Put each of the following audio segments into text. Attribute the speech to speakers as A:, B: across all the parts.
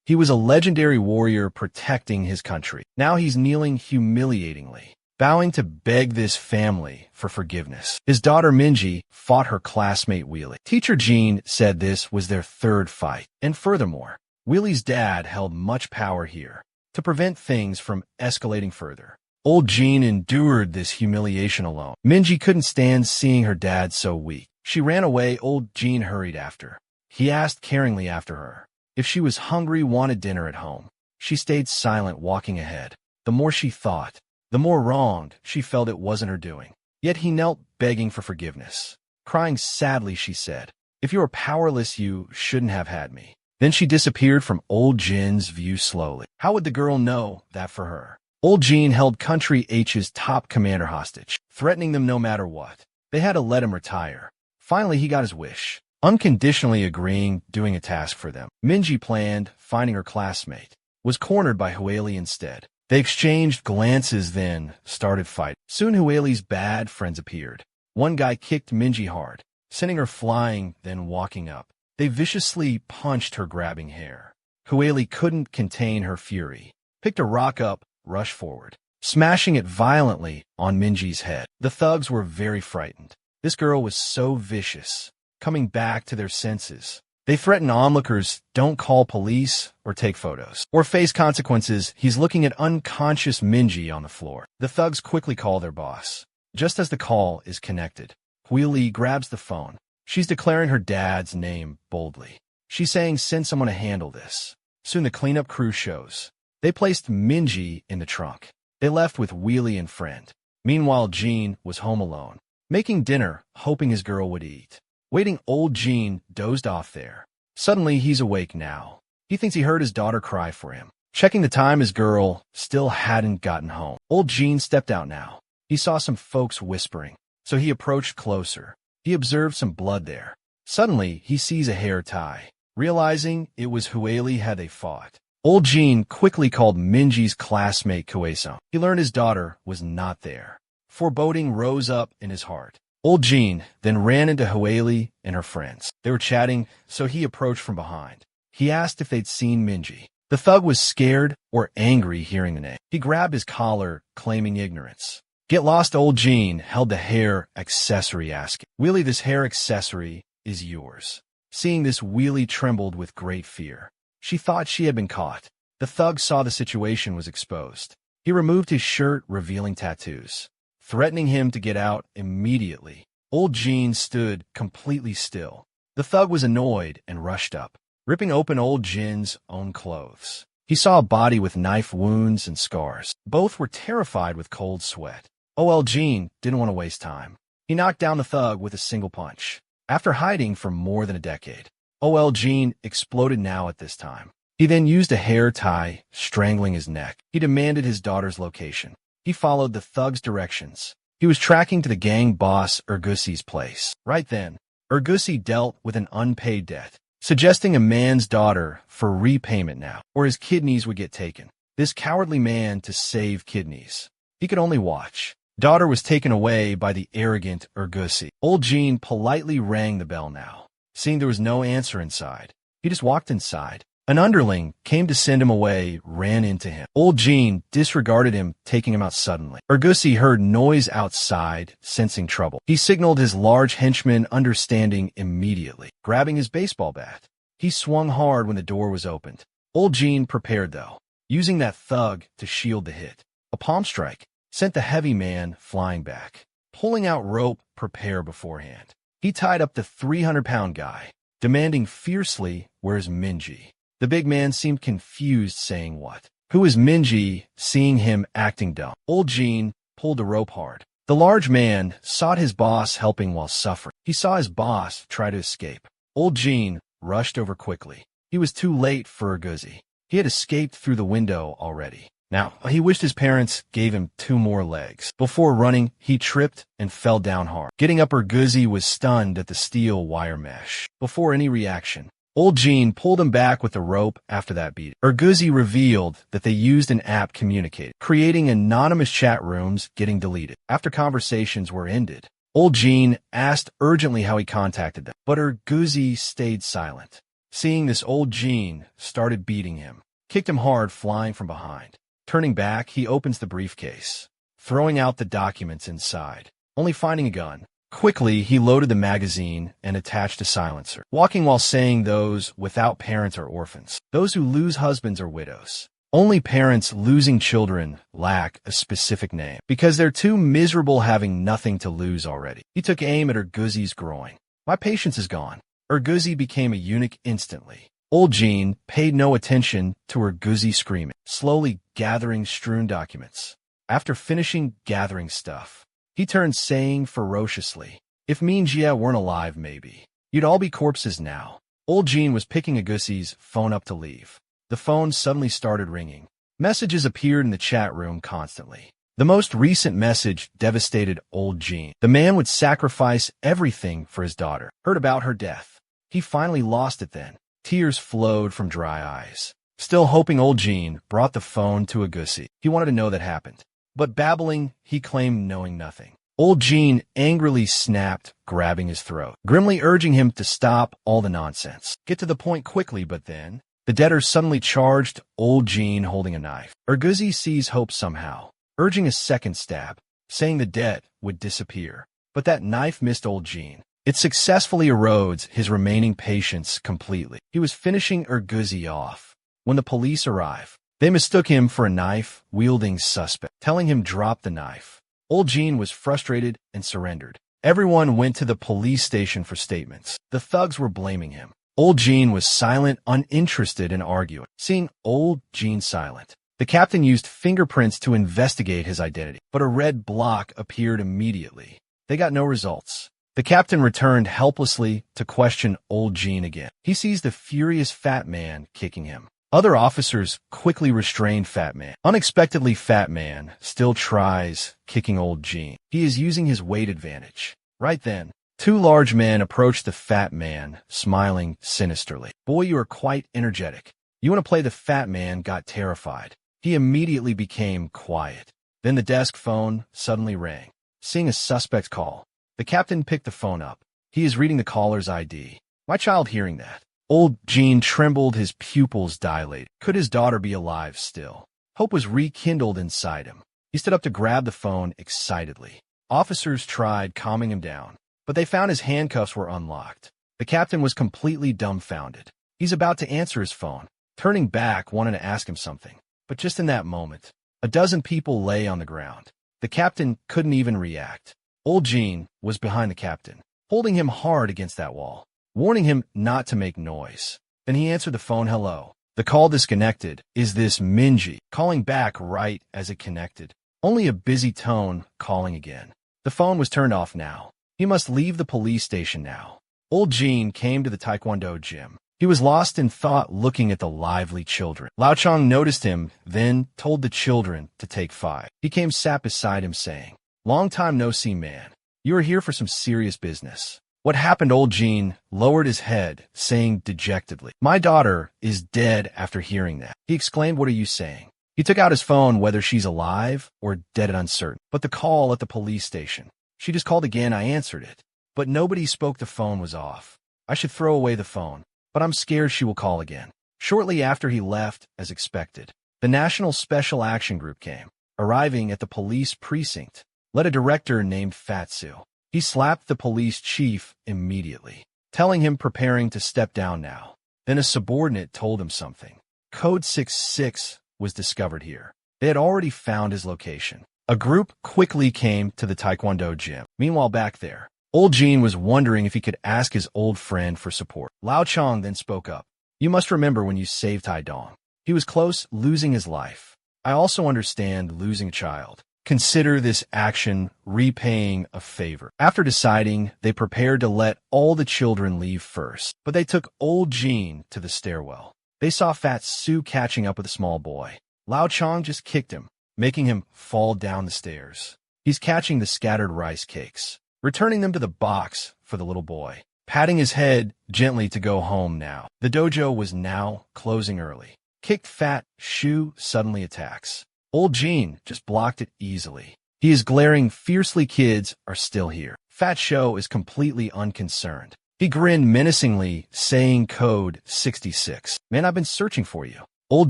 A: He was a legendary warrior protecting his country. Now he's kneeling humiliatingly, bowing to beg this family for forgiveness. His daughter Minji fought her classmate Wheelie. Teacher Jean said this was their third fight. And furthermore, Wheelie's dad held much power here to prevent things from escalating further. Old Jean endured this humiliation alone. Minji couldn't stand seeing her dad so weak. She ran away. Old Jean hurried after. He asked caringly after her if she was hungry, wanted dinner at home. She stayed silent, walking ahead. The more she thought, the more wronged she felt it wasn't her doing. Yet he knelt, begging for forgiveness. Crying sadly, she said, "If you were powerless, you shouldn't have had me." Then she disappeared from Old Jin's view slowly. How would the girl know that for her? Old Jean held Country H's top commander hostage, threatening them no matter what. They had to let him retire. Finally, he got his wish, unconditionally agreeing, doing a task for them. Minji planned, finding her classmate, was cornered by Hueli instead. They exchanged glances, then started fighting. Soon Hueli's bad friends appeared. One guy kicked Minji hard, sending her flying, then walking up. They viciously punched her, grabbing hair. Hueli couldn't contain her fury, picked a rock up, rushed forward, smashing it violently on Minji's head. The thugs were very frightened. This girl was so vicious, coming back to their senses. They threatened onlookers, don't call police or take photos, or face consequences. He's looking at unconscious Minji on the floor. The thugs quickly call their boss. Just as the call is connected, Huili grabs the phone. She's declaring her dad's name boldly. She's saying, "Send someone to handle this." Soon the cleanup crew shows. They placed Minji in the trunk. They left with Wheelie and friend. Meanwhile, Jean was home alone, making dinner, hoping his girl would eat. Waiting, Old Jean dozed off there. Suddenly, he's awake now. He thinks he heard his daughter cry for him. Checking the time, his girl still hadn't gotten home. Old Jean stepped out now. He saw some folks whispering, so he approached closer. He observed some blood there. Suddenly, he sees a hair tie. Realizing it was Hueli had they fought, Old Jean quickly called Minji's classmate Kueso. He learned his daughter was not there. Foreboding rose up in his heart. Old Jean then ran into Hueli and her friends. They were chatting, so he approached from behind. He asked if they'd seen Minji. The thug was scared or angry hearing the name. He grabbed his collar, claiming ignorance. Get lost. Old Jean held the hair accessory, asking, "Wheelie, this hair accessory is yours." Seeing this, Wheelie trembled with great fear. She thought she had been caught. The thug saw the situation was exposed. He removed his shirt, revealing tattoos, threatening him to get out immediately. Old Jean stood completely still. The thug was annoyed and rushed up, ripping open Old Jean's own clothes. He saw a body with knife wounds and scars. Both were terrified with cold sweat. Old Jean didn't want to waste time. He knocked down the thug with a single punch. After hiding for more than a decade, Old Jean exploded now at this time. He then used a hair tie, strangling his neck. He demanded his daughter's location. He followed the thug's directions. He was tracking to the gang boss Urgusi's place. Right then, Urgusi dealt with an unpaid debt, suggesting a man's daughter for repayment now, or his kidneys would get taken. This cowardly man to save kidneys. He could only watch. Daughter was taken away by the arrogant Urgusi. Old Jean politely rang the bell now. Seeing there was no answer inside, he just walked inside. An underling came to send him away, ran into him. Old Jean disregarded him, taking him out suddenly. Urgusi heard noise outside, sensing trouble. He signaled his large henchman, understanding immediately. Grabbing his baseball bat, he swung hard when the door was opened. Old Jean prepared, though, using that thug to shield the hit. A palm strike sent the heavy man flying back. Pulling out rope, prepare beforehand. He tied up the 300-pound guy, demanding fiercely, "Where's Minji?" The big man seemed confused, saying, "What? Who is Minji?" Seeing him acting dumb, Old Jean pulled the rope hard. The large man sought his boss, helping while suffering. He saw his boss try to escape. Old Jean rushed over quickly. He was too late for Urgusi. He had escaped through the window already. Now, he wished his parents gave him 2 more legs. Before running, he tripped and fell down hard. Getting up, Urgusi was stunned at the steel wire mesh. Before any reaction, Old Jean pulled him back with the rope. After that beat, Urgusi revealed that they used an app communicating, creating anonymous chat rooms, getting deleted. After conversations were ended, Old Jean asked urgently how he contacted them, but Urgusi stayed silent. Seeing this, old Jean started beating him, kicked him hard, flying from behind. Turning back, he opens the briefcase, throwing out the documents inside, only finding a gun. Quickly, he loaded the magazine and attached a silencer, walking while saying those without parents are orphans, those who lose husbands or widows. Only parents losing children lack a specific name, because they're too miserable having nothing to lose already. He took aim at Urguzi's groin. My patience is gone. Urguzi became a eunuch instantly. Old Jean paid no attention to Urguzi screaming, slowly gathering strewn documents. After finishing gathering stuff, he turned, saying ferociously, "If me and Jia weren't alive, maybe you'd all be corpses now." Old Jean was picking Urguzi's phone up to leave. The phone suddenly started ringing. Messages appeared in the chat room constantly. The most recent message devastated old Jean. The man would sacrifice everything for his daughter. Heard about her death. He finally lost it then. Tears flowed from dry eyes. Still hoping, old Jean brought the phone to Urguzi. He wanted to know that happened. But babbling, he claimed knowing nothing. Old Jean angrily snapped, grabbing his throat, grimly urging him to stop all the nonsense. Get to the point quickly, but then the debtor suddenly charged old Jean holding a knife. Urguzi sees hope somehow, urging a second stab, saying the debt would disappear. But that knife missed old Jean. It successfully erodes his remaining patience completely. He was finishing Urguzi off when the police arrive. They mistook him for a knife-wielding suspect, telling him drop the knife. Old Jean was frustrated and surrendered. Everyone went to the police station for statements. The thugs were blaming him. Old Jean was silent, uninterested in arguing. Seeing old Jean silent, the captain used fingerprints to investigate his identity, but a red block appeared immediately. They got no results. The captain returned helplessly to question old Jean again. He sees the furious fat man kicking him. Other officers quickly restrained Fat Man. Unexpectedly, Fat Man still tries kicking old Jean. He is using his weight advantage. Right then, two large men approached the Fat Man, smiling sinisterly. "Boy, you are quite energetic. You want to play?" The Fat Man got terrified. He immediately became quiet. Then the desk phone suddenly rang. Seeing a suspect call, the captain picked the phone up. He is reading the caller's ID. My child, hearing that, old Jean trembled, his pupils dilated. Could his daughter be alive still? Hope was rekindled inside him. He stood up to grab the phone excitedly. Officers tried calming him down, but they found his handcuffs were unlocked. The captain was completely dumbfounded. He's about to answer his phone, turning back, wanting to ask him something. But just in that moment, a dozen people lay on the ground. The captain couldn't even react. Old Jean was behind the captain, holding him hard against that wall, warning him not to make noise. Then he answered the phone. "Hello." The call disconnected. "Is this Minji?" Calling back right as it connected. Only a busy tone calling again. The phone was turned off now. He must leave the police station now. Old Jean came to the Taekwondo gym. He was lost in thought, looking at the lively children. Lao Chong noticed him, then told the children to take 5. He came, sat beside him, saying, "Long time no see, man. You are here for some serious business." "What happened?" Old Jean lowered his head, saying dejectedly, "My daughter is dead." After hearing that, he exclaimed, "What are you saying?" He took out his phone, whether she's alive or dead is uncertain. But the call at the police station. She just called again. I answered it, but nobody spoke. The phone was off. I should throw away the phone, but I'm scared she will call again. Shortly after he left, as expected, the National Special Action Group came. Arriving at the police precinct, led a director named Fatsu. He slapped the police chief immediately, telling him preparing to step down now. Then a subordinate told him something. Code 66 was discovered here. They had already found his location. A group quickly came to the Taekwondo gym. Meanwhile, back there, old Jean was wondering if he could ask his old friend for support. Lao Chong then spoke up. "You must remember when you saved Tai Dong. He was close losing his life. I also understand losing a child. Consider this action repaying a favor." After deciding, they prepared to let all the children leave first, but they took old Jean to the stairwell. They saw Fat Sue catching up with a small boy. Lao Chong just kicked him, making him fall down the stairs. He's catching the scattered rice cakes, returning them to the box for the little boy, patting his head gently to go home now. The dojo was now closing early. Kicked Fat Shu suddenly attacks. Old Jean just blocked it easily. He is glaring fiercely. Kids are still here. Fat Show is completely unconcerned. He grinned menacingly, saying code 66. Man, I've been searching for you. Old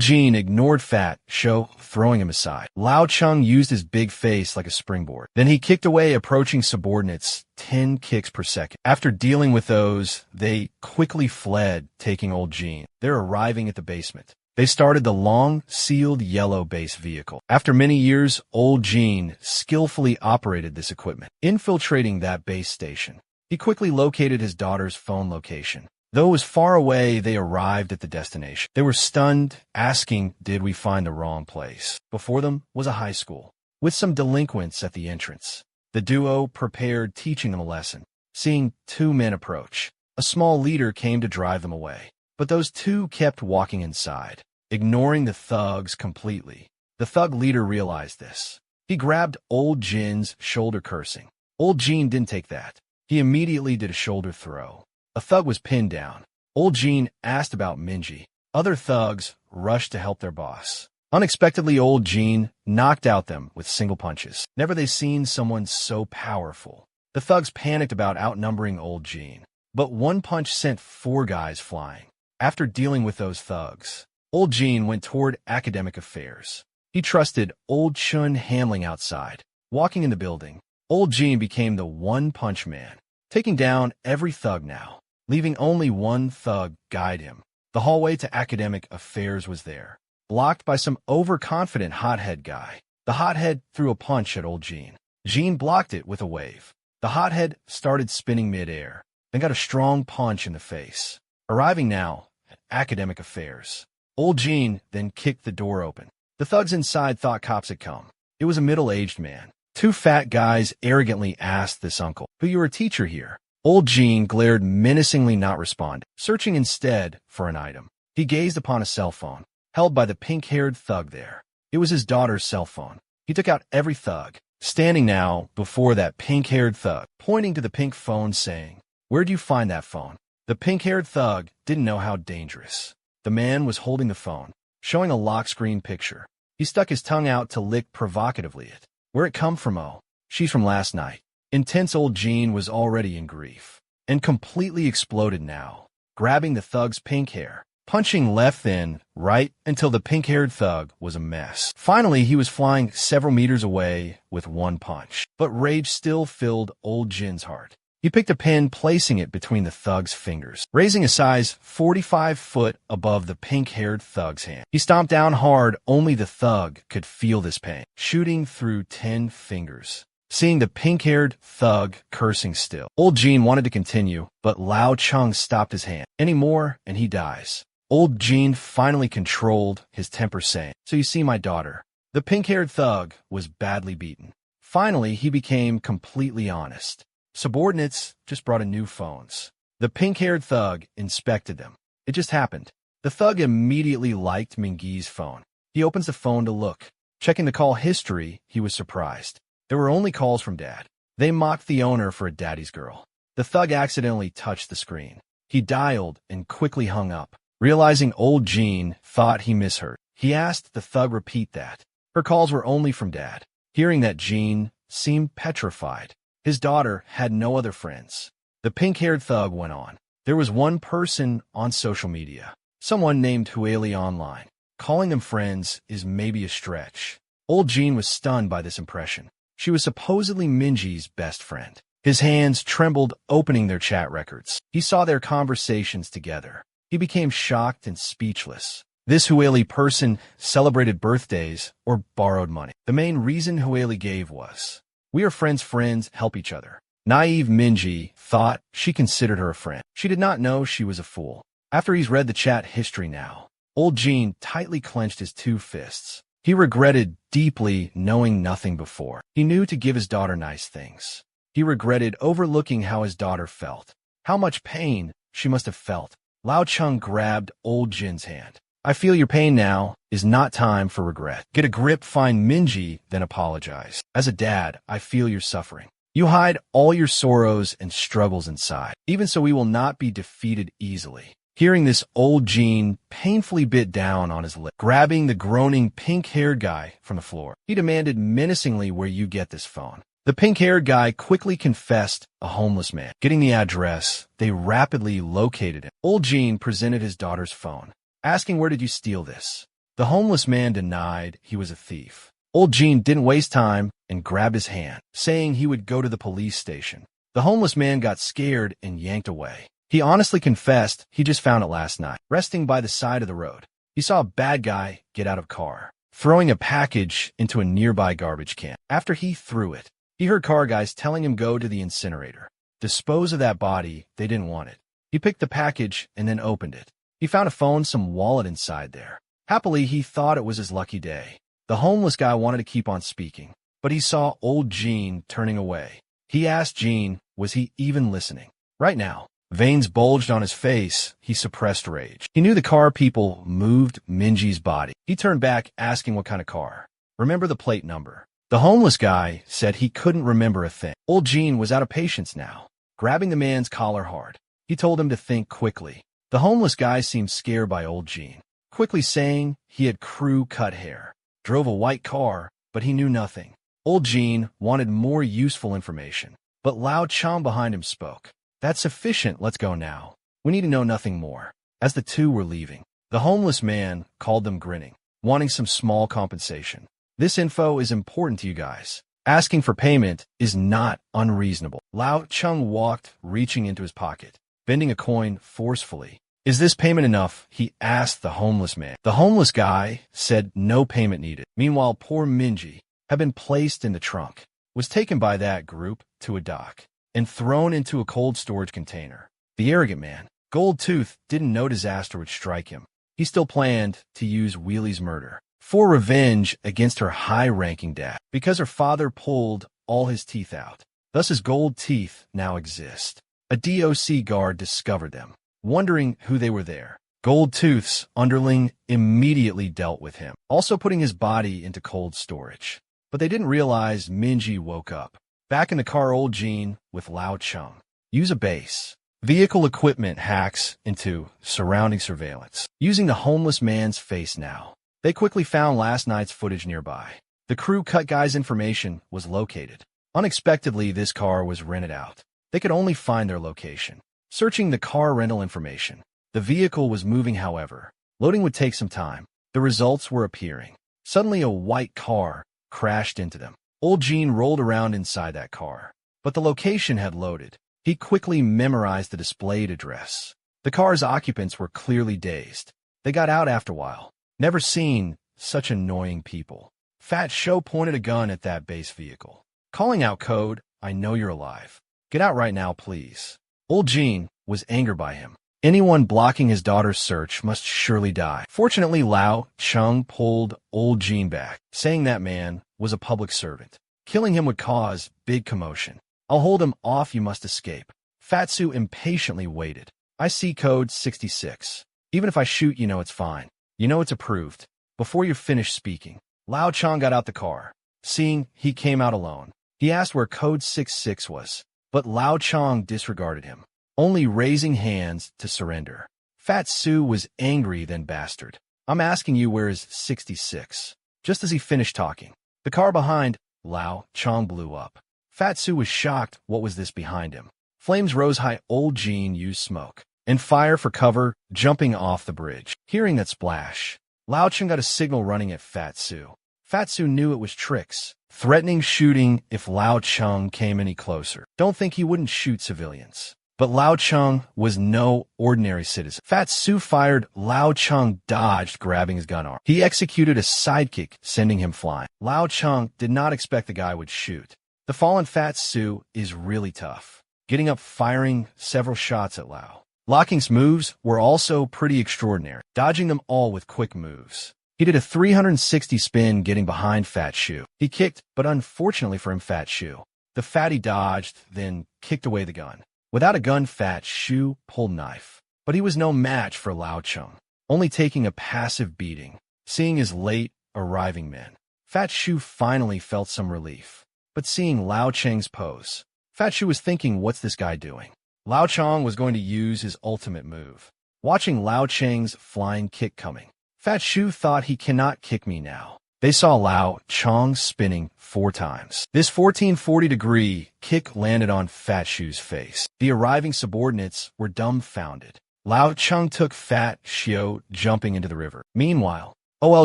A: Jean ignored Fat Show, throwing him aside. Lao Chung used his big face like a springboard. Then he kicked away approaching subordinates, 10 kicks per second. After dealing with those, they quickly fled, taking Old Jean. They're arriving at the basement. They started the long, sealed yellow base vehicle. After many years, Old Jean skillfully operated this equipment, infiltrating that base station. He quickly located his daughter's phone location. Though it was far away, they arrived at the destination. They were stunned, asking, did we find the wrong place? Before them was a high school, with some delinquents at the entrance. The duo prepared, teaching them a lesson. Seeing two men approach, a small leader came to drive them away. But those two kept walking inside, ignoring the thugs completely. The thug leader realized this. He grabbed Old Jin's shoulder, cursing. Old Jin didn't take that. He immediately did a shoulder throw. A thug was pinned down. Old Jean asked about Minji. Other thugs rushed to help their boss. Unexpectedly, Old Jean knocked out them with single punches. Never they seen someone so powerful. The thugs panicked about outnumbering Old Jean, but one punch sent 4 guys flying. After dealing with those thugs, Old Jean went toward academic affairs. He trusted Old Chun handling outside. Walking in the building, Old Jean became the one-punch man, taking down every thug now, leaving only one thug guide him. The hallway to academic affairs was there, blocked by some overconfident hothead guy. The hothead threw a punch at Old Jean. Jean blocked it with a wave. The hothead started spinning mid-air, then got a strong punch in the face. Arriving now at academic affairs, Old Jean then kicked the door open. The thugs inside thought cops had come. It was a middle-aged man. 2 fat guys arrogantly asked this uncle, "Who you're a teacher here?" Old Jean glared menacingly, not responding, searching instead for an item. He gazed upon a cell phone, held by the pink-haired thug there. It was his daughter's cell phone. He took out every thug, standing now before that pink-haired thug, pointing to the pink phone, saying, "Where'd you find that phone?" The pink-haired thug didn't know how dangerous. The man was holding the phone, showing a lock screen picture. He stuck his tongue out to lick provocatively it. "Where it come from, oh? She's from last night." Intense Old Jean was already in grief, and completely exploded now, grabbing the thug's pink hair, punching left then right until the pink-haired thug was a mess. Finally, he was flying several meters away with one punch, but rage still filled Old Jin's heart. He picked a pin, placing it between the thug's fingers, raising a size 45 foot above the pink-haired thug's hand. He stomped down hard. Only the thug could feel this pain, shooting through 10 fingers. Seeing the pink-haired thug cursing still, Old Jean wanted to continue, but Lao Chung stopped his hand. "Any more, and he dies." Old Jean finally controlled his temper, saying, "So you see, my daughter." The pink-haired thug was badly beaten. Finally, he became completely honest. Subordinates just brought in new phones. The pink-haired thug inspected them. It just happened. The thug immediately liked Mingi's phone. He opens the phone to look. Checking the call history, he was surprised. There were only calls from Dad. They mocked the owner for a daddy's girl. The thug accidentally touched the screen. He dialed and quickly hung up. Realizing Old Jean thought he misheard, he asked the thug repeat that. Her calls were only from Dad. Hearing that, Jean seemed petrified. His daughter had no other friends. The pink-haired thug went on. There was one person on social media, someone named Hueli online. Calling them friends is maybe a stretch. Old Jean was stunned by this impression. She was supposedly Minji's best friend. His hands trembled, opening their chat records. He saw their conversations together. He became shocked and speechless. This Hueli person celebrated birthdays or borrowed money. The main reason Hueli gave was, "We are friends, help each other." Naive Minji thought she considered her a friend. She did not know she was a fool. After he's read the chat history now, Old Jean tightly clenched his 2 fists. He regretted deeply knowing nothing before. He knew to give his daughter nice things. He regretted overlooking how his daughter felt. How much pain she must have felt. Lao Chung grabbed Old Jin's hand. "I feel your pain now. Is not time for regret. Get a grip, find Minji, then apologize. As a dad, I feel your suffering. You hide all your sorrows and struggles inside. Even so, we will not be defeated easily." Hearing this, Old Jean painfully bit down on his lip, grabbing the groaning pink-haired guy from the floor. He demanded menacingly, "Where you get this phone?" The pink-haired guy quickly confessed a homeless man. Getting the address, they rapidly located him. Old Jean presented his daughter's phone, asking, "Where did you steal this?" The homeless man denied he was a thief. Old Jean didn't waste time and grabbed his hand, saying he would go to the police station. The homeless man got scared and yanked away. He honestly confessed he just found it last night, resting by the side of the road. He saw a bad guy get out of car, throwing a package into a nearby garbage can. After he threw it, he heard car guys telling him go to the incinerator. Dispose of that body, they didn't want it. He picked the package and then opened it. He found a phone, some wallet inside there. Happily, he thought it was his lucky day. The homeless guy wanted to keep on speaking, but he saw old Jean turning away. He asked Jean, was he even listening? Right now, veins bulged on his face. He suppressed rage. He knew the car people moved Minji's body. He turned back, asking what kind of car. Remember the plate number. The homeless guy said he couldn't remember a thing. Old Jean was out of patience now, grabbing the man's collar hard. He told him to think quickly. The homeless guy seemed scared by old Jean, quickly saying he had crew-cut hair, drove a white car, but he knew nothing. Old Jean wanted more useful information, but Lao Chang behind him spoke. That's sufficient, let's go now. We need to know nothing more. As the two were leaving, the homeless man called them grinning, wanting some small compensation. This info is important to you guys. Asking for payment is not unreasonable. Lao Chang walked, reaching into his pocket, bending a coin forcefully. Is this payment enough? He asked the homeless man. The homeless guy said no payment needed. Meanwhile, poor Minji had been placed in the trunk, was taken by that group to a dock, and thrown into a cold storage container. The arrogant man, Gold Tooth, didn't know disaster would strike him. He still planned to use Wheely's murder for revenge against her high-ranking dad, because her father pulled all his teeth out. Thus his gold teeth now exist. A DOC guard discovered them, wondering who they were there. Gold Tooth's underling immediately dealt with him, also putting his body into cold storage. But they didn't realize Minji woke up. Back in the car, old Jean with Lao Chung. Use a base. Vehicle equipment hacks into surrounding surveillance, using the homeless man's face now. They quickly found last night's footage nearby. The crew-cut guy's information was located. Unexpectedly, this car was rented out. They could only find their location. Searching the car rental information. The vehicle was moving, however. Loading would take some time. The results were appearing. Suddenly, a white car crashed into them. Old Jean rolled around inside that car, but the location had loaded. He quickly memorized the displayed address. The car's occupants were clearly dazed. They got out after a while. Never seen such annoying people. Fat Show pointed a gun at that base vehicle, calling out code, "I know you're alive. Get out right now, please." Old Jean was angered by him. Anyone blocking his daughter's search must surely die. Fortunately, Lao Chung pulled old Jean back, saying that man was a public servant. Killing him would cause big commotion. I'll hold him off, you must escape. Fatsu impatiently waited. I see code 66. Even if I shoot, you know it's fine. You know it's approved. Before you're finished speaking, Lao Chang got out the car. Seeing he came out alone, he asked where code 66 was, but Lao Chang disregarded him, only raising hands to surrender. Fat Sue was angry, then bastard. I'm asking you, where is 66? Just as he finished talking, the car behind Lao Chang blew up. Fat Sue was shocked. What was this behind him? Flames rose high. Old Jean used smoke and fire for cover, jumping off the bridge. Hearing that splash, Lao Chang got a signal running at Fat Sue. Fat Sue knew it was tricks, threatening shooting if Lao Chang came any closer. Don't think he wouldn't shoot civilians. But Lao Chung was no ordinary citizen. Fat Sue fired. Lao Chung dodged, grabbing his gun arm. He executed a sidekick, sending him flying. Lao Chung did not expect the guy would shoot. The fallen Fat Sue is really tough, getting up, firing several shots at Lao. Locking's moves were also pretty extraordinary, dodging them all with quick moves. He did a 360 spin, getting behind Fat Shoe. He kicked, but unfortunately for him, Fat Shoe, the fatty dodged, then kicked away the gun. Without a gun, Fat Shoe pulled knife, but he was no match for Lao Chung, only taking a passive beating. Seeing his late arriving men, Fat Shoe finally felt some relief. But seeing Lao Chang's pose, Fat Shoe was thinking, what's this guy doing? Lao Chang was going to use his ultimate move. Watching Lao Chang's flying kick coming, Fat Shoe thought, he cannot kick me now. they saw Lao Chong spinning 4 times. This 1440-degree kick landed on Fat Shu's face. The arriving subordinates were dumbfounded. Lao Chong took Fat Shu jumping into the river. Meanwhile, OL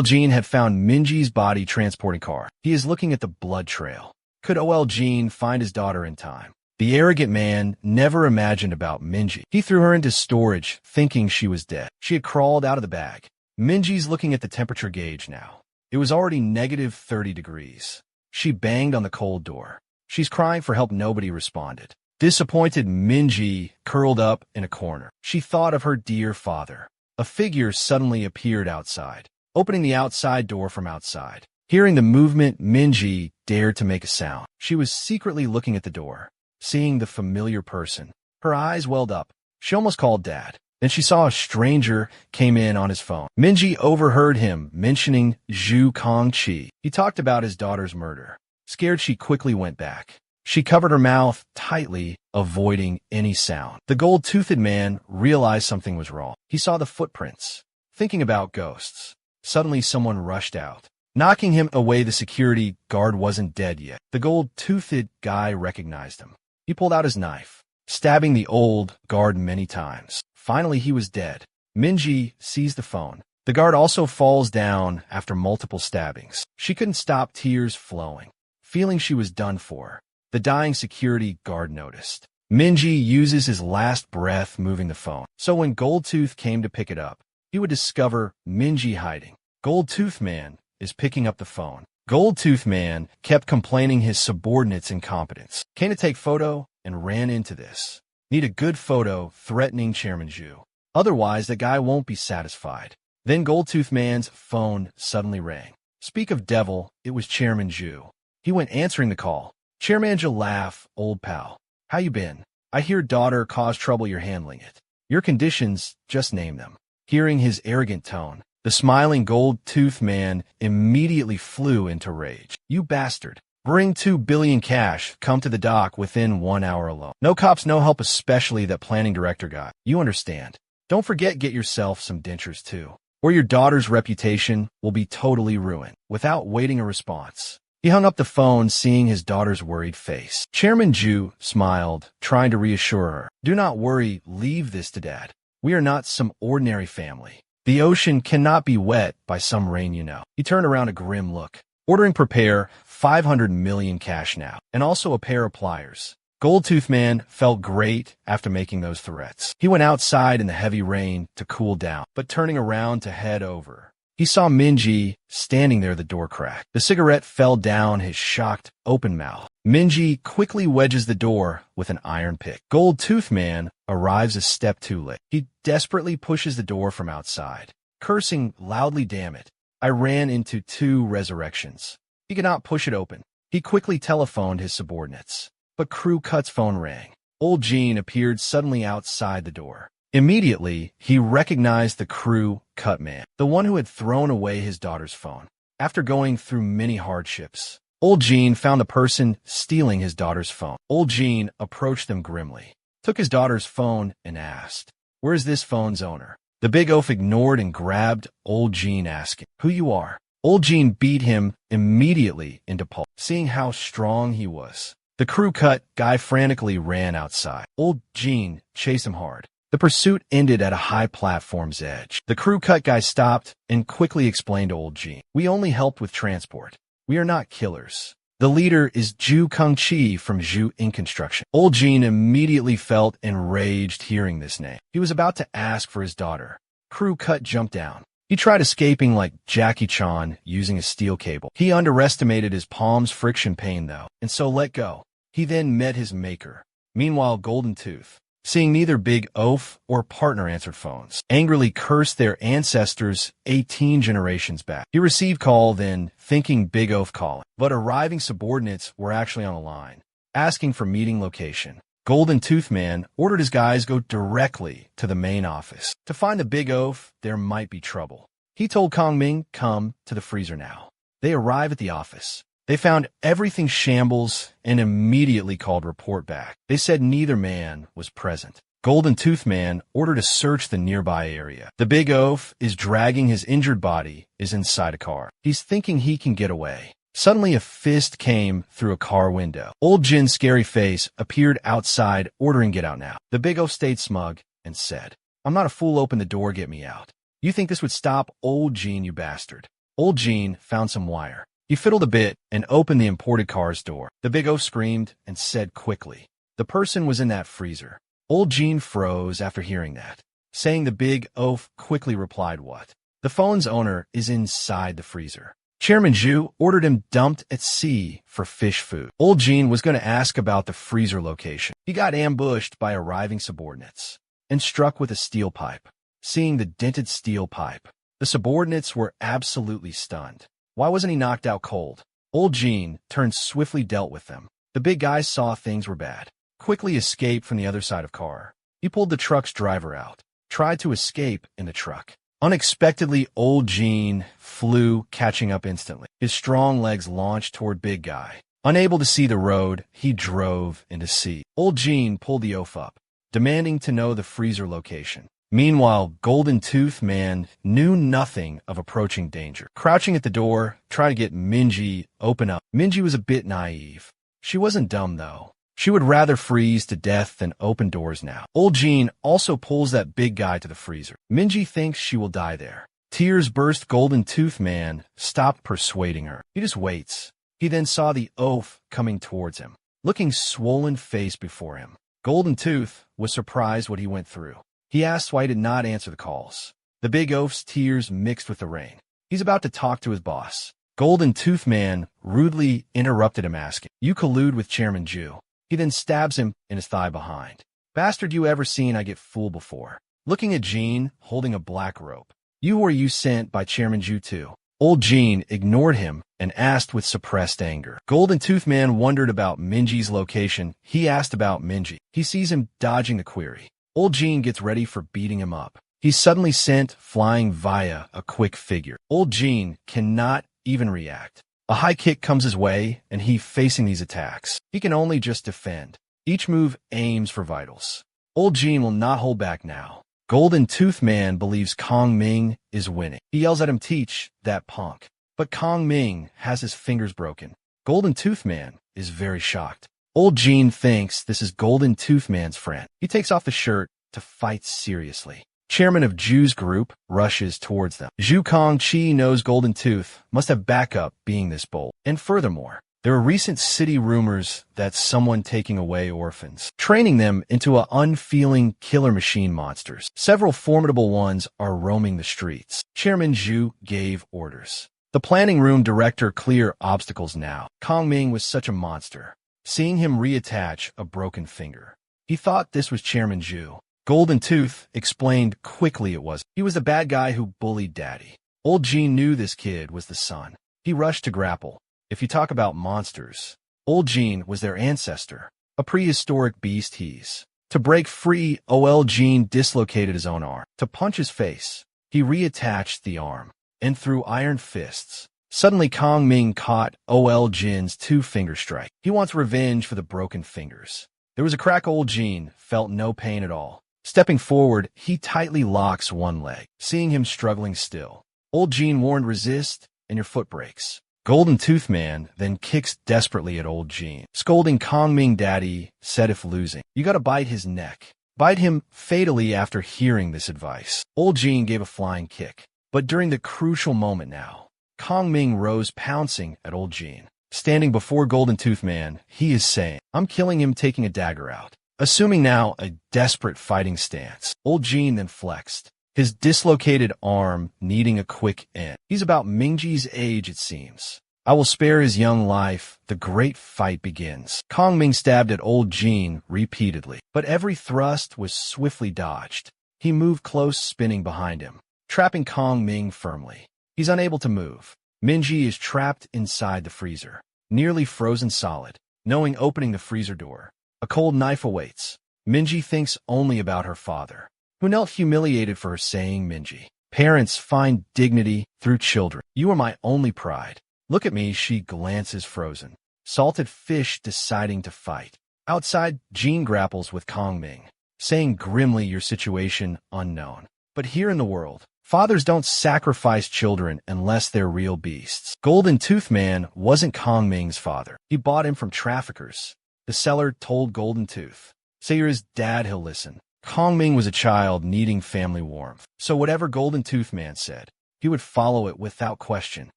A: Jean had found Minji's body transporting car. He is looking at the blood trail. Could OL Jean find his daughter in time? The arrogant man never imagined about Minji. He threw her into storage, thinking she was dead. She had crawled out of the bag. Minji's looking at the temperature gauge now. It was already negative 30 degrees. She banged on the cold door. She's crying for help. Nobody responded. Disappointed, Minji curled up in a corner. She thought of her dear father. A figure suddenly appeared outside, opening the outside door from outside. Hearing the movement, Minji dared to make a sound. She was secretly looking at the door. Seeing the familiar person, her eyes welled up. She almost called Dad. Then she saw a stranger came in on his phone. Minji overheard him mentioning Zhu Kongqi. He talked about his daughter's murder. Scared, she quickly went back. She covered her mouth tightly, avoiding any sound. The gold-toothed man realized something was wrong. He saw the footprints. Thinking about ghosts, suddenly someone rushed out. Knocking him away, the security guard wasn't dead yet. The gold-toothed guy recognized him. He pulled out his knife, stabbing the old guard many times. Finally, he was dead. Minji seized the phone. The guard also falls down after multiple stabbings. She couldn't stop tears flowing. Feeling she was done for, the dying security guard noticed. Minji uses his last breath moving the phone. So when Goldtooth came to pick it up, he would discover Minji hiding. Goldtooth Man is picking up the phone. Goldtooth Man kept complaining his subordinates' incompetence. Came to take photo and ran into this. Need a good photo, threatening Chairman Zhu. Otherwise, the guy won't be satisfied. Then Goldtooth Man's phone suddenly rang. Speak of devil, it was Chairman Zhu. He went answering the call. Chairman Zhu laughed, old pal. How you been? I hear daughter caused trouble, you're handling it. Your conditions, just name them. Hearing his arrogant tone, the smiling gold-toothed man immediately flew into rage. You bastard. Bring 2 billion cash, come to the dock within 1 hour alone. No cops, no help, especially that planning director guy. You understand. Don't forget, get yourself some dentures too, or your daughter's reputation will be totally ruined. Without waiting a response, he hung up the phone, seeing his daughter's worried face. Chairman Zhu smiled, trying to reassure her. Do not worry, leave this to Dad. We are not some ordinary family. The ocean cannot be wet by some rain, you know. He turned around a grim look, ordering prepare 500 million cash now, and also a pair of pliers. Goldtooth Man felt great after making those threats. He went outside in the heavy rain to cool down, but turning around to head over, he saw Minji standing there, the door cracked. The cigarette fell down his shocked, open mouth. Minji quickly wedges the door with an iron pick. Goldtooth Man arrives a step too late. He desperately pushes the door from outside, cursing loudly, damn it. I ran into 2 resurrections. He could not push it open. He quickly telephoned his subordinates, but Crew Cut's phone rang. Old Jean appeared suddenly outside the door. Immediately, he recognized the Crew Cut man, the one who had thrown away his daughter's phone. After going through many hardships, Old Jean found the person stealing his daughter's phone. Old Jean approached them grimly, took his daughter's phone, and asked, "Where is this phone's owner?" The big oaf ignored and grabbed Old Jean, asking, "Who you are?" Old Jean beat him immediately into pulp. Seeing how strong he was, the Crew Cut guy frantically ran outside. Old Jean chased him hard. The pursuit ended at a high platform's edge. The Crew Cut guy stopped and quickly explained to Old Jean, "We only helped with transport. We are not killers. The leader is Zhu Kongqi from Zhu Ink Construction." Old Jean immediately felt enraged hearing this name. He was about to ask for his daughter. Crew Cut jumped down. He tried escaping like Jackie Chan using a steel cable. He underestimated his palm's friction pain, though, and so let go. He then met his maker. Meanwhile, Golden Tooth, seeing neither Big Oaf or partner answered phones, angrily cursed their ancestors 18 generations back. He received call then, thinking Big Oaf calling, but arriving subordinates were actually on the line, asking for meeting location. Golden Tooth Man ordered his guys go directly to the main office. To find the Big Oaf, there might be trouble. He told Kong Ming, "Come to the freezer now." They arrive at the office. They found everything shambles and immediately called report back. They said neither man was present. Golden Tooth Man ordered to search the nearby area. The big oaf is dragging his injured body is inside a car. He's thinking he can get away. Suddenly a fist came through a car window. Old Jin's scary face appeared outside, ordering get out now. The big oaf stayed smug and said, I'm not a fool, open the door, get me out. You think this would stop Old Jin, you bastard. Old Jin found some wire. He fiddled a bit and opened the imported car's door. The big oaf screamed and said quickly, the person was in that freezer. Old Jin froze after hearing that, saying the big oaf quickly replied, what? The phone's owner is inside the freezer. Chairman Zhu ordered him dumped at sea for fish food. Old Jin was going to ask about the freezer location. He got ambushed by arriving subordinates and struck with a steel pipe. Seeing the dented steel pipe, the subordinates were absolutely stunned. Why wasn't he knocked out cold? Old Jin turned swiftly dealt with them. The big guy saw things were bad. Quickly escaped from the other side of car. He pulled the truck's driver out, tried to escape in the truck. Unexpectedly, Old Jin flew, catching up instantly. His strong legs launched toward big guy. Unable to see the road, he drove into sea. Old Jin pulled the oaf up, demanding to know the freezer location. Meanwhile, Golden Tooth Man knew nothing of approaching danger. Crouching at the door, trying to get Minji open up. Minji was a bit naive. She wasn't dumb, though. She would rather freeze to death than open doors now. Old Jin also pulls that big guy to the freezer. Minji thinks she will die there. Tears burst. Golden Tooth Man stopped persuading her. He just waits. He then saw the oaf coming towards him, looking swollen face before him. Golden Tooth was surprised what he went through. He asked why he did not answer the calls. The big oaf's tears mixed with the rain. He's about to talk to his boss. Golden Tooth Man rudely interrupted him, asking, you collude with Chairman Zhu. He then stabs him in his thigh behind. Bastard, you ever seen I get fooled before? Looking at Jin, holding a black rope. You or you sent by Chairman Zhu too? Old Jin ignored him and asked with suppressed anger. Golden Tooth Man wondered about Minji's location. He asked about Minji. He sees him dodging the query. Old Jin gets ready for beating him up. He's suddenly sent flying via a quick figure. Old Jin cannot even react. A high kick comes his way, and he facing these attacks. He can only just defend. Each move aims for vitals. Old Jin will not hold back now. Golden Tooth Man believes Kong Ming is winning. He yells at him, teach that punk. But Kong Ming has his fingers broken. Golden Tooth Man is very shocked. Old Jin thinks this is Golden Tooth Man's friend. He takes off the shirt to fight seriously. Chairman of Zhu's group rushes towards them. Zhu Kongqi knows Golden Tooth must have backup being this bold. And furthermore, there are recent city rumors that someone taking away orphans, training them into unfeeling killer machine monsters. Several formidable ones are roaming the streets. Chairman Zhu gave orders. The planning room director clear obstacles now. Kong Ming was such a monster. Seeing him reattach a broken finger, he thought this was Chairman Zhu. Golden Tooth explained quickly it was. He was the bad guy who bullied Daddy. Old Jin knew this kid was the son. He rushed to grapple. If you talk about monsters, Old Jin was their ancestor, a prehistoric beast he's. To break free, Old Jin dislocated his own arm. To punch his face, he reattached the arm, and threw iron fists. Suddenly, Kong Ming caught Old Jin's two-finger strike. He wants revenge for the broken fingers. There was a crack. Old Jin felt no pain at all. Stepping forward, he tightly locks one leg. Seeing him struggling still, Old Jin warned, resist and your foot breaks. Golden Tooth Man then kicks desperately at Old Jin. Scolding Kong Ming, Daddy said if losing, you gotta bite his neck. Bite him fatally. After hearing this advice, Old Jin gave a flying kick. But during the crucial moment now, Kong Ming rose, pouncing at Old Jin. Standing before Golden Tooth Man, he is saying, I'm killing him, taking a dagger out. Assuming now a desperate fighting stance, Old Jin then flexed, his dislocated arm needing a quick end. He's about Minji's age, it seems. I will spare his young life. The great fight begins. Kong Ming stabbed at Old Jin repeatedly, but every thrust was swiftly dodged. He moved close, spinning behind him, trapping Kong Ming firmly. He's unable to move. Minji is trapped inside the freezer, nearly frozen solid. Knowing opening the freezer door, a cold knife awaits. Minji thinks only about her father, who knelt humiliated for her, saying, Minji, parents find dignity through children. You are my only pride. Look at me. She glances frozen. Salted fish deciding to fight. Outside, Jin grapples with Kong Ming. saying grimly your situation unknown. But here in the world, fathers don't sacrifice children unless they're real beasts. Golden Tooth Man wasn't Kong Ming's father. He bought him from traffickers. The seller told Golden Tooth, "Say you're his dad, he'll listen." Kong Ming was a child needing family warmth. So whatever Golden Tooth Man said, he would follow it without question.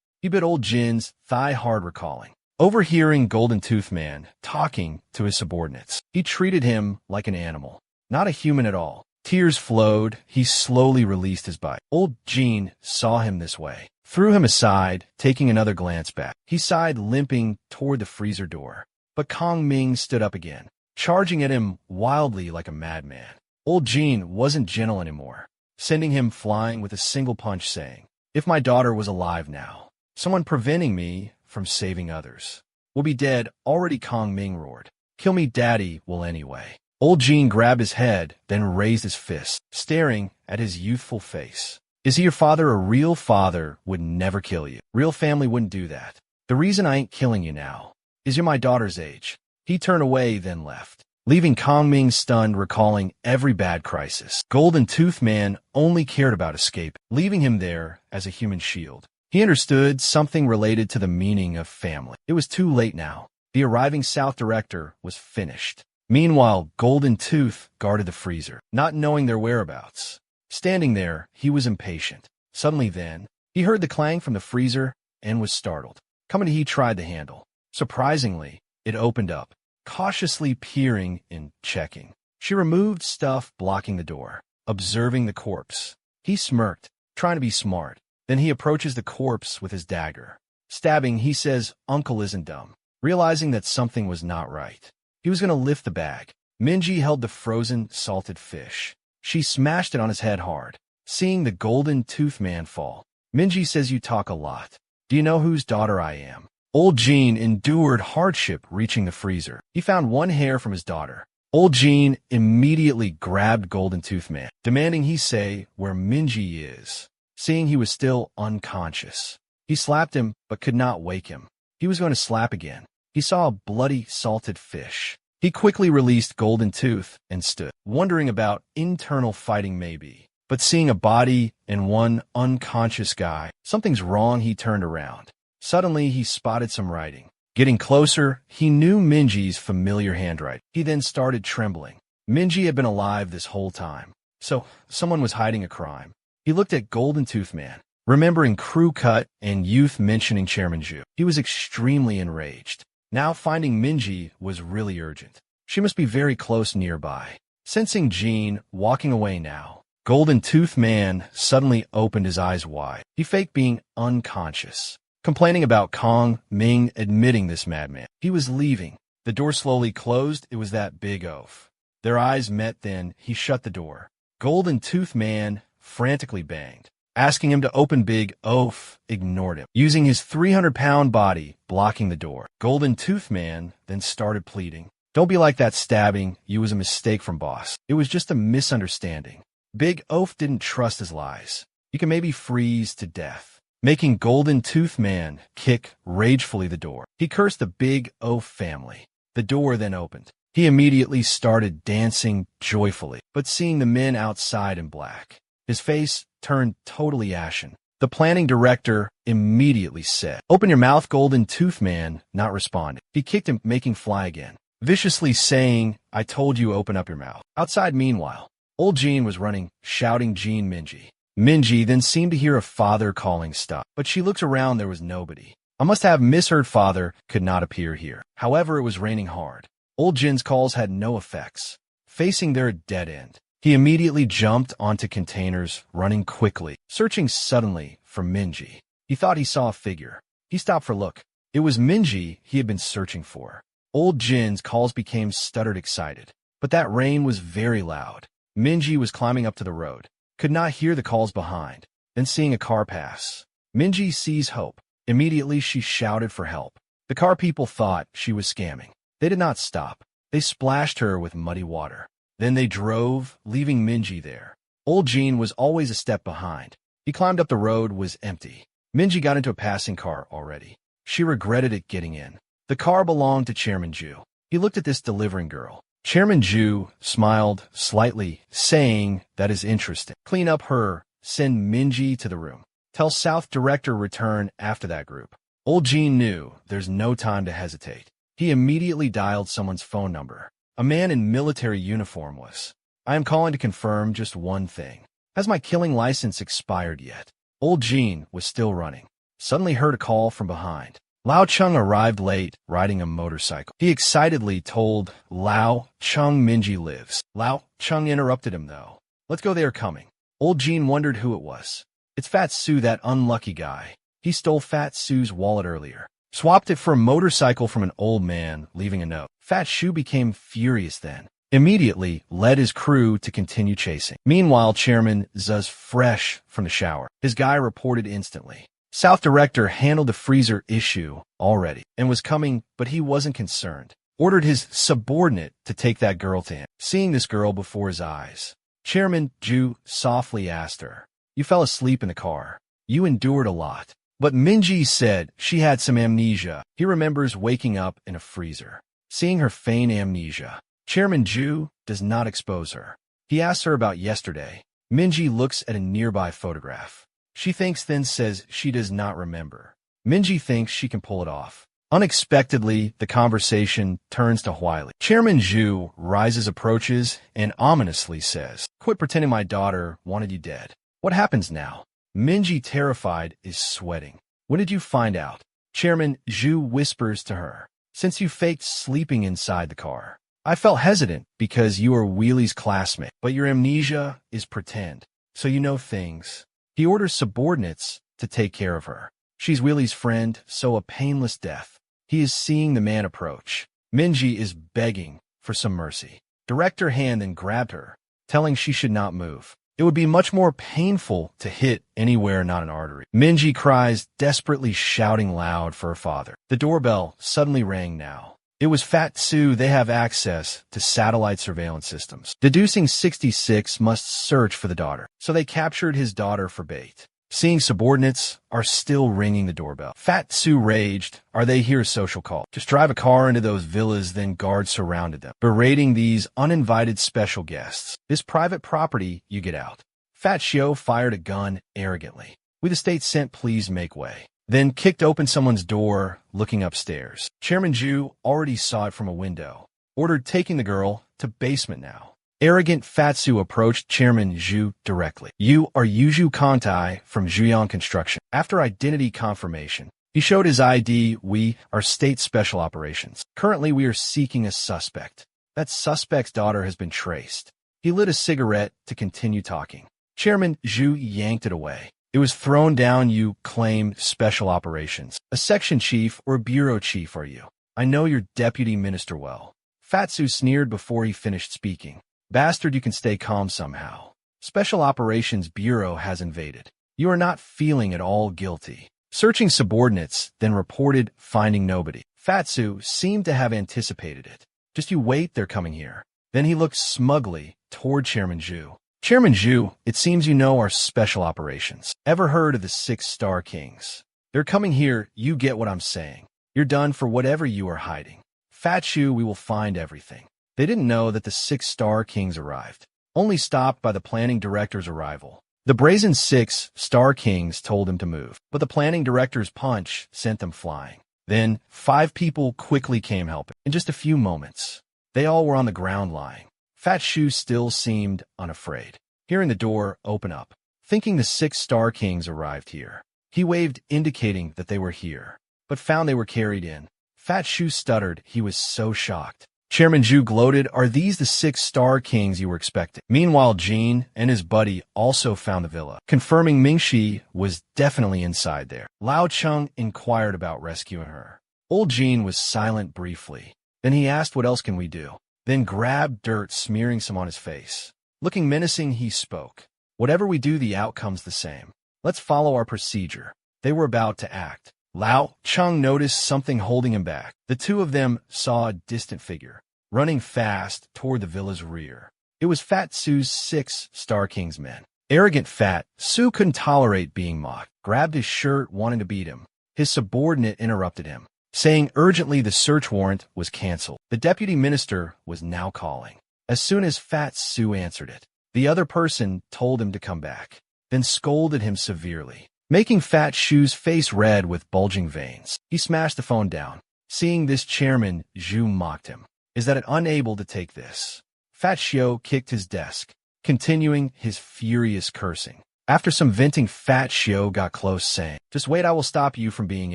A: He bit old Jin's thigh hard, recalling. Overhearing Golden Tooth Man talking to his subordinates, he treated him like an animal, not a human at all. Tears flowed. He slowly released his bite. Old Jin saw him this way, threw him aside, taking another glance back. He sighed, limping toward the freezer door. But Kong Ming stood up again, charging at him wildly like a madman. Old Jin wasn't gentle anymore, sending him flying with a single punch, saying, "If my daughter was alive now, someone preventing me from saving others will be dead already." Kong Ming roared. "Kill me, daddy will anyway." Old Jin grabbed his head, then raised his fist, staring at his youthful face. "Is he your father? A real father would never kill you. Real family wouldn't do that. The reason I ain't killing you now is you're my daughter's age." He turned away, then left, leaving Kong Ming stunned, recalling every bad crisis. Golden Tooth Man only cared about escape, leaving him there as a human shield. He understood something related to the meaning of family. It was too late now. The arriving South director was finished. Meanwhile, Golden Tooth guarded the freezer, not knowing their whereabouts. Standing there, he was impatient. Suddenly then, he heard the clang from the freezer and was startled. Coming, he tried the handle. Surprisingly, it opened up, cautiously peering and checking. She removed stuff blocking the door, observing the corpse. He smirked, trying to be smart. Then he approaches the corpse with his dagger. Stabbing, he says, "Uncle isn't dumb." Realizing that something was not right, he was going to lift the bag. Minji held the frozen, salted fish. She smashed it on his head hard. Seeing the Golden Tooth Man fall, Minji says, "You talk a lot. Do you know whose daughter I am?" Old Jin endured hardship reaching the freezer. He found one hair from his daughter. Old Jin immediately grabbed Golden Tooth Man, demanding he say where Minji is. Seeing he was still unconscious, he slapped him but could not wake him. He was going to slap again. He saw a bloody, salted fish. He quickly released Golden Tooth and stood, wondering about internal fighting maybe. But seeing a body and one unconscious guy, something's wrong. He turned around. Suddenly, he spotted some writing. Getting closer, he knew Minji's familiar handwriting. He then started trembling. Minji had been alive this whole time, so someone was hiding a crime. He looked at Golden Tooth Man, remembering crew cut and youth mentioning Chairman Zhu. He was extremely enraged. Now finding Minji was really urgent. She must be very close nearby. Sensing Jean walking away now, Golden Tooth Man suddenly opened his eyes wide. He faked being unconscious, complaining about Kong Ming admitting this madman. He was leaving. The door slowly closed. It was that big oaf. Their eyes met, then he shut the door. Golden Tooth Man frantically banged, asking him to open. Big Oaf ignored him, using his 300-pound body blocking the door. Golden Tooth Man then started pleading, "Don't be like that. Stabbing you was a mistake from boss. It was just a misunderstanding." Big Oaf didn't trust his lies. You can maybe freeze to death, making Golden Tooth Man kick ragefully the door. He cursed the Big Oaf family. The door then opened. He immediately started dancing joyfully, but seeing the men outside in black, his face turned totally ashen. The planning director immediately said, "Open your mouth." Golden Tooth Man not responding. He kicked him, making fly again, viciously saying, "I told you, open up your mouth." Outside, meanwhile, old Jean was running, shouting, "Jean, Minji." Minji then seemed to hear a father calling stop, but she looked around. There was nobody. I must have misheard. Father could not appear here. However, it was raining hard. Old Jin's calls had no effects. Facing their dead end, he immediately jumped onto containers, running quickly, searching suddenly for Minji. He thought he saw a figure. He stopped for a look. It was Minji he had been searching for. Old Jin's calls became stuttered, excited. But that rain was very loud. Minji was climbing up to the road, could not hear the calls behind. Then seeing a car pass, Minji sees hope. Immediately she shouted for help. The car people thought she was scamming. They did not stop. They splashed her with muddy water. Then they drove, leaving Minji there. Old Jean was always a step behind. He climbed up. The road was empty. Minji got into a passing car already. She regretted it getting in. The car belonged to Chairman Zhu. He looked at this delivering girl. Chairman Zhu smiled slightly, saying, "That is interesting. Clean up her. Send Minji to the room. Tell South Director return after that group." Old Jean knew there's no time to hesitate. He immediately dialed someone's phone number. A man in military uniform was. "I am calling to confirm just one thing. Has my killing license expired yet?" Old Jean was still running. Suddenly heard a call from behind. Lao Chung arrived late, riding a motorcycle. He excitedly told Lao Chung Minji lives. Lao Chung interrupted him, though. "Let's go, they are coming." Old Jean wondered who it was. "It's Fat Su, that unlucky guy. He stole Fat Su's wallet earlier. Swapped it for a motorcycle from an old man, leaving a note." Fat Su became furious then. Immediately led his crew to continue chasing. Meanwhile, Chairman Zuz fresh from the shower. His guy reported instantly. South Director handled the freezer issue already and was coming, but he wasn't concerned. Ordered his subordinate to take that girl to him. Seeing this girl before his eyes, Chairman Zhu softly asked her, "You fell asleep in the car. You endured a lot." But Minji said she had some amnesia. He remembers waking up in a freezer. Seeing her feign amnesia, Chairman Zhu does not expose her. He asks her about yesterday. Minji looks at a nearby photograph. She thinks, then says she does not remember. Minji thinks she can pull it off. Unexpectedly, the conversation turns to Huili. Chairman Zhu rises, approaches, and ominously says, "Quit pretending my daughter wanted you dead. What happens now?" Minji, terrified, is sweating. "When did you find out?" Chairman Zhu whispers to her, "Since you faked sleeping inside the car. I felt hesitant because you are Wheely's classmate, but your amnesia is pretend, so you know things." He orders subordinates to take care of her. She's Wheely's friend, so a painless death. He is seeing the man approach. Minji is begging for some mercy. Director Han then grabbed her, telling she should not move. It would be much more painful to hit anywhere not an artery. Minji cries, desperately shouting loud for her father. The doorbell suddenly rang now. It was Fat Su. They have access to satellite surveillance systems. Deducing 66 must search for the daughter, so they captured his daughter for bait. Seeing subordinates are still ringing the doorbell. Fat Su raged. "Are they here a social call? Just drive a car into those villas," then guards surrounded them, berating these uninvited special guests. "This private property, you get out." Fat Shio fired a gun arrogantly. "We the state sent, please make way." Then kicked open someone's door, looking upstairs. Chairman Zhu already saw it from a window. Ordered taking the girl to basement now. Arrogant Fatsu approached Chairman Zhu directly. "You are Yuju Kantai from Zhuyang Construction." After identity confirmation, he showed his ID. "We are State Special Operations. Currently, we are seeking a suspect. That suspect's daughter has been traced." He lit a cigarette to continue talking. Chairman Zhu yanked it away. "It was thrown down. You claim Special Operations. A section chief or a bureau chief are you? I know your deputy minister well." Fatsu sneered before he finished speaking. "Bastard, you can stay calm somehow. Special Operations Bureau has invaded. You are not feeling at all guilty." Searching subordinates, then reported finding nobody. Fatsu seemed to have anticipated it. "Just you wait, they're coming here." Then he looked smugly toward Chairman Zhu. "Chairman Zhu, it seems you know our Special Operations. Ever heard of the 6-Star Kings? They're coming here, you get what I'm saying. You're done for whatever you are hiding. Fat Shu, we will find everything." They didn't know that the 6-Star Kings arrived, only stopped by the planning director's arrival. The brazen 6-Star Kings told him to move, but the planning director's punch sent them flying. Then 5 people quickly came helping. In just a few moments, they all were on the ground lying. Fat Shu still seemed unafraid. Hearing the door open up, thinking the 6-Star Kings arrived here, he waved indicating that they were here, but found they were carried in. Fat Shu stuttered. He was so shocked. Chairman Zhu gloated, "Are these the 6-Star Kings you were expecting?" Meanwhile, Jean and his buddy also found the villa, confirming Mingxi was definitely inside there. Lao Chung inquired about rescuing her. Old Jean was silent briefly. Then he asked, "What else can we do?" Then grabbed dirt, smearing some on his face. Looking menacing, he spoke. "Whatever we do, the outcome's the same. Let's follow our procedure." They were about to act. Lao Chung noticed something holding him back. The two of them saw a distant figure, running fast toward the villa's rear. It was Fat Su's 6-Star King's men. Arrogant Fat Su couldn't tolerate being mocked. Grabbed his shirt, wanting to beat him. His subordinate interrupted him. saying urgently the search warrant was canceled. The deputy minister was now calling. As soon as Fat Sue answered it, the other person told him to come back, then scolded him severely, making Fat Shu's face red with bulging veins. He smashed the phone down. Seeing this, Chairman Zhu mocked him. Is that unable to take this? Fat Shu kicked his desk, continuing his furious cursing. After some venting, Fat Shu got close, saying, "Just wait, I will stop you from being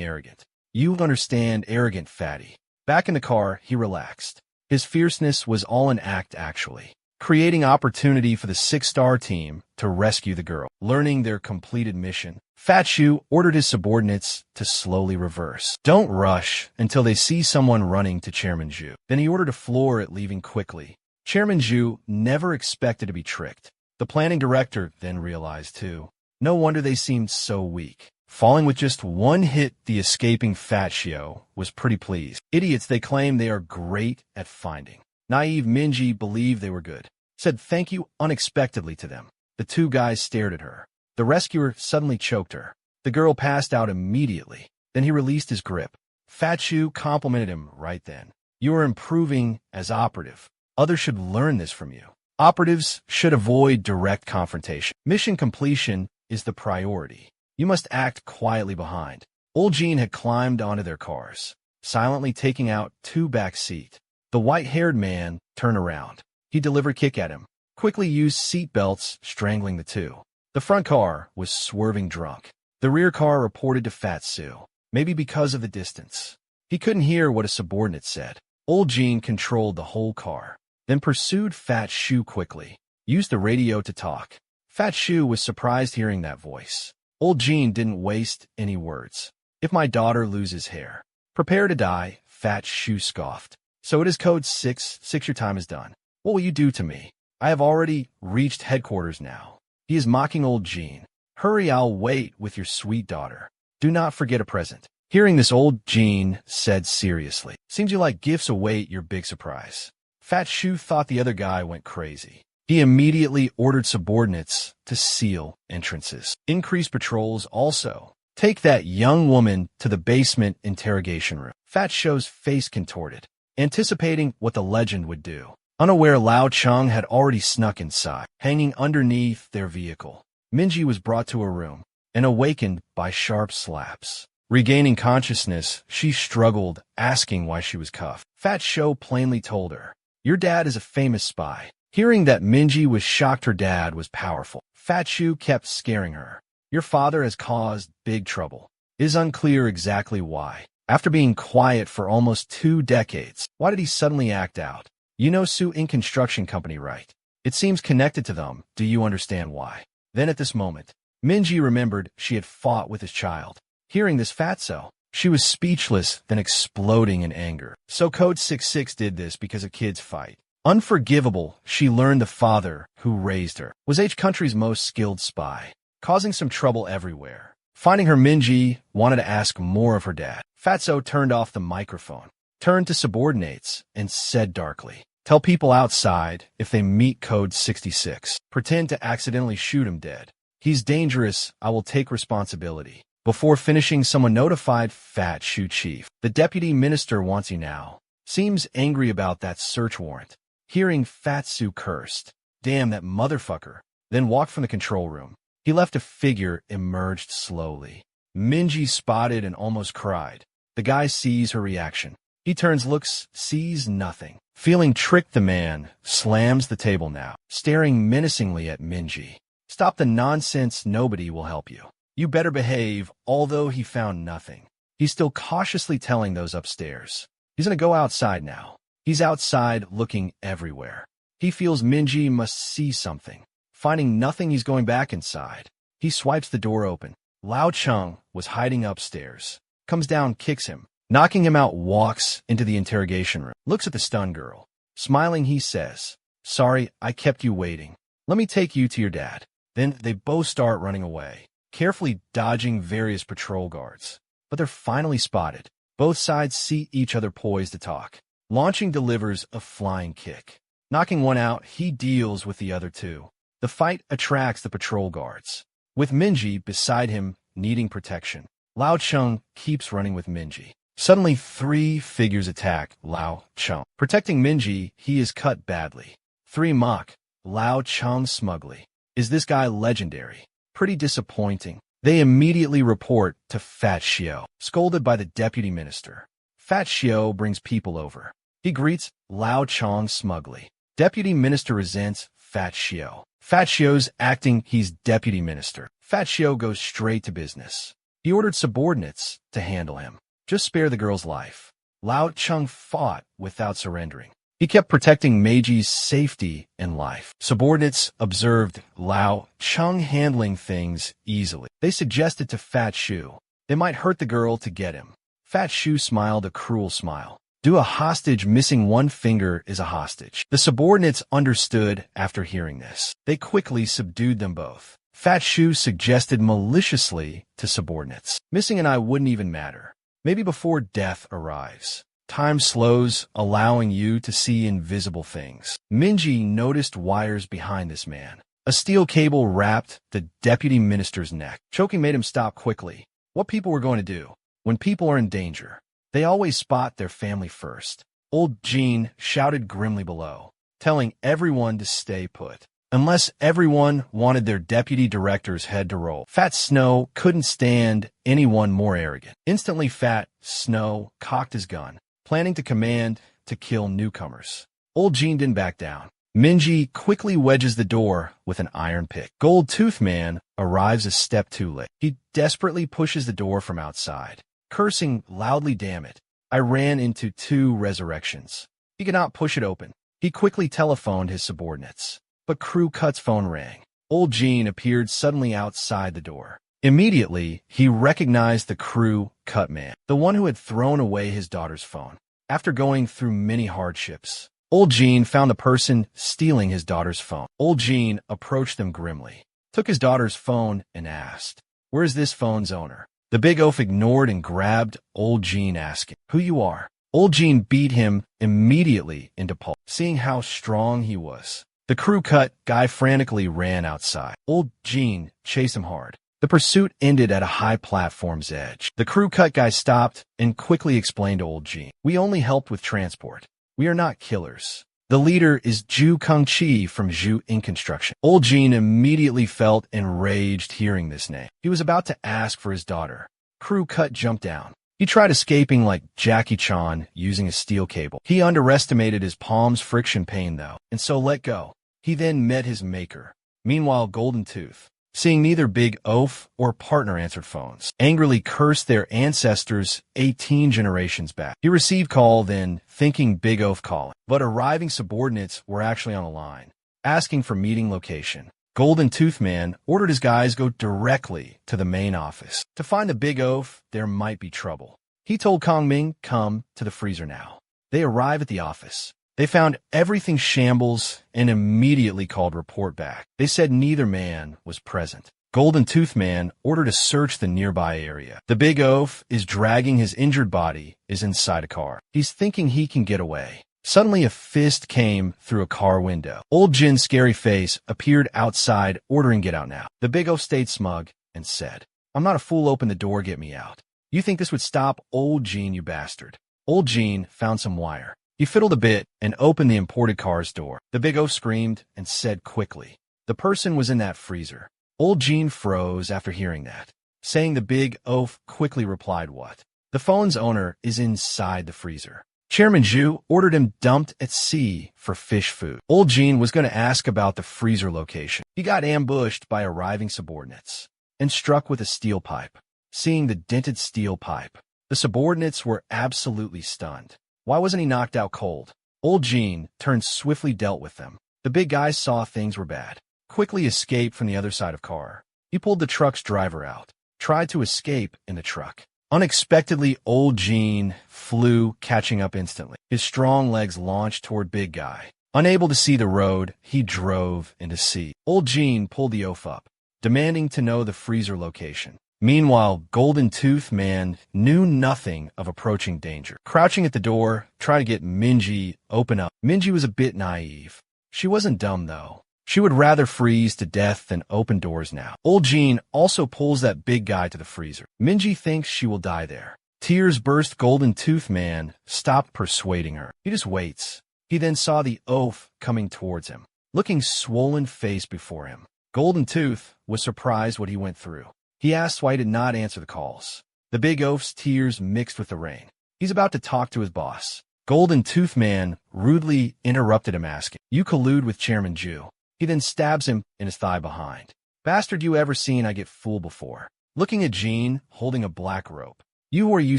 A: arrogant. You understand, arrogant fatty." Back in the car, he relaxed. His fierceness was all an act, actually, creating opportunity for the 6-star team to rescue the girl. Learning their completed mission, Fat Shu ordered his subordinates to slowly reverse. Don't rush until they see someone running to Chairman Zhu. Then he ordered to floor it, leaving quickly. Chairman Zhu never expected to be tricked. The planning director then realized, too. No wonder they seemed so weak. Falling with just one hit, the escaping Fat Shu was pretty pleased. Idiots, they claim they are great at finding. Naive Minji believed they were good. Said thank you unexpectedly to them. The two guys stared at her. The rescuer suddenly choked her. The girl passed out immediately. Then he released his grip. Fat Shu complimented him right then. You are improving as operative. Others should learn this from you. Operatives should avoid direct confrontation. Mission completion is the priority. You must act quietly behind. Old Jean had climbed onto their cars, silently taking out 2 back seat. The white-haired man turned around. He delivered kick at him, quickly used seat belts, strangling the two. The front car was swerving drunk. The rear car reported to Fat Sue, maybe because of the distance. He couldn't hear what a subordinate said. Old Jean controlled the whole car, then pursued Fat Shu quickly, used the radio to talk. Fat Shu was surprised hearing that voice. Old Jean didn't waste any words. If my daughter loses hair, prepare to die, Fat Shu scoffed. So it is code 6, your time is done. What will you do to me? I have already reached headquarters now. He is mocking Old Jean. Hurry, I'll wait with your sweet daughter. Do not forget a present. Hearing this, Old Jean said seriously, seems you like gifts, await your big surprise. Fat Shu thought the other guy went crazy. He immediately ordered subordinates to seal entrances. Increase patrols also. Take that young woman to the basement interrogation room. Fat Shu's face contorted, anticipating what the legend would do. Unaware, Lao Chung had already snuck inside, hanging underneath their vehicle. Minji was brought to a room and awakened by sharp slaps. Regaining consciousness, she struggled, asking why she was cuffed. Fat Shu plainly told her, "Your dad is a famous spy." Hearing that Minji was shocked her dad was powerful, Fat Shu kept scaring her. Your father has caused big trouble. It is unclear exactly why. After being quiet for almost 2 decades, why did he suddenly act out? You know Su Ink Construction Company, right? It seems connected to them. Do you understand why? Then at this moment, Minji remembered she had fought with his child. Hearing this, Fatso, she was speechless, then exploding in anger. So Code 66 did this because of kids' fight. Unforgivable, she learned the father who raised her was H country's most skilled spy, causing some trouble everywhere. Finding her, Minji wanted to ask more of her dad. Fatso turned off the microphone, turned to subordinates, and said darkly, "Tell people outside if they meet Code 66. Pretend to accidentally shoot him dead. He's dangerous, I will take responsibility." Before finishing, someone notified Fat Shu chief. The deputy minister wants you now. Seems angry about that search warrant. Hearing Fat Sue cursed, "Damn that motherfucker," then walked from the control room. He left, a figure emerged slowly. Minji spotted and almost cried. The guy sees her reaction. He turns, looks, sees nothing. Feeling tricked, the man slams the table now, staring menacingly at Minji. "Stop the nonsense, nobody will help you. You better behave." Although he found nothing, he's still cautiously telling those upstairs. He's gonna go outside now. He's outside looking everywhere. He feels Minji must see something. Finding nothing, he's going back inside. He swipes the door open. Lao Chung was hiding upstairs. Comes down, kicks him, knocking him out, walks into the interrogation room. Looks at the stunned girl. Smiling, he says, "Sorry, I kept you waiting. Let me take you to your dad." Then they both start running away, carefully dodging various patrol guards. But they're finally spotted. Both sides see each other, poised to talk. Launching delivers a flying kick. Knocking one out, he deals with the other two. The fight attracts the patrol guards, with Minji beside him needing protection. Lao Chung keeps running with Minji, Suddenly, three figures attack Lao Cheng. Protecting Minji, he is cut badly. Three mock Lao Cheng smugly. Is this guy legendary? Pretty disappointing. They immediately report to Fat Xiao. Scolded by the deputy minister, Fat Xiao brings people over. He greets Lao Cheng smugly. Deputy minister resents Fat Xiao. Fat Xiao's acting he's deputy minister. Fat Xiao goes straight to business. He ordered subordinates to handle him. Just spare the girl's life. Lao Cheng fought without surrendering. He kept protecting Meiji's safety and life. Subordinates observed Lao Cheng handling things easily. They suggested to Fat Shu they might hurt the girl to get him. Fat Shu smiled a cruel smile. Do a hostage missing one finger is a hostage. The subordinates understood after hearing this. They quickly subdued them both. Fat Shu suggested maliciously to subordinates, missing an eye wouldn't even matter. Maybe before death arrives. Time slows, allowing you to see invisible things. Minji noticed wires behind this man. A steel cable wrapped the deputy minister's neck. Choking made him stop quickly. What people were going to do? When people are in danger, they always spot their family first. Old Jean shouted grimly below, telling everyone to stay put. Unless everyone wanted their deputy director's head to roll. Fat Snow couldn't stand anyone more arrogant. Instantly, Fat Snow cocked his gun, planning to command to kill newcomers. Old Jean didn't back down. Minji quickly wedges the door with an iron pick. Gold Tooth Man arrives a step too late. He desperately pushes the door from outside, cursing loudly, "Damn it, I ran into two resurrections." He could not push it open. He quickly telephoned his subordinates. But Crew Cut's phone rang. Old Jean appeared suddenly outside the door. Immediately, he recognized the Crew Cut man, the one who had thrown away his daughter's phone. After going through many hardships, Old Jean found the person stealing his daughter's phone. Old Jean approached them grimly, took his daughter's phone, and asked, "Where is this phone's owner?" The big oaf ignored and grabbed Old Jean, asking, "Who you are?" Old Jean beat him immediately into pulp, seeing how strong he was. The Crew Cut guy frantically ran outside. Old Jean chased him hard. The pursuit ended at a high platform's edge. The Crew Cut guy stopped and quickly explained to Old Jean, "We only helped with transport. We are not killers. The leader is Zhu Kengqi from Zhu Ink Construction." Old Jean immediately felt enraged hearing this name. He was about to ask for his daughter. Crew Cut jumped down. He tried escaping like Jackie Chan using a steel cable. He underestimated his palm's friction pain, though, and so let go. He then met his maker. Meanwhile, Golden Tooth, seeing neither Big Oaf or partner answered phones, angrily cursed their ancestors 18 generations back. He received call then, thinking Big Oaf calling. But arriving subordinates were actually on the line, asking for meeting location. Golden Tooth Man ordered his guys go directly to the main office. To find the Big Oaf, there might be trouble. He told Kong Ming, "Come to the freezer now." They arrive at the office. They found everything shambles and immediately called report back. They said neither man was present. Golden Tooth Man ordered to search the nearby area. The Big Oaf is dragging his injured body, is inside a car. He's thinking he can get away. Suddenly a fist came through a car window. Old Jin's scary face appeared outside, ordering get out now. The Big Oaf stayed smug and said, "I'm not a fool, open the door, get me out. You think this would stop Old Jin, you bastard." Old Jin found some wire. He fiddled a bit and opened the imported car's door. The Big Oaf screamed and said quickly, "The person was in that freezer." Old Jean froze after hearing that, saying the Big Oaf quickly replied, "What?" The phone's owner is inside the freezer. Chairman Zhu ordered him dumped at sea for fish food. Old Jean was going to ask about the freezer location. He got ambushed by arriving subordinates and struck with a steel pipe. Seeing the dented steel pipe, the subordinates were absolutely stunned. Why wasn't he knocked out cold? Old Jean turned swiftly dealt with them. The big guy saw things were bad. Quickly escaped from the other side of car. He pulled the truck's driver out. Tried to escape in the truck. Unexpectedly, Old Jean flew, catching up instantly. His strong legs launched toward big guy. Unable to see the road, he drove into sea. Old Jean pulled the oaf up, demanding to know the freezer location. Meanwhile, Golden Tooth Man knew nothing of approaching danger. Crouching at the door, trying to get Minji open up. Minji was a bit naive. She wasn't dumb, though. She would rather freeze to death than open doors now. Old Jean also pulls that big guy to the freezer. Minji thinks she will die there. Tears burst. Golden Tooth Man stopped persuading her. He just waits. He then saw the oaf coming towards him, looking swollen-faced before him. Golden Tooth was surprised what he went through. He asked why he did not answer the calls. The big oaf's tears mixed with the rain. He's about to talk to his boss. Golden Tooth Man rudely interrupted him, asking, "You collude with Chairman Jew." He then stabs him in his thigh behind. "Bastard, you ever seen I get fooled before?" Looking at Jean, holding a black rope. "You or you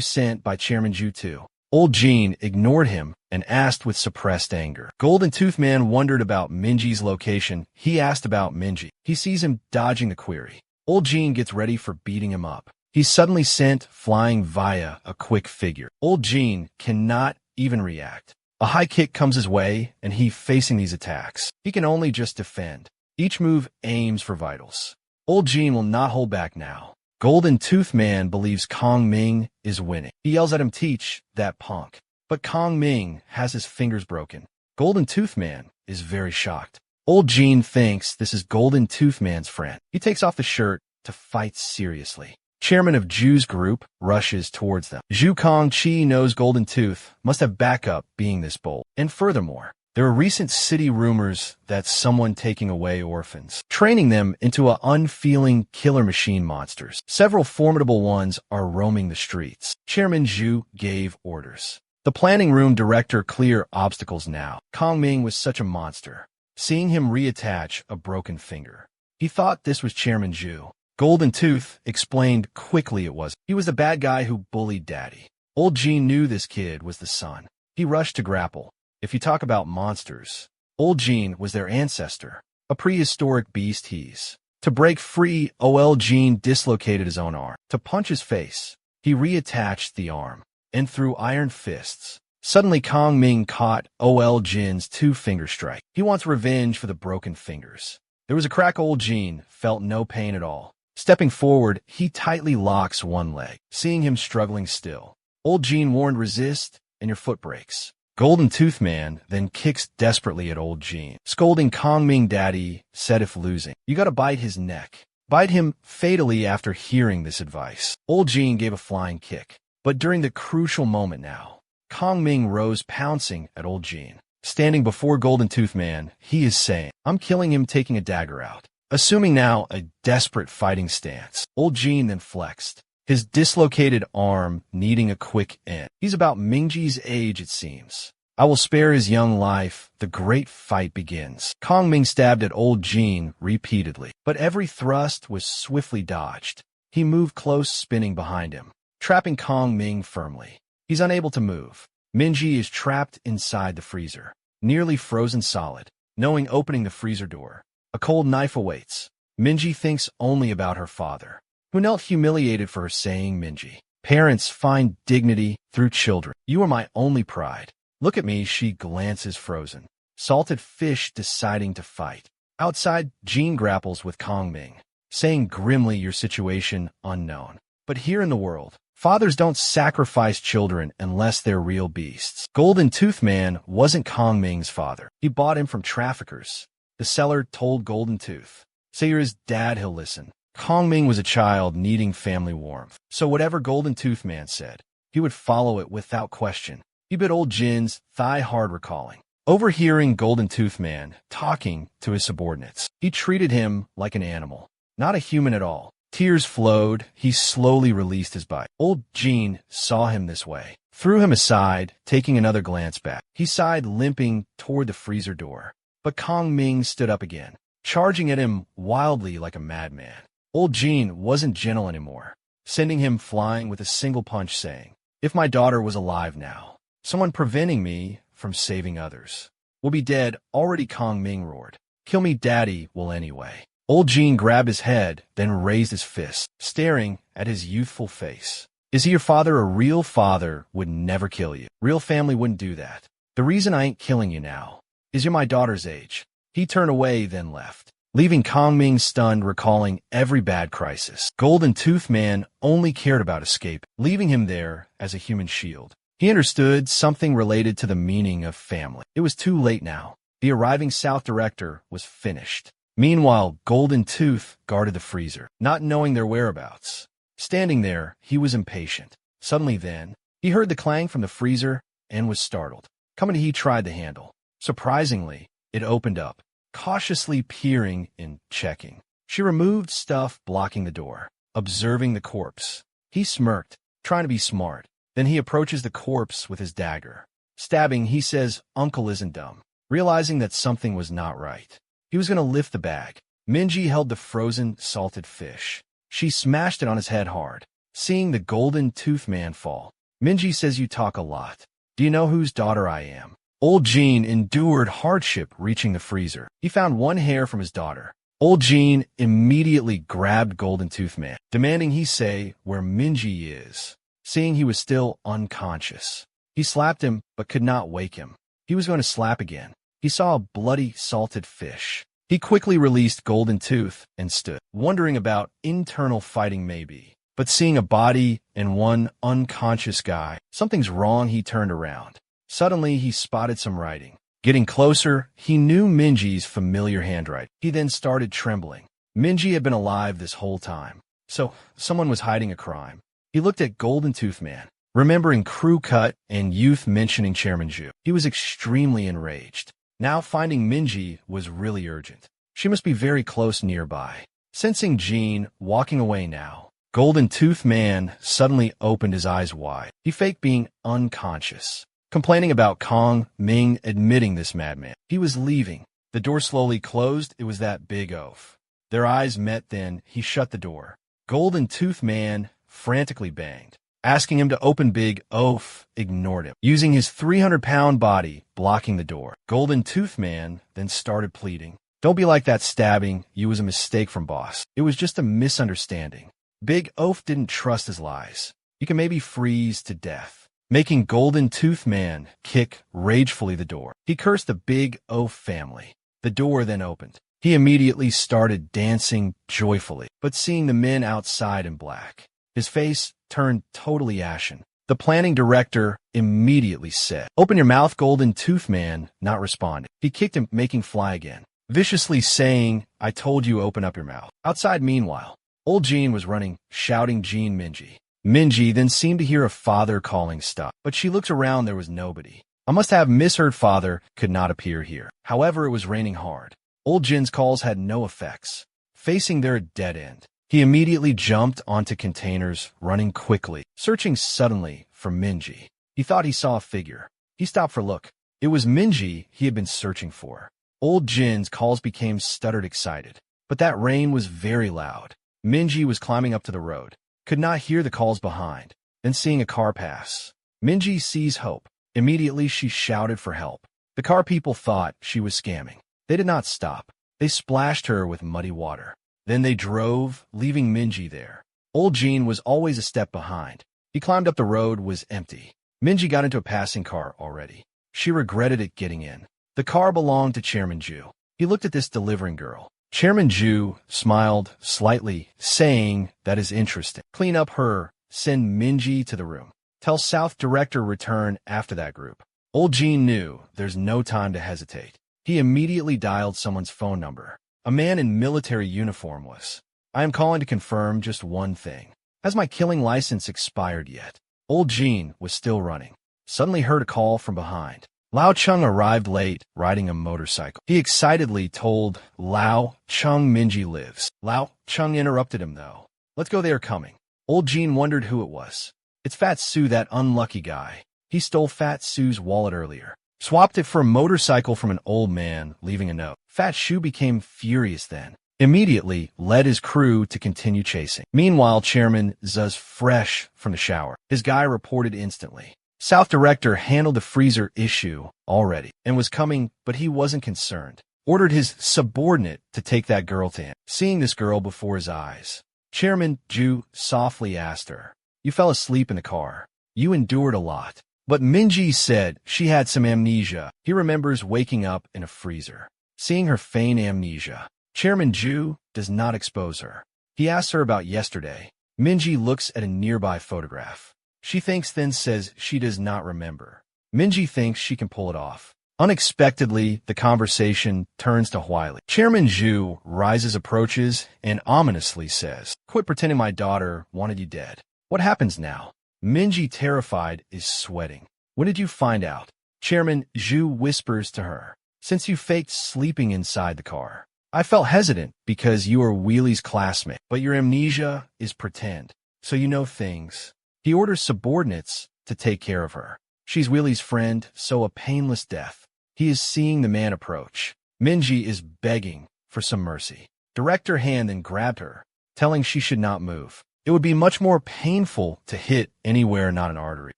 A: sent by Chairman Jew too?" Old Jean ignored him and asked with suppressed anger. Golden Tooth Man wondered about Minji's location. He asked about Minji. He sees him dodging the query. Old Jean gets ready for beating him up. He's suddenly sent flying via a quick figure. Old Jean cannot even react. A high kick comes his way, and he facing these attacks. He can only just defend. Each move aims for vitals. Old Jean will not hold back now. Golden Tooth Man believes Kong Ming is winning. He yells at him, "Teach that punk." But Kong Ming has his fingers broken. Golden Tooth Man is very shocked. Old Jean thinks this is Golden Tooth Man's friend. He takes off the shirt to fight seriously. Chairman of Zhu's group rushes towards them. Zhu Kongqi knows Golden Tooth must have backup being this bold. And furthermore, there are recent city rumors that someone taking away orphans, training them into unfeeling killer machine monsters. Several formidable ones are roaming the streets. Chairman Zhu gave orders. The planning room director clear obstacles now. Kong Ming was such a monster. Seeing him reattach a broken finger. He thought this was Chairman Zhu. Golden Tooth explained quickly it was. He was the bad guy who bullied Daddy. Old Jean knew this kid was the son. He rushed to grapple. If you talk about monsters, Old Jean was their ancestor, a prehistoric beast he's. To break free, Old Jean dislocated his own arm. To punch his face, he reattached the arm, and threw iron fists. Suddenly Kong Ming caught Old Jean's two-finger strike. He wants revenge for the broken fingers. There was a crack. Old Jean felt no pain at all. Stepping forward, he tightly locks one leg. Seeing him struggling still, Old Jean warned, "Resist, and your foot breaks." Golden Tooth Man then kicks desperately at Old Jean. Scolding Kong Ming, Daddy said if losing, you gotta bite his neck. Bite him fatally. After hearing this advice, Old Jean gave a flying kick. But during the crucial moment now, Kong Ming rose, pouncing at Old Jean. Standing before Golden Tooth Man, he is saying, "I'm killing him," taking a dagger out. Assuming now a desperate fighting stance, Old Jean then flexed, his dislocated arm needing a quick end. He's about Mingji's age, it seems. "I will spare his young life." The great fight begins. Kong Ming stabbed at Old Jean repeatedly, but every thrust was swiftly dodged. He moved close, spinning behind him, trapping Kong Ming firmly. He's unable to move. Minji is trapped inside the freezer, nearly frozen solid. Knowing opening the freezer door, a cold knife awaits. Minji thinks only about her father, who knelt humiliated for her, saying, "Minji, parents find dignity through children. You are my only pride. Look at me." She glances frozen. Salted fish deciding to fight. Outside, Jean grapples with Kong Ming, saying grimly, "Your situation unknown. But here in the world, fathers don't sacrifice children unless they're real beasts." Golden Tooth Man wasn't Kong Ming's father. He bought him from traffickers. The seller told Golden Tooth, "Say you're his dad, he'll listen." Kong Ming was a child needing family warmth. So whatever Golden Tooth Man said, he would follow it without question. He bit Old Jin's thigh hard, recalling. Overhearing Golden Tooth Man talking to his subordinates, he treated him like an animal, not a human at all. Tears flowed. He slowly released his bite. Old Jean saw him this way, threw him aside, taking another glance back. He sighed, limping toward the freezer door. But Kong Ming stood up again, charging at him wildly like a madman. Old Jean wasn't gentle anymore, sending him flying with a single punch, saying, "If my daughter was alive now, someone preventing me from saving others will be dead already." Kong Ming roared, "Kill me, Daddy will anyway." Old Jean grabbed his head, then raised his fist, staring at his youthful face. "Is he your father? A real father would never kill you. Real family wouldn't do that. The reason I ain't killing you now is you're my daughter's age." He turned away, then left, leaving Kong Ming stunned, recalling every bad crisis. Golden Tooth Man only cared about escape, leaving him there as a human shield. He understood something related to the meaning of family. It was too late now. The arriving South Director was finished. Meanwhile, Golden Tooth guarded the freezer, not knowing their whereabouts. Standing there, he was impatient. Suddenly then, he heard the clang from the freezer and was startled. Coming, he tried the handle. Surprisingly, it opened up, cautiously peering and checking. She removed stuff blocking the door, observing the corpse. He smirked, trying to be smart. Then he approaches the corpse with his dagger. Stabbing, he says, "Uncle isn't dumb." Realizing that something was not right, he was going to lift the bag. Minji held the frozen, salted fish. She smashed it on his head hard. Seeing the golden tooth man fall, Minji says, "You talk a lot. Do you know whose daughter I am?" Old Jean endured hardship reaching the freezer. He found one hair from his daughter. Old Jean immediately grabbed Golden Tooth Man, demanding he say where Minji is. Seeing he was still unconscious, he slapped him but could not wake him. He was going to slap again. He saw a bloody, salted fish. He quickly released Golden Tooth and stood, wondering about internal fighting maybe. But seeing a body and one unconscious guy, something's wrong. He turned around. Suddenly, he spotted some writing. Getting closer, he knew Minji's familiar handwriting. He then started trembling. Minji had been alive this whole time, so someone was hiding a crime. He looked at Golden Tooth Man, remembering crew cut and youth mentioning Chairman Zhu. He was extremely enraged. Now finding Minji was really urgent. She must be very close nearby. Sensing Jean walking away now, Golden Tooth Man suddenly opened his eyes wide. He faked being unconscious, complaining about Kong Ming admitting this madman. He was leaving. The door slowly closed. It was that big oaf. Their eyes met, then he shut the door. Golden Tooth Man frantically banged, asking him to open. Big oaf ignored him, using his 300-pound body blocking the door. Golden Tooth Man then started pleading, "Don't be like that. Stabbing you was a mistake from boss. It was just a misunderstanding." Big oaf didn't trust his lies. You can maybe freeze to death, making Golden Tooth Man kick ragefully the door. He cursed the Big Oaf family. The door then opened. He immediately started dancing joyfully, but seeing the men outside in black, his face turned totally ashen. The planning director immediately said, "Open your mouth." Golden Tooth Man not responding. He kicked him, making fly again, viciously saying, "I told you, open up your mouth." Outside, meanwhile, old Jean was running, shouting, "Jean, Minji." Minji then seemed to hear a father calling stop, but she looked around. There was nobody. I must have misheard. Father could not appear here. However, it was raining hard. Old Jin's calls had no effects. Facing their dead end, he immediately jumped onto containers, running quickly, searching suddenly for Minji. He thought he saw a figure. He stopped for look. It was Minji he had been searching for. Old Jin's calls became stuttered excited, but that rain was very loud. Minji was climbing up to the road, could not hear the calls behind. Then seeing a car pass, Minji sees hope. Immediately she shouted for help. The car people thought she was scamming. They did not stop. They splashed her with muddy water. Then they drove, leaving Minji there. Old Jean was always a step behind. He climbed up. The road was empty. Minji got into a passing car already. She regretted it getting in. The car belonged to Chairman Zhu. He looked at this delivering girl. Chairman Zhu smiled slightly, saying, "That is interesting. Clean up her. Send Minji to the room. Tell South Director return after that group." Old Jean knew there's no time to hesitate. He immediately dialed someone's phone number. A man in military uniform was. "I am calling to confirm just one thing. Has my killing license expired yet?" Old Jean was still running. Suddenly heard a call from behind. Lao Chung arrived late, riding a motorcycle. He excitedly told Lao Chung Minji lives. Lao Chung interrupted him though. "Let's go, they are coming." Old Jean wondered who it was. "It's Fat Sue, that unlucky guy. He stole Fat Sue's wallet earlier. Swapped it for a motorcycle from an old man, leaving a note." Fat Sue became furious then. Immediately led his crew to continue chasing. Meanwhile, Chairman Zuz fresh from the shower. His guy reported instantly. South Director handled the freezer issue already and was coming, but he wasn't concerned. Ordered his subordinate to take that girl to him. Seeing this girl before his eyes, Chairman Zhu softly asked her, "You fell asleep in the car. You endured a lot." But Minji said she had some amnesia. He remembers waking up in a freezer. Seeing her feign amnesia, Chairman Zhu does not expose her. He asks her about yesterday. Minji looks at a nearby photograph. She thinks, then says she does not remember. Minji thinks she can pull it off. Unexpectedly, the conversation turns to Huili. Chairman Zhu rises, approaches, and ominously says, "Quit pretending my daughter wanted you dead. What happens now?" Minji, terrified, is sweating. When did you find out? Chairman Zhu whispers to her. Since you faked sleeping inside the car. I felt hesitant because you are Wheely's classmate, but your amnesia is pretend, so you know things. He orders subordinates to take care of her. She's Wheely's friend, so a painless death. He is seeing the man approach. Minji is begging for some mercy. Direct her hand and grabbed her, telling she should not move. It would be much more painful to hit anywhere not an artery.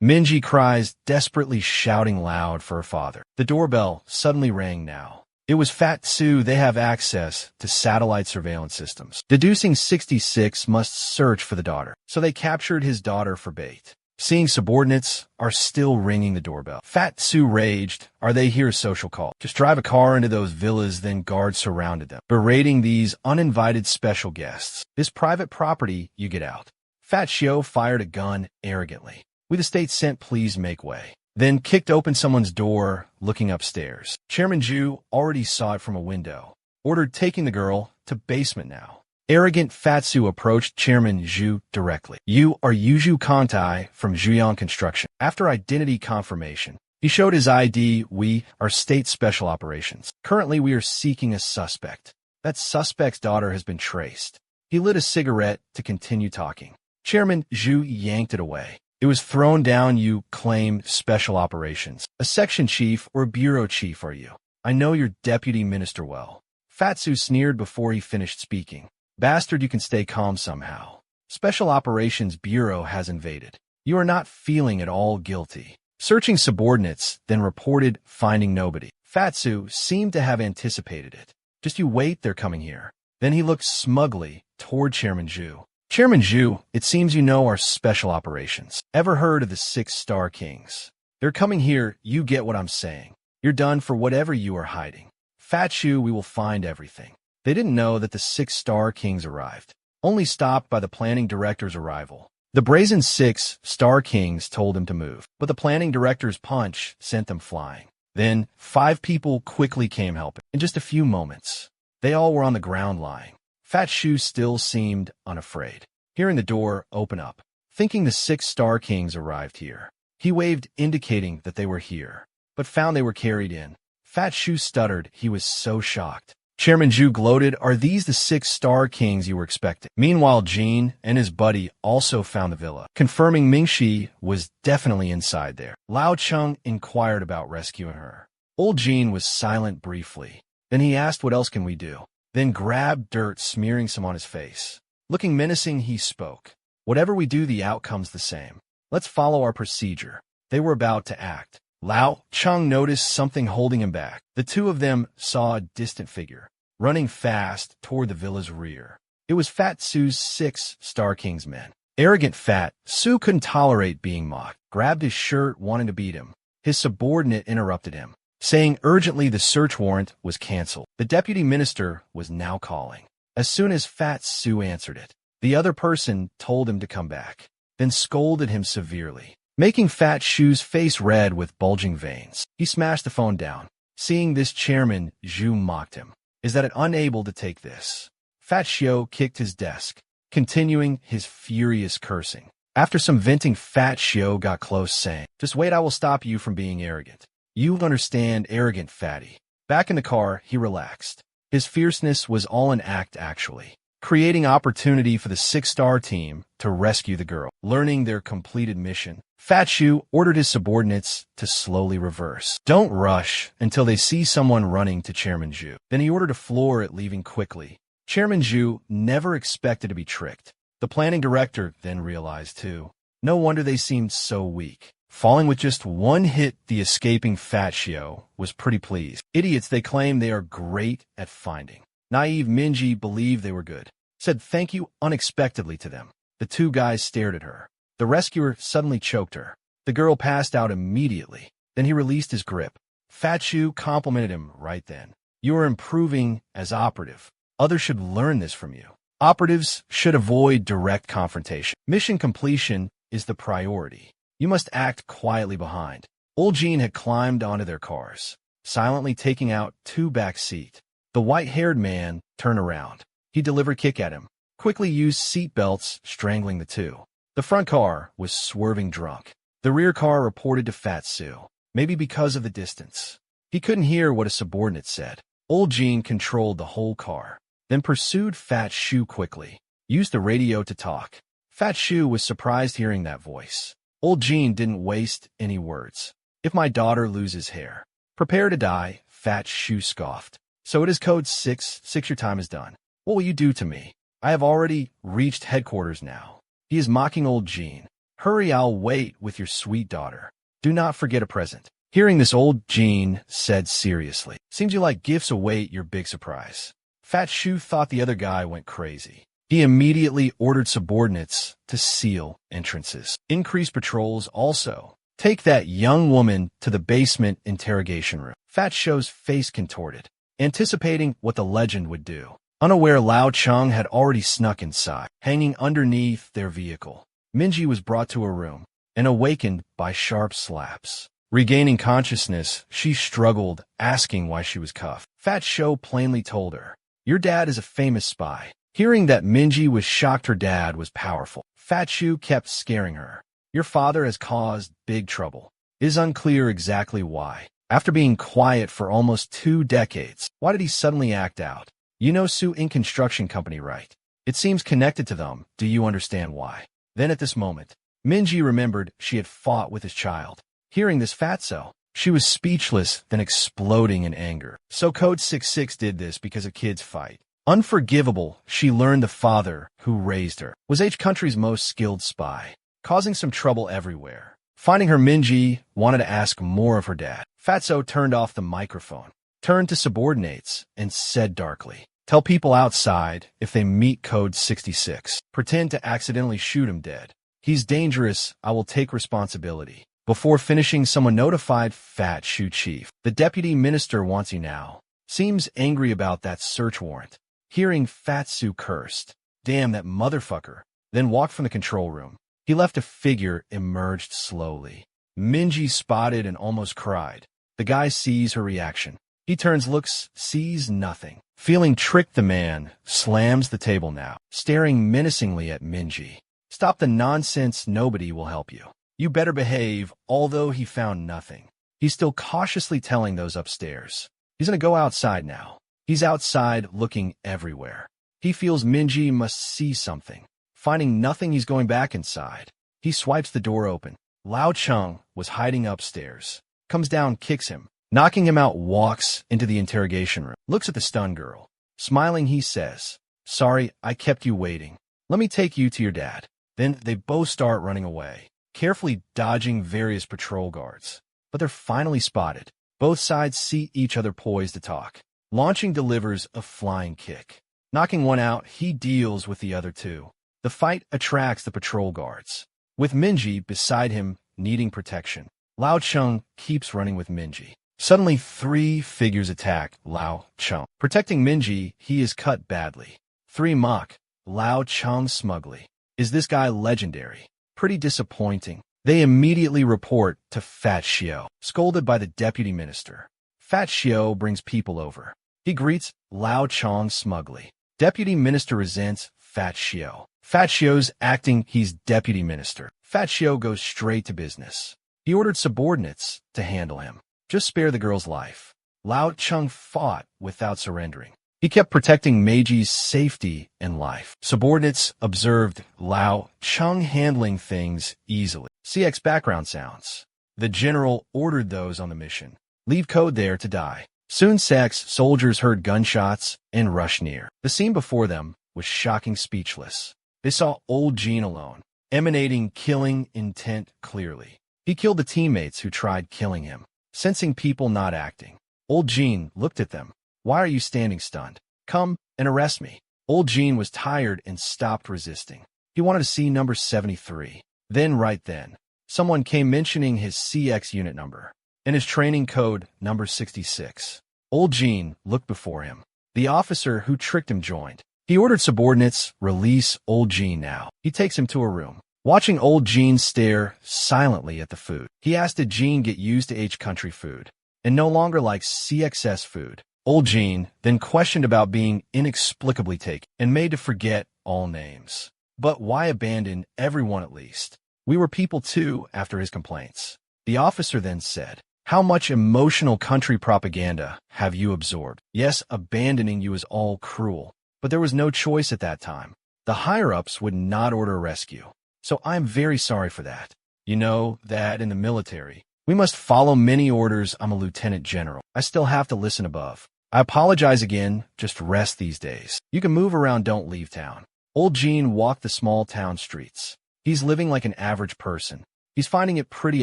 A: Minji cries, desperately shouting loud for her father. The doorbell suddenly rang now. It was Fat Sue. They have access to satellite surveillance systems. Deducing 66 must search for the daughter, so they captured his daughter for bait. Seeing subordinates are still ringing the doorbell. Fat Sue raged. Are they here a social call? Just drive a car into those villas, then guards surrounded them, berating these uninvited special guests. This private property, you get out. Fat Shio fired a gun arrogantly. We the state sent, please make way. Then kicked open someone's door, looking upstairs. Chairman Zhu already saw it from a window. Ordered taking the girl to basement now. Arrogant Fatsu approached Chairman Zhu directly. You are Yuju Kantai from Zhuyang Construction. After identity confirmation, he showed his ID. We are State Special Operations. Currently, we are seeking a suspect. That suspect's daughter has been traced. He lit a cigarette to continue talking. Chairman Zhu yanked it away. It was thrown down. You claim Special Operations. A section chief or a bureau chief are you? I know your deputy minister well. Fatsu sneered before he finished speaking. Bastard, you can stay calm somehow. Special Operations Bureau has invaded. You are not feeling at all guilty. Searching subordinates, then reported finding nobody. Fatsu seemed to have anticipated it. Just you wait, they're coming here. Then he looked smugly toward Chairman Zhu. Chairman Zhu, it seems you know our Special Operations. Ever heard of the 6-Star Kings? They're coming here, you get what I'm saying. You're done for whatever you are hiding. Fatsu, we will find everything. They didn't know that the 6-Star Kings arrived, only stopped by the planning director's arrival. The brazen 6-Star Kings told him to move, but the planning director's punch sent them flying. Then 5 people quickly came helping. In just a few moments, they all were on the ground lying. Fat Shoe still seemed unafraid. Hearing the door open up, thinking the 6-Star Kings arrived here, he waved indicating that they were here, but found they were carried in. Fat Shoe stuttered. He was so shocked. Chairman Zhu gloated, are these the 6-Star Kings you were expecting? Meanwhile, Jean and his buddy also found the villa, confirming Mingxi was definitely inside there. Lao Chung inquired about rescuing her. Old Jean was silent briefly. Then he asked, what else can we do? Then grabbed dirt, smearing some on his face. Looking menacing, he spoke. Whatever we do, the outcome's the same. Let's follow our procedure. They were about to act. Lao Chung noticed something holding him back. The two of them saw a distant figure, running fast toward the villa's rear. It was Fat Sue's 6-Star King's men. Arrogant Fat Sue couldn't tolerate being mocked, grabbed his shirt, wanting to beat him. His subordinate interrupted him, saying urgently the search warrant was canceled. The deputy minister was now calling. As soon as Fat Sue answered it, the other person told him to come back, then scolded him severely, making Fat Shoe's face red with bulging veins. He smashed the phone down. Seeing this, Chairman Zhu mocked him. Is that it unable to take this? Fat Shio kicked his desk, continuing his furious cursing. After some venting, Fat Shio got close, saying, just wait, I will stop you from being arrogant. You understand, arrogant fatty. Back in the car, he relaxed. His fierceness was all an act, actually, creating opportunity for the 6-Star team to rescue the girl. Learning their completed mission, Fat Shoe ordered his subordinates to slowly reverse. Don't rush until they see someone running to Chairman Zhu. Then he ordered to floor it, leaving quickly. Chairman Zhu never expected to be tricked. The planning director then realized too. No wonder they seemed so weak. Falling with just one hit, the escaping Fat Shio was pretty pleased. Idiots, they claim they are great at finding. Naive Minji believed they were good. Said thank you unexpectedly to them. The two guys stared at her. The rescuer suddenly choked her. The girl passed out immediately. Then he released his grip. Fat Shio complimented him right then. You are improving as operative. Others should learn this from you. Operatives should avoid direct confrontation. Mission completion is the priority. You must act quietly behind. Old Jean had climbed onto their cars, silently taking out 2 back seat. The white-haired man turned around. He delivered kick at him. Quickly used seat belts, strangling the two. The front car was swerving drunk. The rear car reported to Fat Sue, maybe because of the distance. He couldn't hear what a subordinate said. Old Jean controlled the whole car, then pursued Fat Sue quickly, used the radio to talk. Fat Sue was surprised hearing that voice. Old Jean didn't waste any words. If my daughter loses hair, prepare to die, Fat Sue scoffed. So it is code 6, your time is done. What will you do to me? I have already reached headquarters now. He is mocking old Jean. Hurry, I'll wait with your sweet daughter. Do not forget a present. Hearing this, old Jean said seriously, seems you like gifts, await your big surprise. Fat Sue thought the other guy went crazy. He immediately ordered subordinates to seal entrances. Increase patrols also. Take that young woman to the basement interrogation room. Fat Sue's face contorted, anticipating what the legend would do. Unaware, Lao Chung had already snuck inside, hanging underneath their vehicle. Minji was brought to a room and awakened by sharp slaps. Regaining consciousness, she struggled, asking why she was cuffed. Fat Sue plainly told her, "Your dad is a famous spy." Hearing that Minji was shocked her dad was powerful, Fat Sue kept scaring her. "Your father has caused big trouble. It is unclear exactly why. After being quiet for almost 2 decades, why did he suddenly act out? You know Sue Inc. Construction Company, right? It seems connected to them. Do you understand why?" Then at this moment, Minji remembered she had fought with his child. Hearing this, Fatso, she was speechless, then exploding in anger. So Code 66 did this because of kids' fight. Unforgivable, she learned the father who raised her was H country's most skilled spy, causing some trouble everywhere. Finding her, Minji wanted to ask more of her dad. Fatso turned off the microphone, turned to subordinates, and said darkly, "Tell people outside if they meet Code 66. Pretend to accidentally shoot him dead. He's dangerous. I will take responsibility." Before finishing, someone notified Fat Sue chief. "The deputy minister wants you now. Seems angry about that search warrant." Hearing, Fat Sue cursed, "Damn that motherfucker," then walked from the control room. He left, a figure emerged slowly. Minji spotted and almost cried. The guy sees her reaction. He turns, looks, sees nothing. Feeling tricked, the man slams the table now, staring menacingly at Minji. "Stop the nonsense. Nobody will help you. You better behave." Although he found nothing, he's still cautiously telling those upstairs. He's gonna go outside now. He's outside looking everywhere. He feels Minji must see something. Finding nothing, he's going back inside. He swipes the door open. Lao Chung was hiding upstairs. Comes down, kicks him, knocking him out, walks into the interrogation room, looks at the stunned girl. Smiling, he says, "Sorry, I kept you waiting. Let me take you to your dad." Then they both start running away, carefully dodging various patrol guards. But they're finally spotted. Both sides see each other, poised to talk. Launching delivers a flying kick. Knocking one out, he deals with the other two. The fight attracts the patrol guards, with Minji beside him needing protection. Lao Chung keeps running with Minji. Suddenly, 3 figures attack Lao Chung. Protecting Minji, he is cut badly. 3 mock Lao Chung smugly. "Is this guy legendary? Pretty disappointing." They immediately report to Fat Sue, scolded by the deputy minister. Fat Sue brings people over. He greets Lao Chung smugly. Deputy minister resents Fat Sue. Fat Sue's acting, he's deputy minister. Fat Sue goes straight to business. He ordered subordinates to handle him. Just spare the girl's life. Lao Chung fought without surrendering. He kept protecting Meiji's safety and life. Subordinates observed Lao Chung handling things easily. CX background sounds. The general ordered those on the mission, leave code there to die. Soon, soldiers heard gunshots and rushed near. The scene before them was shocking, speechless. They saw old Jean alone, emanating killing intent clearly. He killed the teammates who tried killing him. Sensing people not acting, old Jean looked at them. "Why are you standing stunned? Come and arrest me." Old Jean was tired and stopped resisting. He wanted to see number 73. Then, right then, someone came mentioning his CX unit number and his training code, number 66. Old Jean looked before him. The officer who tricked him joined. He ordered subordinates, "Release old Jean now." He takes him to a room. Watching old Jean stare silently at the food, he asked, did Jean get used to H country food and no longer like CXS food? Old Jean then questioned about being inexplicably taken and made to forget all names. But why abandon everyone at least? We were people too after his complaints. The officer then said, how much emotional country propaganda have you absorbed? Yes, abandoning you is all cruel, but there was no choice at that time. The higher-ups would not order a rescue, so I'm very sorry for that. You know that in the military, we must follow many orders. I'm a lieutenant general. I still have to listen above. I apologize again, just rest these days. You can move around, don't leave town. Old Gene walked the small town streets. He's living like an average person. He's finding it pretty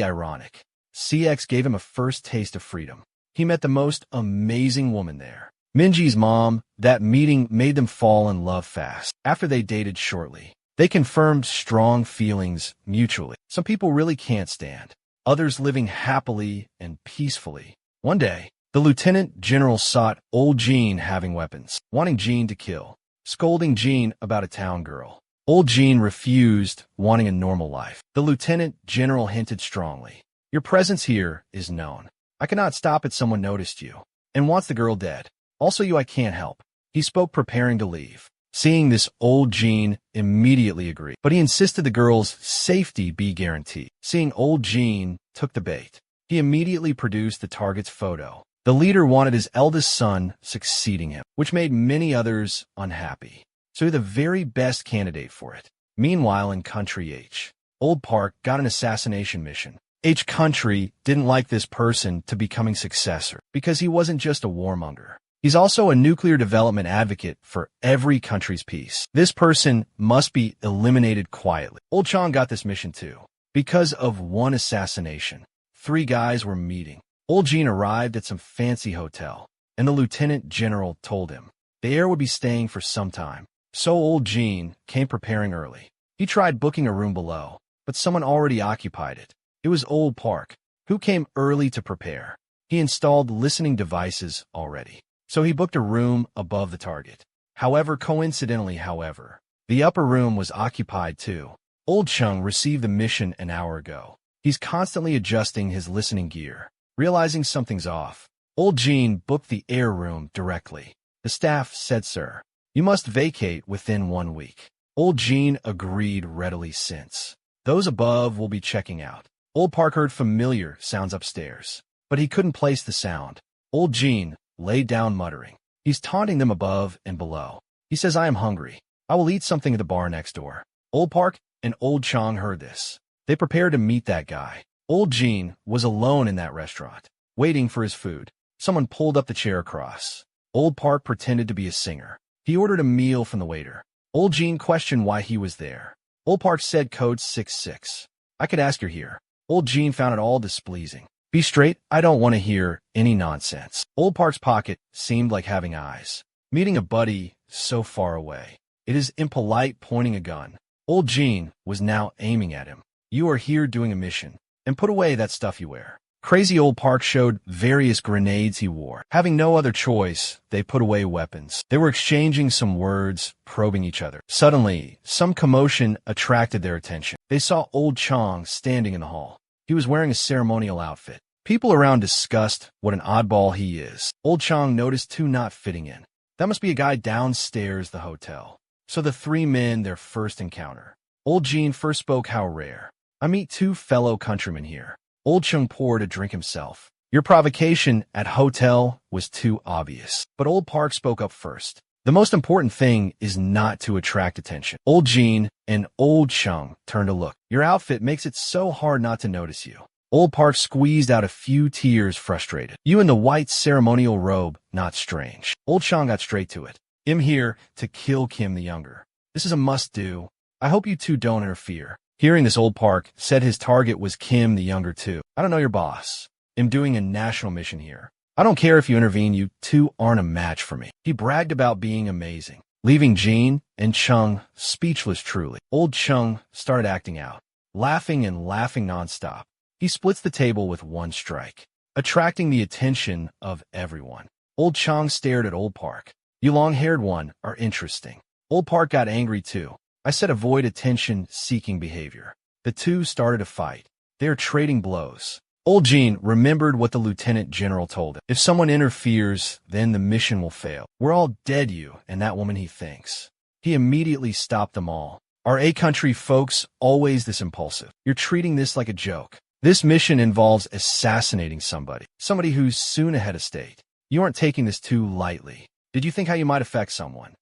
A: ironic. CX gave him a first taste of freedom. He met the most amazing woman there. Minji's mom. That meeting made them fall in love fast. After they dated shortly, they confirmed strong feelings mutually. Some people really can't stand others living happily and peacefully. One day, the lieutenant general sought old Gene having weapons, wanting Gene to kill, scolding Gene about a town girl. Old Gene refused, wanting a normal life. The lieutenant general hinted strongly, your presence here is known. I cannot stop it. Someone noticed you and wants the girl dead. Also you, I can't help. He spoke, preparing to leave. Seeing this, old Gene immediately agreed, but he insisted the girl's safety be guaranteed. Seeing old Gene took the bait, he immediately produced the target's photo. The leader wanted his eldest son succeeding him, which made many others unhappy. So you're the very best candidate for it. Meanwhile, in Country H, Old Park got an assassination mission. H Country didn't like this person to becoming successor because he wasn't just a warmonger. He's also a nuclear development advocate for every country's peace. This person must be eliminated quietly. Old Chang got this mission too. Because of one assassination, 3 guys were meeting. Old Gene arrived at some fancy hotel, and the lieutenant general told him the heir would be staying for some time. So old Gene came preparing early. He tried booking a room below, but someone already occupied it. It was Old Park, who came early to prepare. He installed listening devices already, so he booked a room above the target. Coincidentally, the upper room was occupied too. Old Chung received the mission an hour ago. He's constantly adjusting his listening gear. Realizing something's off, old Gene booked the air room directly. The staff said, sir, you must vacate within 1 week. Old Gene agreed readily since those above will be checking out. Old Park heard familiar sounds upstairs, but he couldn't place the sound. Old Gene lay down muttering. He's taunting them above and below. He says, I am hungry. I will eat something at the bar next door. Old Park and Old Chong heard this. They prepared to meet that guy. Old Gene was alone in that restaurant, waiting for his food. Someone pulled up the chair across. Old Park pretended to be a singer. He ordered a meal from the waiter. Old Gene questioned why he was there. Old Park said code 66. I could ask you're here. Old Gene found it all displeasing. Be straight, I don't want to hear any nonsense. Old Park's pocket seemed like having eyes. Meeting a buddy so far away. It is impolite pointing a gun. Old Gene was now aiming at him. You are here doing a mission, and put away that stuff you wear. Crazy Old Park showed various grenades he wore. Having no other choice, they put away weapons. They were exchanging some words, probing each other. Suddenly, some commotion attracted their attention. They saw Old Chong standing in the hall. He was wearing a ceremonial outfit. People around discussed what an oddball he is. Old Chong noticed 2 not fitting in. That must be a guy downstairs the hotel. So the 3 men, their first encounter. Old Gene first spoke, how rare. I meet 2 fellow countrymen here. Old Chung poured a drink himself. Your provocation at hotel was too obvious. But Old Park spoke up first. The most important thing is not to attract attention. Old Gene and Old Chung turned to look. Your outfit makes it so hard not to notice you. Old Park squeezed out a few tears, frustrated. You in the white ceremonial robe, not strange. Old Chung got straight to it. I'm here to kill Kim the Younger. This is a must-do. I hope you 2 don't interfere. Hearing this, Old Park said his target was Kim the Younger too. I don't know your boss. I'm doing a national mission here. I don't care if you intervene, you 2 aren't a match for me. He bragged about being amazing, leaving Gene and Chung speechless truly. Old Chung started acting out, laughing and laughing nonstop. He splits the table with 1 strike, attracting the attention of everyone. Old Chung stared at Old Park. You long-haired one are interesting. Old Park got angry too. I said avoid attention-seeking behavior. The 2 started a fight. They are trading blows. Old Gene remembered what the lieutenant general told him. If someone interferes, then the mission will fail. We're all dead, you and that woman, he thinks. He immediately stopped them all. Are A-country folks always this impulsive? You're treating this like a joke. This mission involves assassinating somebody who's soon ahead of state. You aren't taking this too lightly. Did you think how you might affect someone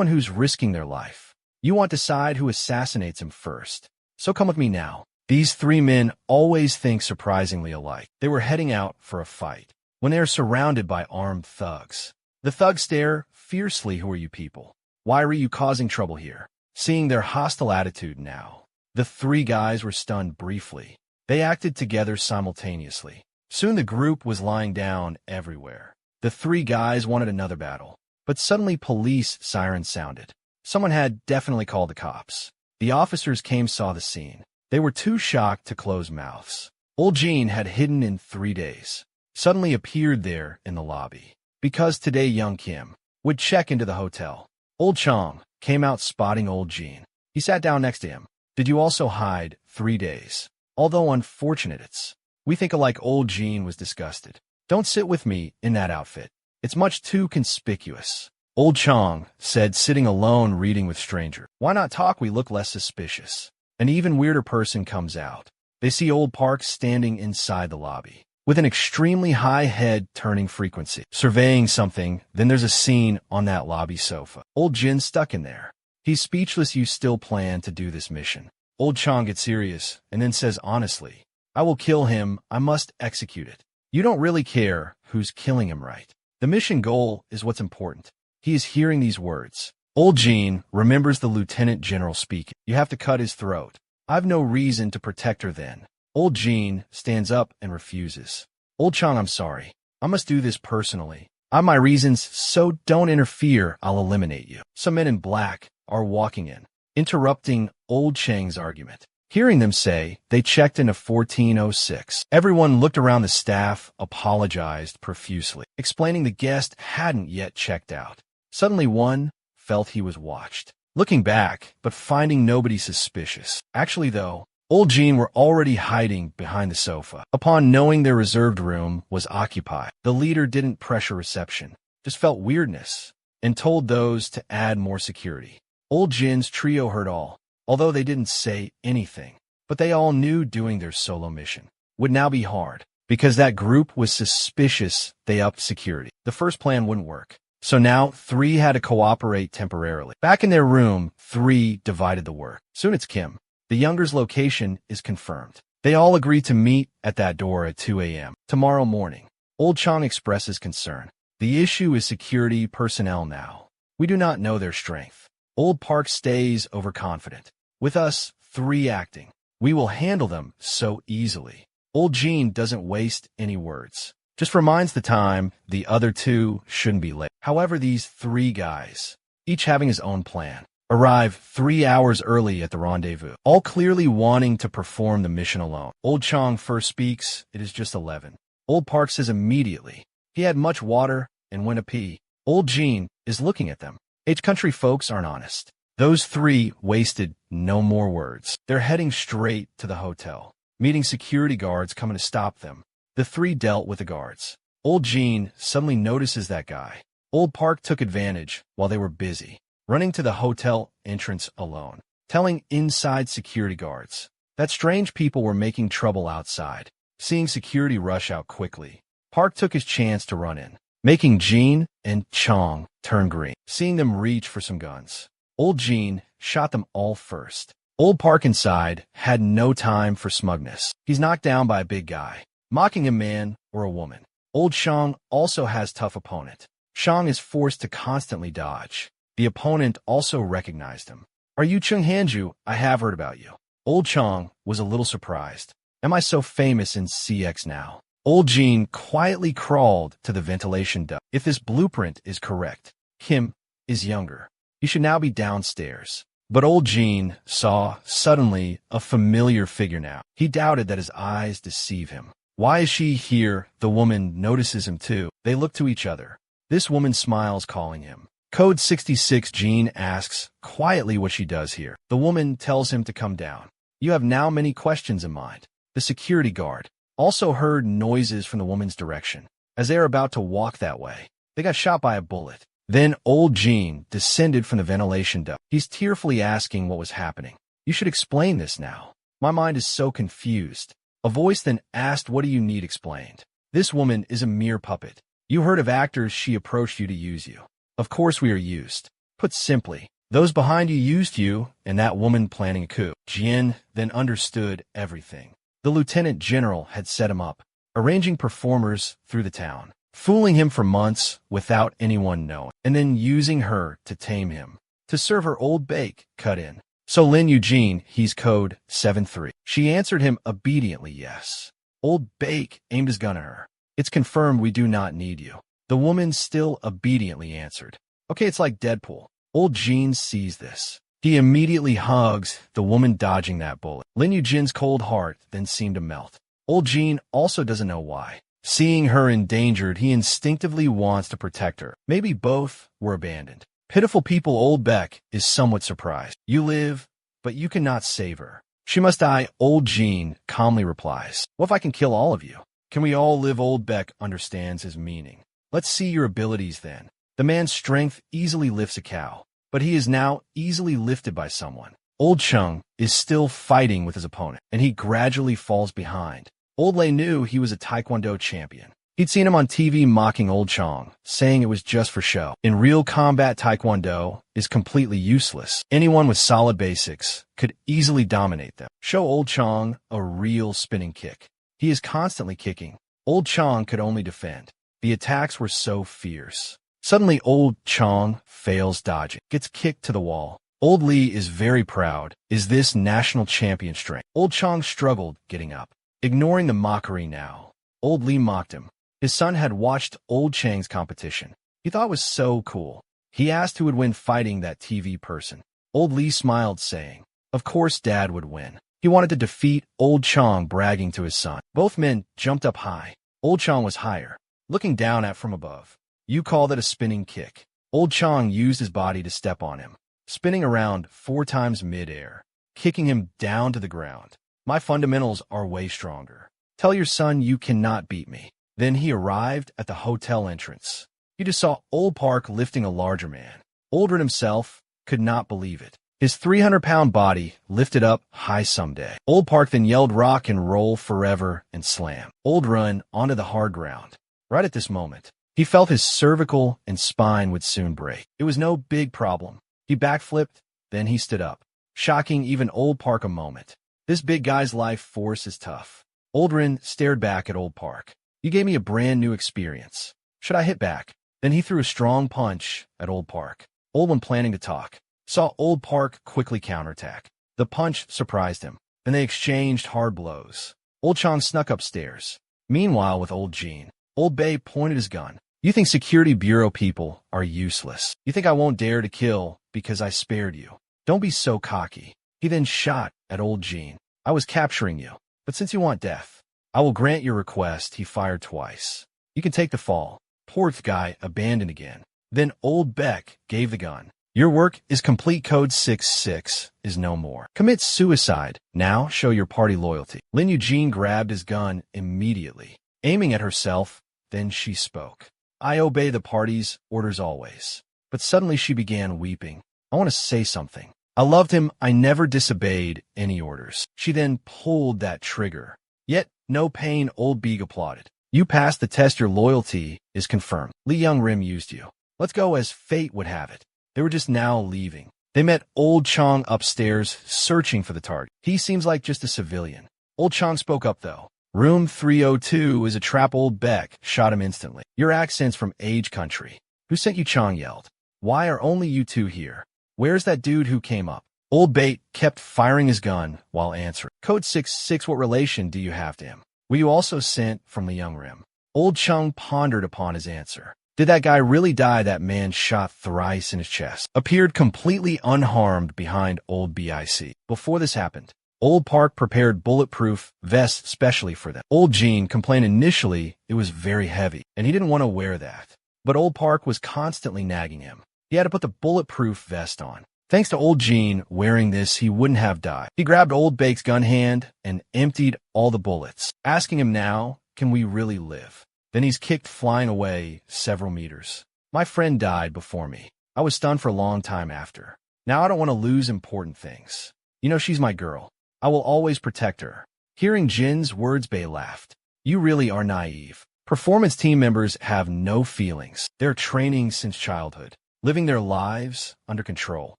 A: who's risking their life? You want to decide who assassinates him first. So come with me now. These three men always think surprisingly alike. They were heading out for a fight when they are surrounded by armed thugs. The thugs stare fiercely. Who are you people? Why are you causing trouble here? Seeing their hostile attitude now, the three guys were stunned briefly. They acted together simultaneously. Soon the group was lying down everywhere. The three guys wanted another battle, but suddenly police sirens sounded. Someone had definitely called the cops. The officers saw the scene. They were too shocked to close mouths. Old Jean had hidden in 3 days, suddenly appeared there in the lobby. Because today young Kim would check into the hotel. Old Chong came out spotting old Jean. He sat down next to him. Did you also hide 3 days? Although unfortunate, we think alike. Old Jean was disgusted. Don't sit with me in that outfit. It's much too conspicuous. Old Chong said, sitting alone reading with stranger. Why not talk? We look less suspicious. An even weirder person comes out. They see old Park standing inside the lobby with an extremely high head turning frequency, surveying something. Then there's a scene on that lobby sofa. Old Jin stuck in there. He's speechless. You still plan to do this mission? Old Chong gets serious and then says honestly, I will kill him. I must execute it. You don't really care who's killing him, right? The mission goal is what's important. He is hearing these words. Old Jean remembers the lieutenant general speaking. You have to cut his throat. I've no reason to protect her then. Old Jean stands up and refuses. Old Chong, I'm sorry. I must do this personally. I've my reasons, so don't interfere. I'll eliminate you. Some men in black are walking in, interrupting Old Chang's argument. Hearing them say they checked into 1406. Everyone looked around. The staff apologized profusely, explaining the guest hadn't yet checked out. Suddenly one felt he was watched. Looking back, but finding nobody suspicious. Actually though, Old Jean were already hiding behind the sofa. Upon knowing their reserved room was occupied, the leader didn't pressure reception, just felt weirdness, and told those to add more security. Old Jin's trio heard all, although they didn't say anything. But they all knew doing their solo mission would now be hard. Because that group was suspicious, they upped security. The first plan wouldn't work. So now 3 had to cooperate temporarily. Back in their room, 3 divided the work. Soon it's Kim. The younger's location is confirmed. They all agree to meet at that door at 2 a.m. tomorrow morning. Old Chong expresses concern. The issue is security personnel now. We do not know their strength. Old Park stays overconfident. With us 3 acting, we will handle them so easily. Old Jean doesn't waste any words. Just reminds the time the other 2 shouldn't be late. However, these 3 guys, each having his own plan, arrive 3 hours early at the rendezvous, all clearly wanting to perform the mission alone. Old Chong first speaks. It is just 11. Old Park says immediately. He had much water and went to pee. Old Jean is looking at them. H-country folks aren't honest. Those 3 wasted no more words. They're heading straight to the hotel, meeting security guards coming to stop them. The 3 dealt with the guards. Old Jean suddenly notices that guy. Old Park took advantage while they were busy, running to the hotel entrance alone, telling inside security guards that strange people were making trouble outside. Seeing security rush out quickly, Park took his chance to run in, making Jean and Chong turn green. Seeing them reach for some guns, Old Jean shot them all first. Old Park inside had no time for smugness. He's knocked down by a big guy, mocking a man or a woman. Old Chong also has tough opponent. Chong is forced to constantly dodge. The opponent also recognized him. Are you Chung Hanju? I have heard about you. Old Chong was a little surprised. Am I so famous in CX now? Old Jean quietly crawled to the ventilation duct. If this blueprint is correct, Kim is younger. He should now be downstairs. But Old Jean saw suddenly a familiar figure now. He doubted that his eyes deceive him. Why is she here? The woman notices him too. They look to each other. This woman smiles, calling him. Code 66. Jean asks quietly what she does here. The woman tells him to come down. You have now many questions in mind. The security guard also heard noises from the woman's direction. As they are about to walk that way, they got shot by a bullet. Then old Jean descended from the ventilation duct. He's tearfully asking what was happening. You should explain this now. My mind is so confused. A voice then asked, what do you need explained? This woman is a mere puppet. You heard of actors, she approached you to use you. Of course we are used. Put simply, those behind you used you and that woman planning a coup. Jin then understood everything. The lieutenant general had set him up, arranging performers through the town, fooling him for months without anyone knowing, and then using her to tame him. To serve her, old Bake cut in. So Lin Eugene, he's code 7-3. She answered him obediently yes. Old Bake aimed his gun at her. It's confirmed we do not need you. The woman still obediently answered. Okay, it's like Deadpool. Old Jean sees this. He immediately hugs the woman dodging that bullet. Lin Eugene's cold heart then seemed to melt. Old Jean also doesn't know why. Seeing her endangered, he instinctively wants to protect her. Maybe both were abandoned. Pitiful people, old Beck is somewhat surprised. You live, but you cannot save her. She must die, old Jean calmly replies. What if I can kill all of you? Can we all live? Old Beck understands his meaning. Let's see your abilities then. The man's strength easily lifts a cow, but he is now easily lifted by someone. Old Chung is still fighting with his opponent, and he gradually falls behind. Old Lei knew he was a Taekwondo champion. He'd seen him on TV mocking Old Chong, saying it was just for show. In real combat, Taekwondo is completely useless. Anyone with solid basics could easily dominate them. Show Old Chong a real spinning kick. He is constantly kicking. Old Chong could only defend. The attacks were so fierce. Suddenly, Old Chong fails dodging, gets kicked to the wall. Old Lee is very proud. Is this national champion strength? Old Chong struggled getting up. Ignoring the mockery now, Old Lee mocked him. His son had watched Old Chang's competition. He thought it was so cool. He asked who would win fighting that TV person. Old Lee smiled, saying, of course Dad would win. He wanted to defeat Old Chong, bragging to his son. Both men jumped up high. Old Chong was higher, looking down at from above. You call that a spinning kick. Old Chong used his body to step on him, spinning around 4 times mid-air, kicking him down to the ground. My fundamentals are way stronger. Tell your son you cannot beat me. Then he arrived at the hotel entrance. He just saw Old Park lifting a larger man. Oldrin himself could not believe it. His 300-pound body lifted up high someday. Old Park then yelled rock and roll forever and slam. Old Run onto the hard ground. Right at this moment, he felt his cervical and spine would soon break. It was no big problem. He backflipped, then he stood up, shocking even Old Park a moment. This big guy's life force is tough. Oldrin stared back at Old Park. You gave me a brand new experience. Should I hit back? Then he threw a strong punch at Old Park. Old One, planning to talk, saw Old Park quickly counterattack. The punch surprised him, and they exchanged hard blows. Old Chong snuck upstairs. Meanwhile, with Old Jean, Old Bay pointed his gun. You think security bureau people are useless. You think I won't dare to kill because I spared you. Don't be so cocky. He then shot at Old Jean. I was capturing you, but since you want death, I will grant your request. He fired twice. You can take the fall. Poor guy abandoned again. Then Old Beck gave the gun. Your work is complete. Code 66 is no more. Commit suicide. Now show your party loyalty. Lin Eugene grabbed his gun immediately, aiming at herself. Then she spoke. I obey the party's orders always. But suddenly she began weeping. I want to say something. I loved him. I never disobeyed any orders. She then pulled that trigger. Yet, no pain. Old Beeg applauded. You passed the test. Your loyalty is confirmed. Li Young Rim used you. Let's go as fate would have it. They were just now leaving. They met Old Chong upstairs, searching for the target. He seems like just a civilian. Old Chong spoke up, though. Room 302 is a trap. Old Beck shot him instantly. Your accent's from Age Country. Who sent you? Chong yelled. Why are only you two here? Where's that dude who came up? Old Bait kept firing his gun while answering. Code 66, what relation do you have to him? Were you also sent from the Young Rim? Old Chung pondered upon his answer. Did that guy really die? That man shot thrice in his chest, appeared completely unharmed behind Old BIC. Before this happened, Old Park prepared bulletproof vests specially for them. Old Jean complained initially it was very heavy, and he didn't want to wear that. But Old Park was constantly nagging him. He had to put the bulletproof vest on. Thanks to Old Jean wearing this, he wouldn't have died. He grabbed Old Bake's gun hand and emptied all the bullets, asking him now, can we really live? Then he's kicked flying away several meters. My friend died before me. I was stunned for a long time after. Now I don't want to lose important things. You know, she's my girl. I will always protect her. Hearing Jin's words, Bei laughed. You really are naive. Performance team members have no feelings. They're training since childhood, living their lives under control.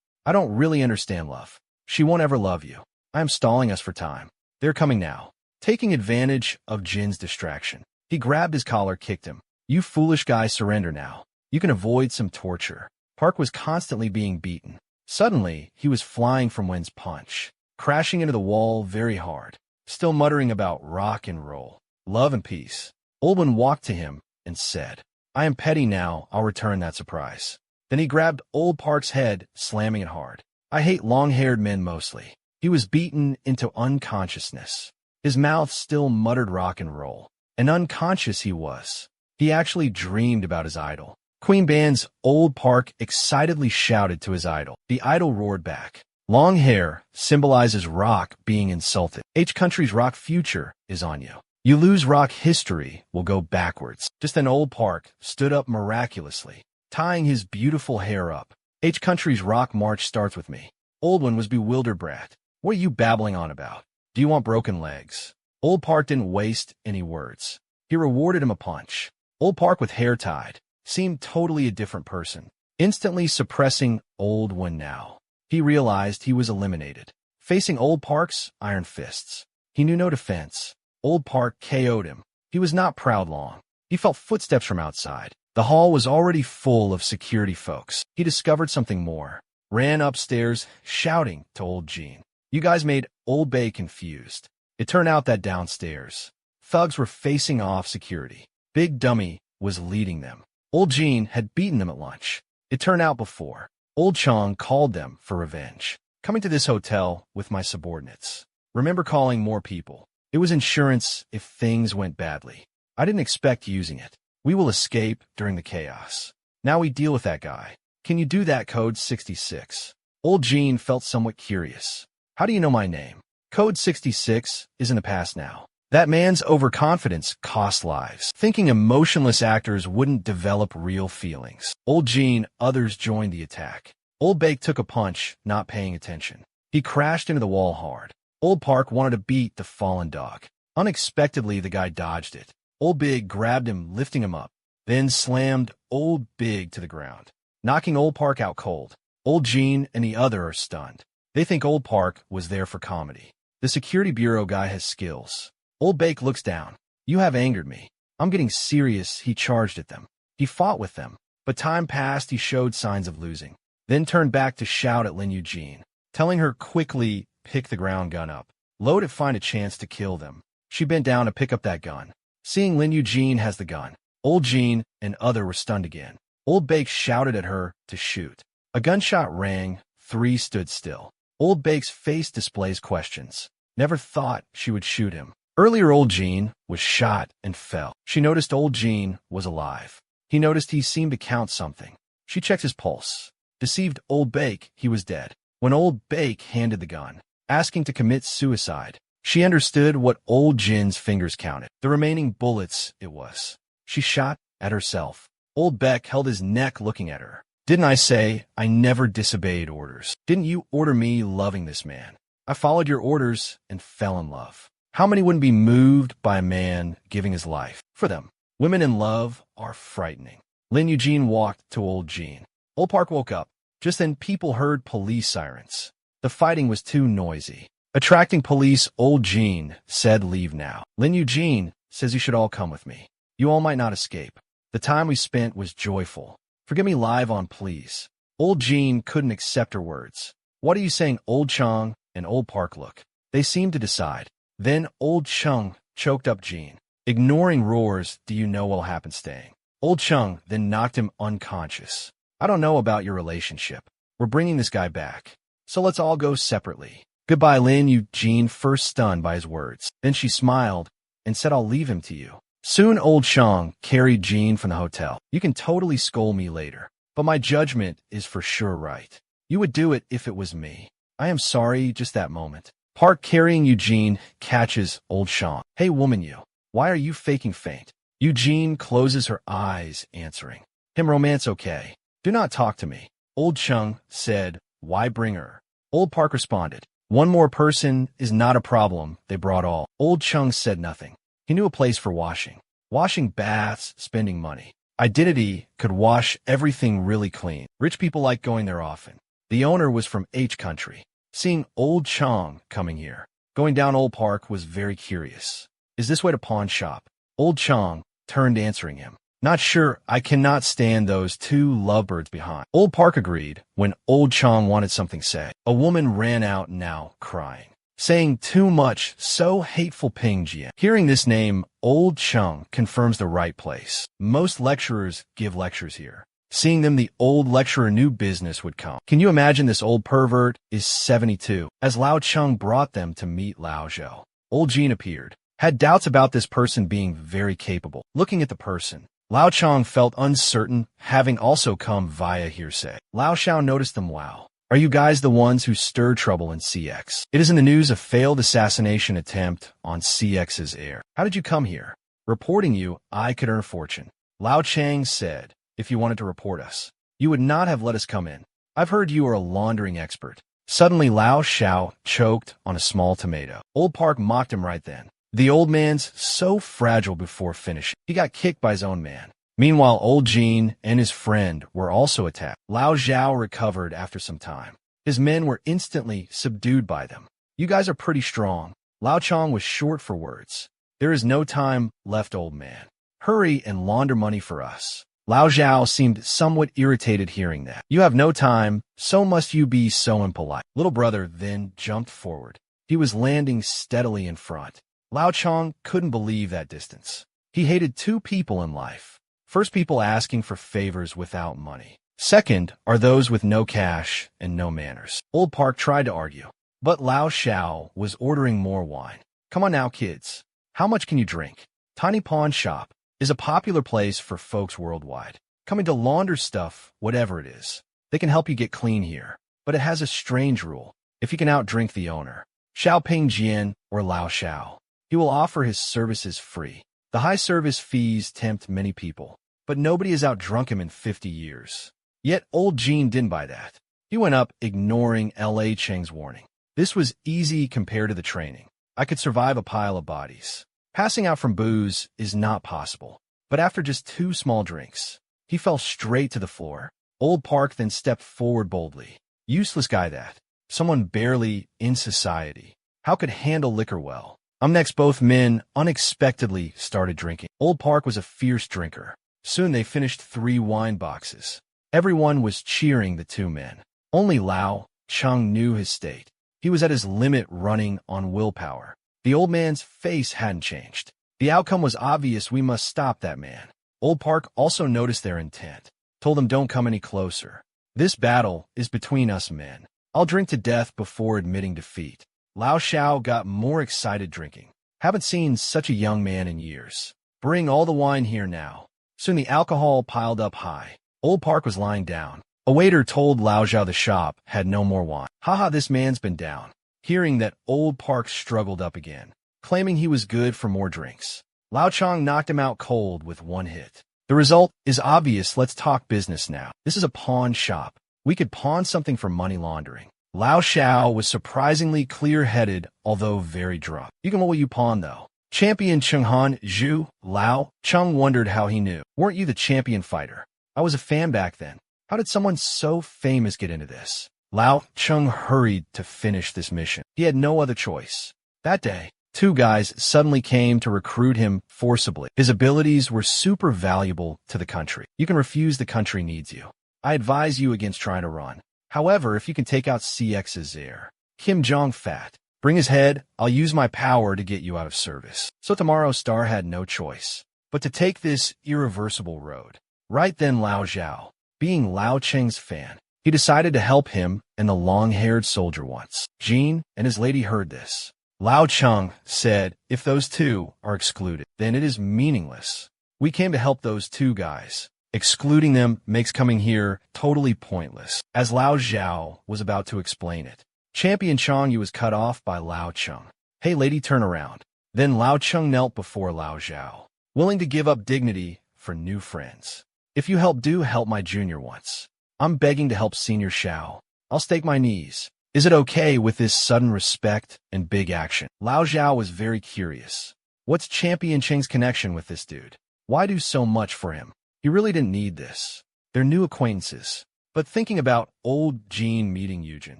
A: I don't really understand love. She won't ever love you. I am stalling us for time. They're coming now. Taking advantage of Jin's distraction, he grabbed his collar, kicked him. You foolish guy, surrender now. You can avoid some torture. Park was constantly being beaten. Suddenly, he was flying from Wen's punch, crashing into the wall very hard, still muttering about rock and roll, love and peace. Old Wen walked to him and said, I am petty now, I'll return that surprise. Then he grabbed Old Park's head, slamming it hard. I hate long-haired men mostly. He was beaten into unconsciousness. His mouth still muttered rock and roll. And unconscious he was. He actually dreamed about his idol. Queen Ban's Old Park excitedly shouted to his idol. The idol roared back. Long hair symbolizes rock being insulted. H country's rock future is on you. You lose rock, history will go backwards. Just then Old Park stood up miraculously, tying his beautiful hair up. H country's rock march starts with me. Old One was bewildered. Brat, what are you babbling on about? Do you want broken legs? Old Park didn't waste any words. He rewarded him a punch. Old Park, with hair tied, seemed totally a different person, instantly suppressing Old One now. He realized he was eliminated. Facing Old Park's iron fists, he knew no defense. Old Park KO'd him. He was not proud long. He felt footsteps from outside. The hall was already full of security folks. He discovered something more. Ran upstairs, shouting to old Jean. You guys made Old Bei confused. It turned out that downstairs, thugs were facing off security. Big Dummy was leading them. Old Jean had beaten them at lunch. It turned out before. Old Chong called them for revenge. Coming to this hotel with my subordinates. Remember calling more people. It was insurance if things went badly. I didn't expect using it. We will escape during the chaos. Now we deal with that guy. Can you do that, Code 66? Old Jean felt somewhat curious. How do you know my name? Code 66 is in the past now. That man's overconfidence cost lives. Thinking emotionless actors wouldn't develop real feelings. Old Jean, others joined the attack. Old Bake took a punch, not paying attention. He crashed into the wall hard. Old Park wanted to beat the fallen dog. Unexpectedly, the guy dodged it. Old Big grabbed him, lifting him up, then slammed Old Big to the ground, knocking Old Park out cold. Old Jean and the other are stunned. They think Old Park was there for comedy. The security bureau guy has skills. Old Bake looks down. You have angered me. I'm getting serious. He charged at them. He fought with them. But time passed. He showed signs of losing. Then turned back to shout at Lin Eugene, telling her quickly pick the ground gun up. Load it, find a chance to kill them. She bent down to pick up that gun. Seeing Lin Eugene has the gun, Old Jean and other were stunned again. Old Bake shouted at her to shoot. A gunshot rang. 3 stood still. Old Bake's face displays questions. Never thought she would shoot him. Earlier, Old Jean was shot and fell. She noticed Old Jean was alive. He noticed he seemed to count something. She checked his pulse. Deceived Old Bake, he was dead. When Old Bake handed the gun, asking to commit suicide, she understood what Old Jin's fingers counted. The remaining bullets it was. She shot at herself. Old Beck held his neck looking at her. Didn't I say I never disobeyed orders? Didn't you order me loving this man? I followed your orders and fell in love. How many wouldn't be moved by a man giving his life for them? Women in love are frightening. Lin Eugene walked to Old Jean. Old Park woke up. Just then people heard police sirens. The fighting was too noisy. Attracting police, Old Jean said leave now. Lin Eugene says you should all come with me. You all might not escape. The time we spent was joyful. Forget me live on, please. Old Jean couldn't accept her words. What are you saying? Old Chong and Old Park look. They seemed to decide. Then Old Chung choked up Jean. Ignoring roars, do you know what'll happen staying? Old Chung then knocked him unconscious. I don't know about your relationship. We're bringing this guy back. So let's all go separately. Goodbye, Lin Eugene, first stunned by his words. Then she smiled and said, I'll leave him to you. Soon Old Chong carried Jean from the hotel. You can totally scold me later, but my judgment is for sure right. You would do it if it was me. I am sorry, just that moment. Park carrying Eugene catches Old Chong. Hey woman, you. Why are you faking faint? Eugene closes her eyes, answering. Him romance okay. Do not talk to me. Old Chung said, why bring her? Old Park responded, one more person is not a problem, they brought all. Old Chung said nothing. He knew a place for washing. Washing baths, spending money. Identity could wash everything really clean. Rich people like going there often. The owner was from H country. Seeing Old Chung coming here, going down Old Park was very curious. Is this way to pawn shop? Old Chung turned answering him. Not sure, I cannot stand those two lovebirds behind. Old Park agreed when Old Chung wanted something said. A woman ran out now, crying. Saying too much, so hateful Ping Jian. Hearing this name, Old Chung confirms the right place. Most lecturers give lectures here. Seeing them, the old lecturer knew business would come. Can you imagine this old pervert is 72? As Lao Chung brought them to meet Lao Zhou, Old Jean appeared. Had doubts about this person being very capable. Looking at the person, Lao Chung felt uncertain, having also come via hearsay. Lao Xiao noticed them. Wow. Are you guys the ones who stirred trouble in CX? It is in the news, a failed assassination attempt on CX's heir. How did you come here? Reporting you, I could earn a fortune. Lao Chang said, if you wanted to report us, you would not have let us come in. I've heard you are a laundering expert. Suddenly Lao Xiao choked on a small tomato. Old Park mocked him right then. The old man's so fragile before finishing. He got kicked by his own man. Meanwhile, Old Jean and his friend were also attacked. Lao Zhao recovered after some time. His men were instantly subdued by them. You guys are pretty strong. Lao Chong was short for words. There is no time left, old man. Hurry and launder money for us. Lao Zhao seemed somewhat irritated hearing that. You have no time, so must you be so impolite. Little brother then jumped forward. He was landing steadily in front. Lao Chong couldn't believe that distance. He hated two people in life. First, people asking for favors without money. Second are those with no cash and no manners. Old Park tried to argue, but Lao Xiao was ordering more wine. Come on now, kids. How much can you drink? Tiny Pawn Shop is a popular place for folks worldwide. Coming to launder stuff, whatever it is. They can help you get clean here, but it has a strange rule. If you can outdrink the owner, Xiao Ping Jian or Lao Xiao, he will offer his services free. The high service fees tempt many people, but nobody has outdrunk him in 50 years. Yet Old Jean didn't buy that. He went up, ignoring L.A. Cheng's warning. This was easy compared to the training. I could survive a pile of bodies. Passing out from booze is not possible. But after just 2 small drinks, he fell straight to the floor. Old Park then stepped forward boldly. Useless guy that. Someone barely in society. How could handle liquor well? Next, both men unexpectedly started drinking. Old Park was a fierce drinker. Soon they finished 3 wine boxes. Everyone was cheering the 2 men. Only Lao Chung knew his state. He was at his limit, running on willpower. The old man's face hadn't changed. The outcome was obvious. We must stop that man. Old Park also noticed their intent. Told them, don't come any closer. This battle is between us men. I'll drink to death before admitting defeat. Lao Xiao got more excited drinking. Haven't seen such a young man in years. Bring all the wine here now. Soon the alcohol piled up high. Old Park was lying down. A waiter told Lao Zhao the shop had no more wine. Haha, this man's been down. Hearing that, Old Park struggled up again, claiming he was good for more drinks. Lao Chong knocked him out cold with 1 hit. The result is obvious. Let's talk business now. This is a pawn shop. We could pawn something for money laundering. Lao Xiao was surprisingly clear-headed, although very drunk. You can what will you pawn, though? Champion Chenghan Zhu. Lao Chung wondered how he knew. Weren't you the champion fighter? I was a fan back then. How did someone so famous get into this? Lao Chung hurried to finish this mission. He had no other choice. That day, 2 guys suddenly came to recruit him forcibly. His abilities were super valuable to the country. You can refuse, the country needs you. I advise you against trying to run. However, if you can take out CX's heir, Kim Jong-fat, bring his head, I'll use my power to get you out of service. So tomorrow Star had no choice but to take this irreversible road. Right then, Lao Zhao, being Lao Cheng's fan, he decided to help him and the long-haired soldier once. Jean and his lady heard this. Lao Chung said, if those 2 are excluded, then it is meaningless. We came to help those 2 guys. Excluding them makes coming here totally pointless. As Lao Zhao was about to explain it, Champion Chong Yu was cut off by Lao Chung. Hey lady, turn around. Then Lao Chung knelt before Lao Zhao, willing to give up dignity for new friends. If you do help my junior once. I'm begging to help Senior Xiao. I'll stake my knees. Is it okay with this sudden respect and big action? Lao Zhao was very curious. What's Champion Cheng's connection with this dude? Why do so much for him? He really didn't need this. They're new acquaintances. But thinking about old Jean meeting Eugen,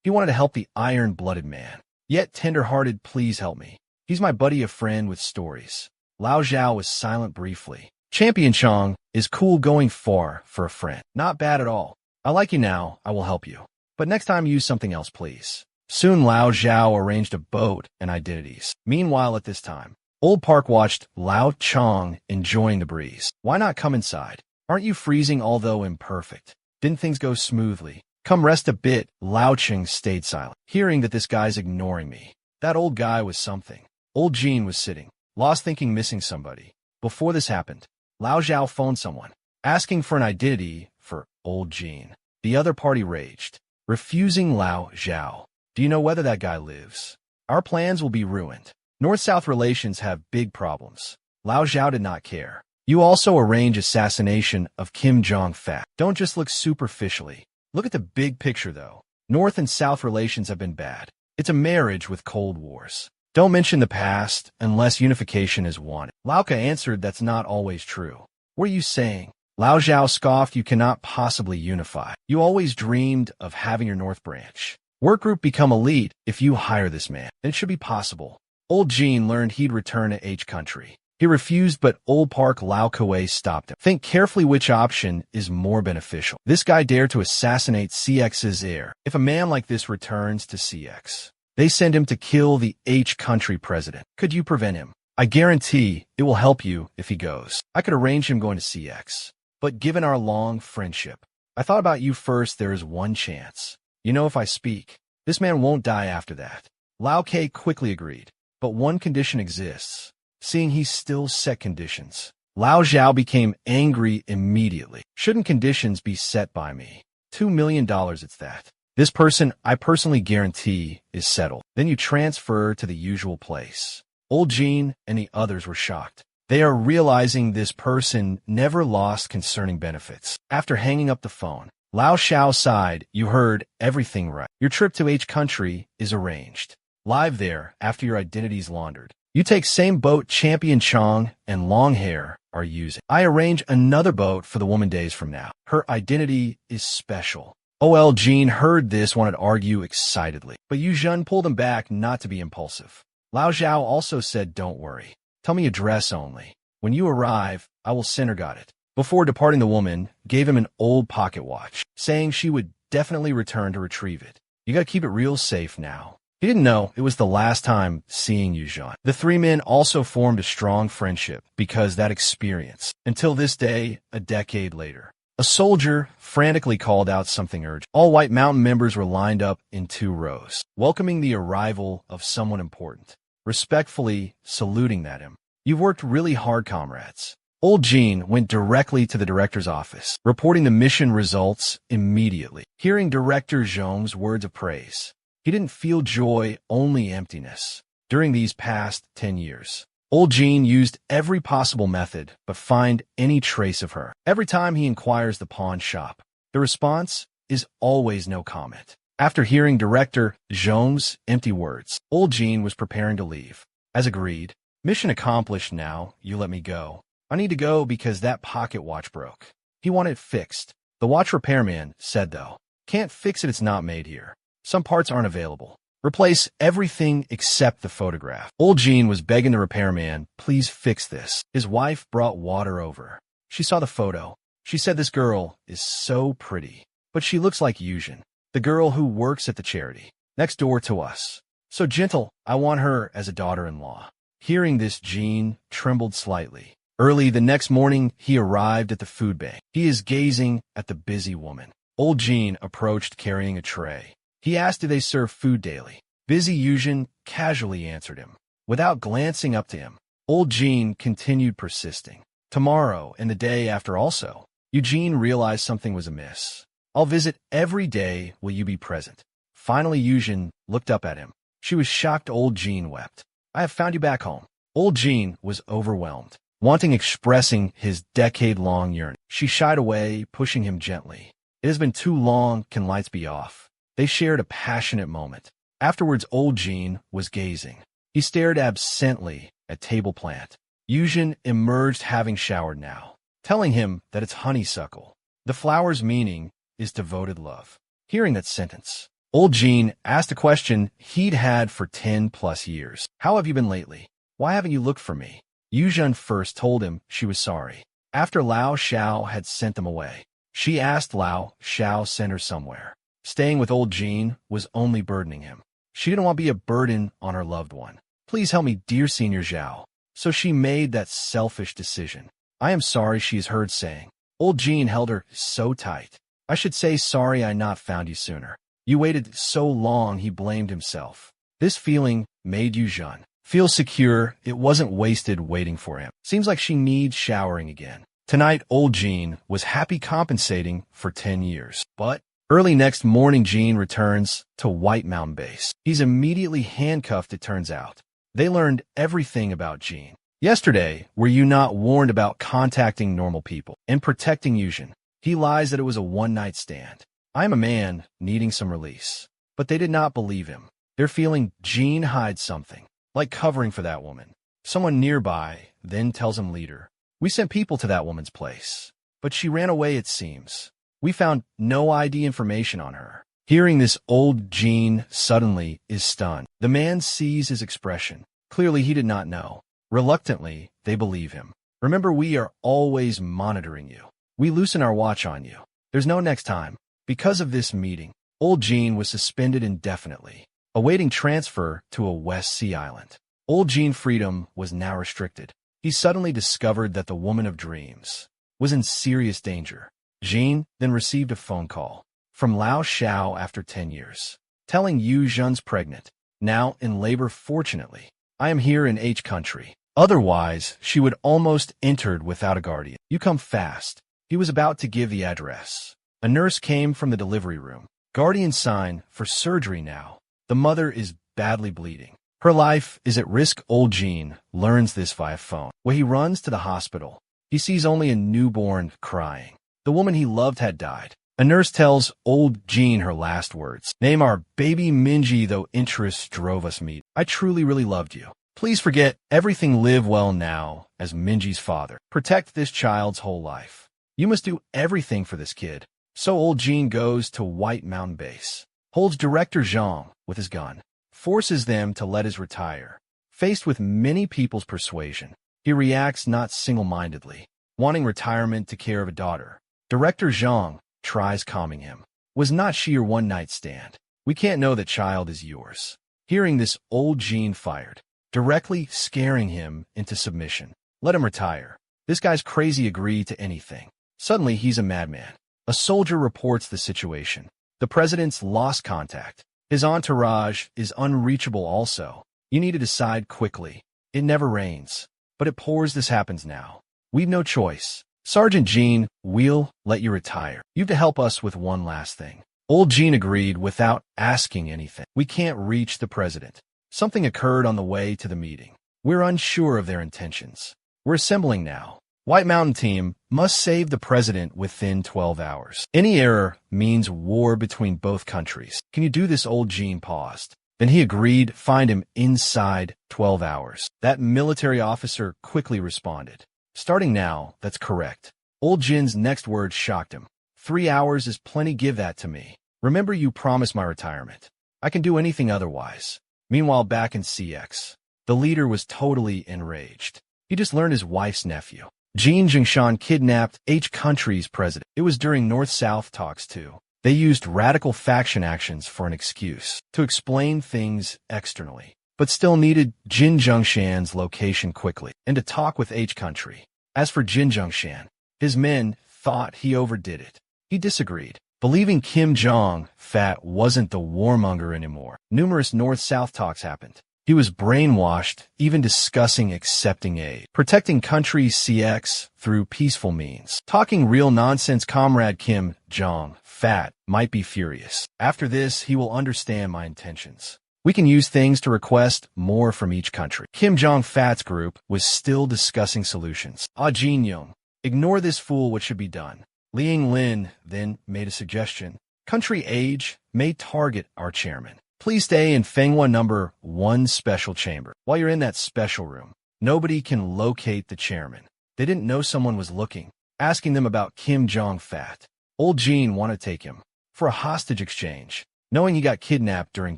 A: he wanted to help the iron-blooded man. Yet tender-hearted, please help me. He's my buddy, a friend with stories. Lao Zhao was silent briefly. Champion Chong is cool going far for a friend. Not bad at all. I like you now, I will help you. But next time use something else, please. Soon Lao Zhao arranged a boat and identities. Meanwhile, at this time, Old Park watched Lao Chong enjoying the breeze. Why not come inside? Aren't you freezing, although imperfect? Didn't things go smoothly? Come rest a bit. Lao Cheng stayed silent. Hearing that this guy's ignoring me. That old guy was something. Old Jean was sitting, lost, thinking, missing somebody. Before this happened, Lao Zhao phoned someone, asking for an identity for old Jean. The other party raged, refusing Lao Zhao. Do you know whether that guy lives? Our plans will be ruined. North-South relations have big problems. Lao Zhao did not care. You also arrange assassination of Kim Jong-fat. Don't just look superficially. Look at the big picture, though. North and South relations have been bad. It's a marriage with Cold Wars. Don't mention the past unless unification is wanted. Lao Ka answered, that's not always true. What are you saying? Lao Zhao scoffed, you cannot possibly unify. You always dreamed of having your North branch work group become elite. If you hire this man, then it should be possible. Old Jean learned he'd return to H country. He refused, but Old Park Lao Kuei stopped him. Think carefully which option is more beneficial. This guy dared to assassinate CX's heir. If a man like this returns to CX, they send him to kill the H country president. Could you prevent him? I guarantee it will help you if he goes. I could arrange him going to CX. But given our long friendship, I thought about you first. There is one chance. You know, if I speak, this man won't die after that. Lao Kei quickly agreed. But one condition exists. Seeing he still set conditions, Lao Zhao became angry immediately. Shouldn't conditions be set by me? $2 million, it's that. This person, I personally guarantee, is settled. Then you transfer to the usual place. Old Jean and the others were shocked. They are realizing this person never lost concerning benefits. After hanging up the phone, Lao Xiao sighed. You heard everything right. Your trip to H country is arranged. Live there after your identity's laundered. You take same boat Champion Chong and Long Hair are using. I arrange another boat for the woman days from now. Her identity is special. OL Jean heard this, wanted to argue excitedly. But Yu Zhen pulled him back, not to be impulsive. Lao Zhao also said, don't worry. Tell me address only. When you arrive, I will send her got it. Before departing, the woman gave him an old pocket watch, saying she would definitely return to retrieve it. You gotta keep it real safe now. He didn't know it was the last time seeing Yu Zhen. The three men also formed a strong friendship because that experience. Until this day, a decade later, a soldier frantically called out something urgent. All White Mountain members were lined up in 2 rows, welcoming the arrival of someone important, respectfully saluting at him. You've worked really hard, comrades. Old Jean went directly to the director's office, reporting the mission results immediately. Hearing Director Zhong's words of praise, he didn't feel joy, only emptiness. During these past 10 years, Old Jean used every possible method but find any trace of her. Every time he inquires the pawn shop, the response is always no comment. After hearing Director Zhong's empty words, Old Jean was preparing to leave. As agreed, mission accomplished. Now you let me go. I need to go because that pocket watch broke. He wanted it fixed. The watch repairman said, though, can't fix it, it's not made here. Some parts aren't available. Replace everything except the photograph. Old Jean was begging the repairman, please fix this. His wife brought water over. She saw the photo. She said, this girl is so pretty, but she looks like Yuzhen, the girl who works at the charity next door to us. So gentle, I want her as a daughter-in-law. Hearing this, Jean trembled slightly. Early the next morning, he arrived at the food bank. He is gazing at the busy woman. Old Jean approached carrying a tray. He asked, do they serve food daily? Busy Yuzhen casually answered him. Without glancing up to him, Old Jean continued persisting. Tomorrow and the day after also. Eugene realized something was amiss. I'll visit every day. Will you be present? Finally, Yuzhen looked up at him. She was shocked. Old Jean wept. I have found you back home. Old Jean was overwhelmed. wanting expressing his decade-long yearning. She shied away, pushing him gently. It has been too long, can lights be off? They shared a passionate moment. Afterwards, old Jean was gazing. He stared absently at table plant. Yujin emerged having showered now, telling him that it's honeysuckle. The flower's meaning is devoted love. Hearing that sentence, old Jean asked a question he'd had for 10+ years. How have you been lately? Why haven't you looked for me? Yujin first told him she was sorry. After Lao Xiao had sent them away, she asked Lao Xiao send her somewhere. Staying with old Jean was only burdening him. She didn't want to be a burden on her loved one. Please help me, dear Senior Zhao. So she made that selfish decision. I am sorry, she is heard saying. Old Jean held her so tight. I should say sorry I not found you sooner. You waited so long, he blamed himself. This feeling made Yujin feel secure. It wasn't wasted waiting for him. Seems like she needs showering again. Tonight, old Jean was happy compensating for 10 years. But early next morning, Jean returns to White Mountain Base. He's immediately handcuffed, it turns out. They learned everything about Jean. Yesterday, were you not warned about contacting normal people and protecting Yujin? He lies that it was a one-night stand. I am a man needing some release. But they did not believe him. They're feeling Jean hides something, like covering for that woman. Someone nearby then tells him, leader, we sent people to that woman's place, but she ran away, it seems. We found no ID information on her. Hearing this, old Jean suddenly is stunned. The man sees his expression. Clearly he did not know. Reluctantly, they believe him. Remember, we are always monitoring you. We loosen our watch on you. There's no next time. Because of this meeting, old Jean was suspended indefinitely, awaiting transfer to a West Sea island. Old Jean's freedom was now restricted. He suddenly discovered that the woman of dreams was in serious danger. Jean then received a phone call from Lao Xiao after 10 years, telling Yu Zhen's pregnant, now in labor. Fortunately, I am here in H country. Otherwise, she would almost entered without a guardian. You come fast. He was about to give the address. A nurse came from the delivery room. Guardian sign for surgery now. The mother is badly bleeding. Her life is at risk. Old Jean learns this via phone. When he runs to the hospital, he sees only a newborn crying. The woman he loved had died. A nurse tells old Jean her last words. Name our baby Minji, though interests drove us meet. I truly really loved you. Please forget everything, live well now as Minji's father. Protect this child's whole life. You must do everything for this kid. So old Jean goes to White Mountain Base, holds Director Zhang with his gun, forces them to let his retire. Faced with many people's persuasion, he reacts not single-mindedly, wanting retirement to care of a daughter. Director Zhang tries calming him. Was not she your one-night stand? We can't know that child is yours. Hearing this, old Jean fired, directly scaring him into submission. Let him retire. This guy's crazy, agree to anything. Suddenly, he's a madman. A soldier reports the situation. The president's lost contact. His entourage is unreachable also. You need to decide quickly. It never rains, but it pours. This happens now. We've no choice. Sergeant Jean, we'll let you retire. You have to help us with one last thing. Old Jean agreed without asking anything. We can't reach the president. Something occurred on the way to the meeting. We're unsure of their intentions. We're assembling now. White Mountain team must save the president within 12 hours. Any error means war between both countries. Can you do this? Old Jean paused. Then he agreed, find him inside 12 hours. That military officer quickly responded. Starting now, that's correct. Old Jin's next words shocked him. 3 hours is plenty, give that to me. Remember, you promised my retirement. I can do anything otherwise. Meanwhile, back in CX, the leader was totally enraged. He just learned his wife's nephew, Jean Jingshan, kidnapped H country's president. It was during North-South talks too. They used radical faction actions for an excuse to explain things externally, but still needed Jin Zhongshan's location quickly and to talk with H country. As for Jin Zhongshan, his men thought he overdid it. He disagreed, believing Kim Jong-fat wasn't the warmonger anymore. Numerous North-South talks happened. He was brainwashed, even discussing accepting aid, protecting country's CX through peaceful means. Talking real nonsense. Comrade Kim Jong-fat might be furious. After this, he will understand my intentions. We can use things to request more from each country. Kim Jong-fat's group was still discussing solutions. Jin Young, ignore this fool, what should be done? Liang Lin then made a suggestion. Country age may target our chairman. Please stay in Fenghua number 1 special chamber. While you're in that special room, nobody can locate the chairman. They didn't know someone was looking, asking them about Kim Jong-fat. Old Jean wanted to take him for a hostage exchange, knowing he got kidnapped during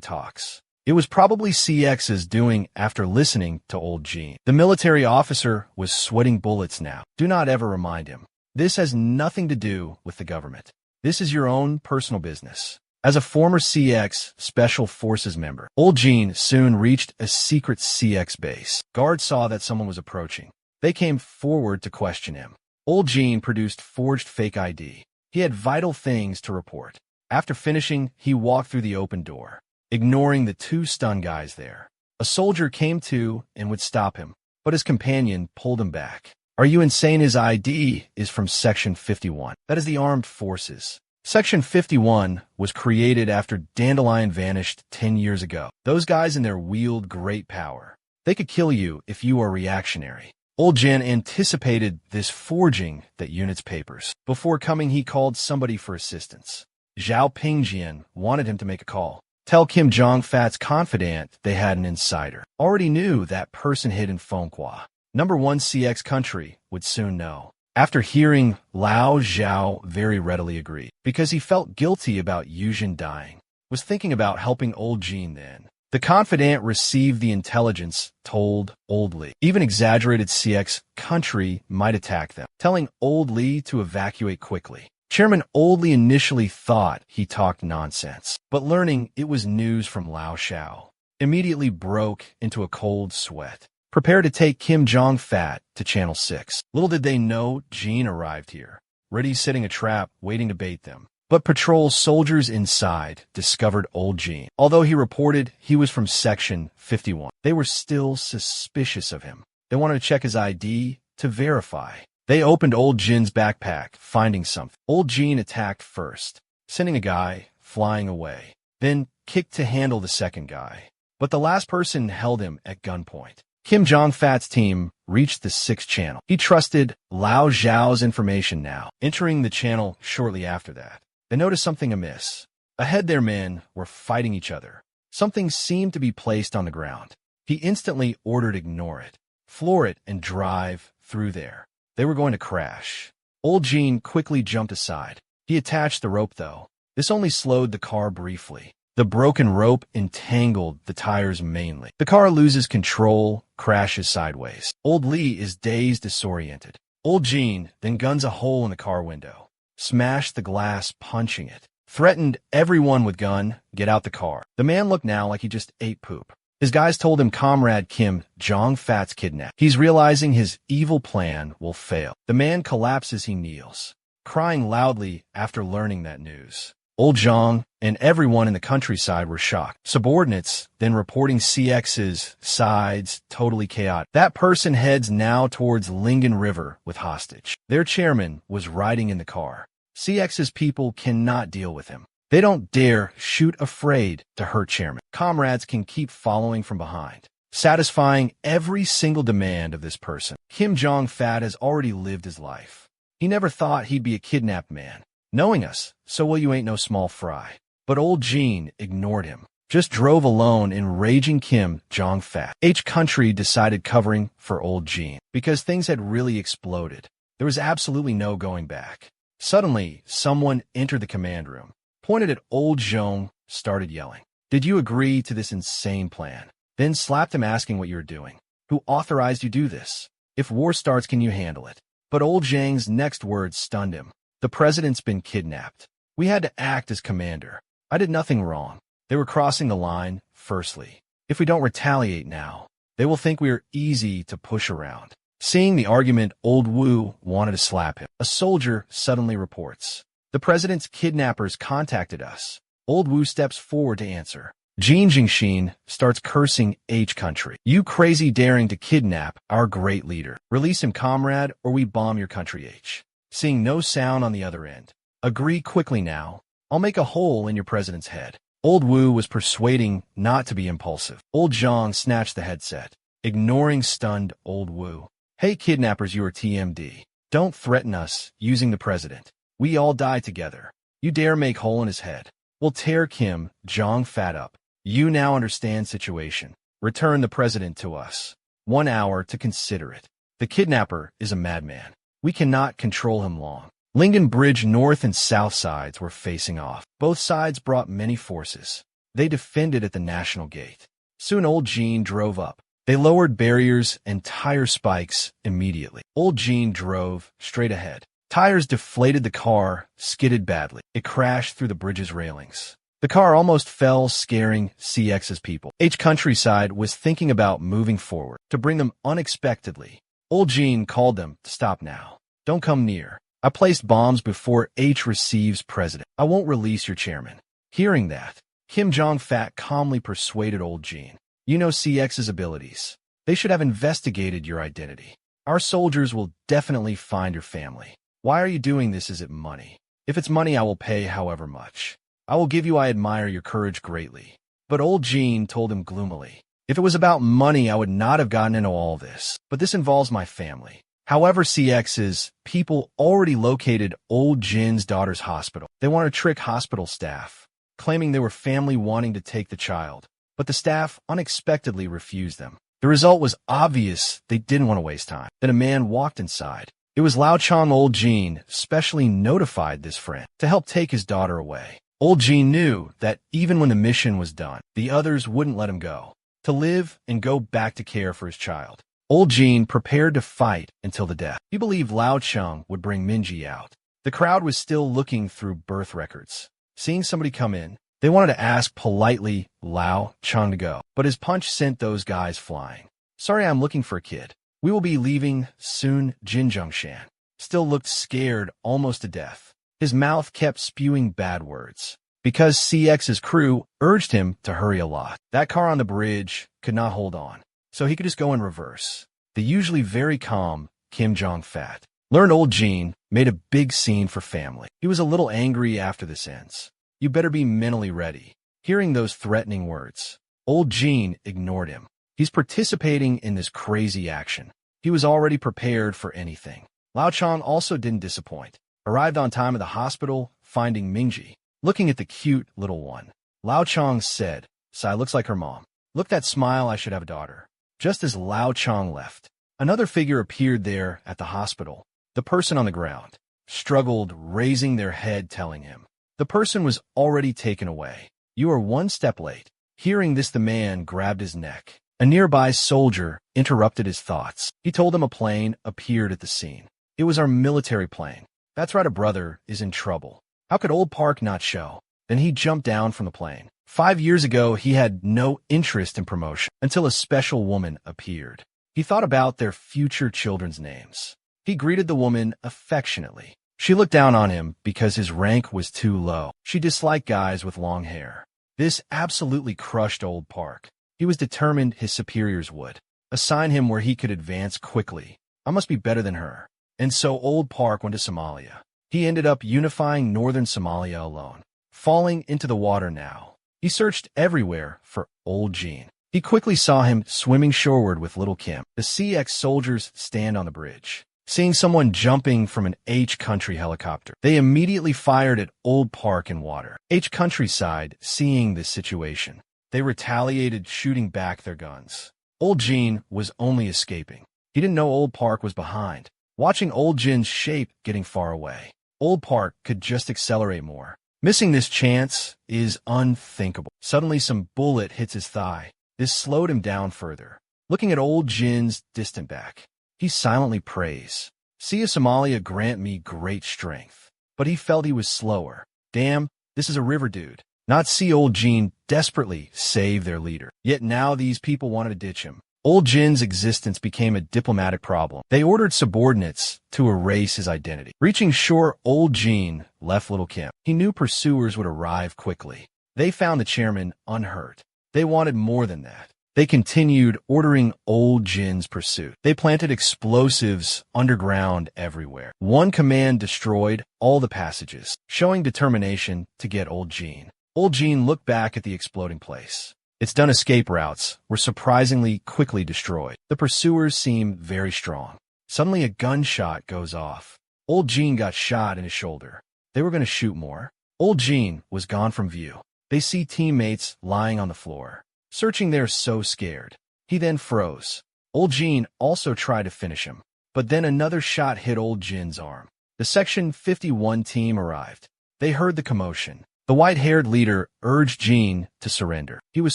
A: talks. It was probably CX's doing after listening to Old Jean. The military officer was sweating bullets now. Do not ever remind him. This has nothing to do with the government. This is your own personal business. As a former CX Special Forces member, Old Jean soon reached a secret CX base. Guards saw that someone was approaching. They came forward to question him. Old Jean produced forged fake ID. He had vital things to report. After finishing, he walked through the open door, ignoring the 2 stunned guys there. A soldier came to and would stop him, but his companion pulled him back. Are you insane? His ID is from Section 51. That is the armed forces. Section 51 was created after Dandelion vanished 10 years ago. Those guys in there wield great power. They could kill you if you are reactionary. Old Jen anticipated this forging that unit's papers. Before coming, he called somebody for assistance. Zhao Pingjian wanted him to make a call. Tell Kim Jong-fat's confidant they had an insider. Already knew that person hid in Fenghua. Number 1 CX country would soon know. After hearing, Lao Zhao very readily agreed, because he felt guilty about Yuzhen dying. Was thinking about helping Old Jean then. The confidant received the intelligence, told Old Li. Even exaggerated CX country might attack them, telling Old Li to evacuate quickly. Chairman Old Li initially thought he talked nonsense, but learning it was news from Lao Shao, immediately broke into a cold sweat. Prepare to take Kim Jong-fat to Channel 6. Little did they know Jean arrived here, ready setting a trap, waiting to bait them. But patrol soldiers inside discovered Old Jean. Although he reported he was from Section 51, they were still suspicious of him. They wanted to check his ID to verify. They opened Old Jean's backpack, finding something. Old Jean attacked first, sending a guy flying away, then kicked to handle the second guy. But the last person held him at gunpoint. Kim Jong-fat's team reached the 6th channel. He trusted Lao Zhao's information now. Entering the channel shortly after that, they noticed something amiss. Ahead, their men were fighting each other. Something seemed to be placed on the ground. He instantly ordered ignore it, floor it, and drive through there. They were going to crash. Old Jean quickly jumped aside. He attached the rope, though. This only slowed the car briefly. The broken rope entangled the tires mainly. The car loses control, crashes sideways. Old Li is dazed, disoriented. Old Jean then guns a hole in the car window, smashed the glass, punching it, threatened everyone with gun, get out the car. The man looked now like he just ate poop. His guys told him Comrade Kim Jong-fat's kidnapped. He's realizing his evil plan will fail. The man collapses, he kneels, crying loudly after learning that news. Old Zhang and everyone in the countryside were shocked. Subordinates then reporting CX's sides totally chaotic. That person heads now towards Lingen River with hostage. Their chairman was riding in the car. CX's people cannot deal with him. They don't dare shoot, afraid to hurt chairman. Comrades can keep following from behind, satisfying every single demand of this person. Kim Jong-fat has already lived his life. He never thought he'd be a kidnapped man. Knowing us, so well you ain't no small fry. But Old Jean ignored him, just drove alone in raging Kim Jong-fat. H country decided covering for Old Jean, because things had really exploded. There was absolutely no going back. Suddenly, someone entered the command room, pointed at Old Zhong, started yelling, "Did you agree to this insane plan?" Then slapped him, asking what you were doing. Who authorized you do this? If war starts, can you handle it? But Old Zhang's next words stunned him. The president's been kidnapped. We had to act as commander. I did nothing wrong. They were crossing the line, firstly. If we don't retaliate now, they will think we are easy to push around. Seeing the argument, Old Wu wanted to slap him. A soldier suddenly reports, "The president's kidnappers contacted us." Old Wu steps forward to answer. Jin Jingxin starts cursing H country. "You crazy, daring to kidnap our great leader. Release him, comrade, or we bomb your country, H." Seeing no sound on the other end, "Agree quickly now. I'll make a hole in your president's head." Old Wu was persuading not to be impulsive. Old Zhang snatched the headset, ignoring stunned Old Wu. Hey kidnappers, you are TMD. Don't threaten us using the president. We all die together. You dare make hole in his head. We'll tear Kim Jong fat up. You now understand situation. Return the president to us. 1 hour to consider it. The kidnapper is a madman. We cannot control him long. Lingen Bridge north and south sides were facing off. Both sides brought many forces. They defended at the National Gate. Soon Old Jean drove up. They lowered barriers and tire spikes immediately. Old Jean drove straight ahead. Tires deflated, the car skidded badly. It crashed through the bridge's railings. The car almost fell, scaring CX's people. H Countryside was thinking about moving forward to bring them unexpectedly. Old Jean called them to stop now. Don't come near. I placed bombs before H receives president. I won't release your chairman. Hearing that, Kim Jong-fat calmly persuaded Old Jean. You know CX's abilities. They should have investigated your identity. Our soldiers will definitely find your family. Why are you doing this? Is it money? If it's money, I will pay however much. I will give you. I admire your courage greatly. But Old Jean told him gloomily, if it was about money, I would not have gotten into all this. But this involves my family. However, CX's people already located Old Jin's daughter's hospital. They want to trick hospital staff, claiming they were family wanting to take the child. But the staff unexpectedly refused them. The result was obvious. They didn't want to waste time. Then a man walked inside. It was Lao Chong. Old Jean specially notified this friend to help take his daughter away. Old Jean knew that even when the mission was done, the others wouldn't let him go, to live and go back to care for his child. Old Jean prepared to fight until the death. He believed Lao Chong would bring Minji out. The crowd was still looking through birth records. Seeing somebody come in, they wanted to ask politely Lao Chong to go, but his punch sent those guys flying. Sorry, I'm looking for a kid. We will be leaving soon. Jin Zhongshan still looked scared almost to death. His mouth kept spewing bad words because CX's crew urged him to hurry a lot. That car on the bridge could not hold on, so he could just go in reverse. The usually very calm Kim Jong-fat learned Old Jean made a big scene for family. He was a little angry after this ends. You better be mentally ready. Hearing those threatening words, Old Jean ignored him. He's participating in this crazy action. He was already prepared for anything. Lao Chong also didn't disappoint. Arrived on time at the hospital, finding Minji. Looking at the cute little one, Lao Chong said, Sai looks like her mom. Look, that smile, I should have a daughter. Just as Lao Chong left, another figure appeared there at the hospital. The person on the ground struggled, raising their head, telling him. The person was already taken away. You are 1 step late. Hearing this, the man grabbed his neck. A nearby soldier interrupted his thoughts. He told him a plane appeared at the scene. It was our military plane. That's right, a brother is in trouble. How could Old Park not show? Then he jumped down from the plane. 5 years ago, he had no interest in promotion until a special woman appeared. He thought about their future children's names. He greeted the woman affectionately. She looked down on him because his rank was too low. She disliked guys with long hair. This absolutely crushed Old Park. He was determined his superiors would assign him where he could advance quickly. I must be better than her. And so Old Park went to Somalia. He ended up unifying northern Somalia alone, falling into the water now. He searched everywhere for Old Jean. He quickly saw him swimming shoreward with little Kim. The CX soldiers stand on the bridge. Seeing someone jumping from an H Country helicopter, they immediately fired at Old Park in water. H Countryside, seeing this situation, they retaliated, shooting back their guns. Old Jean was only escaping. He didn't know Old Park was behind. Watching Old Jin's shape getting far away, Old Park could just accelerate more. Missing this chance is unthinkable. Suddenly, some bullet hits his thigh. This slowed him down further. Looking at Old Jin's distant back, he silently prays, "See, Somalia grant me great strength." But he felt he was slower. Damn, this is a river dude. Not see Old Jean desperately save their leader. Yet now these people wanted to ditch him. Old Jin's existence became a diplomatic problem. They ordered subordinates to erase his identity. Reaching shore, Old Jean left little Kim. He knew pursuers would arrive quickly. They found the chairman unhurt. They wanted more than that. They continued ordering Old Jin's pursuit. They planted explosives underground everywhere. One command destroyed all the passages, showing determination to get Old Jin. Old Jean looked back at the exploding place. Its done escape routes were surprisingly quickly destroyed. The pursuers seemed very strong. Suddenly a gunshot goes off. Old Jean got shot in his shoulder. They were going to shoot more. Old Jean was gone from view. They see teammates lying on the floor. Searching there so scared. He then froze. Old Jean also tried to finish him. But then another shot hit Old Jean's arm. The Section 51 team arrived. They heard the commotion. The white-haired leader urged Jean to surrender. He was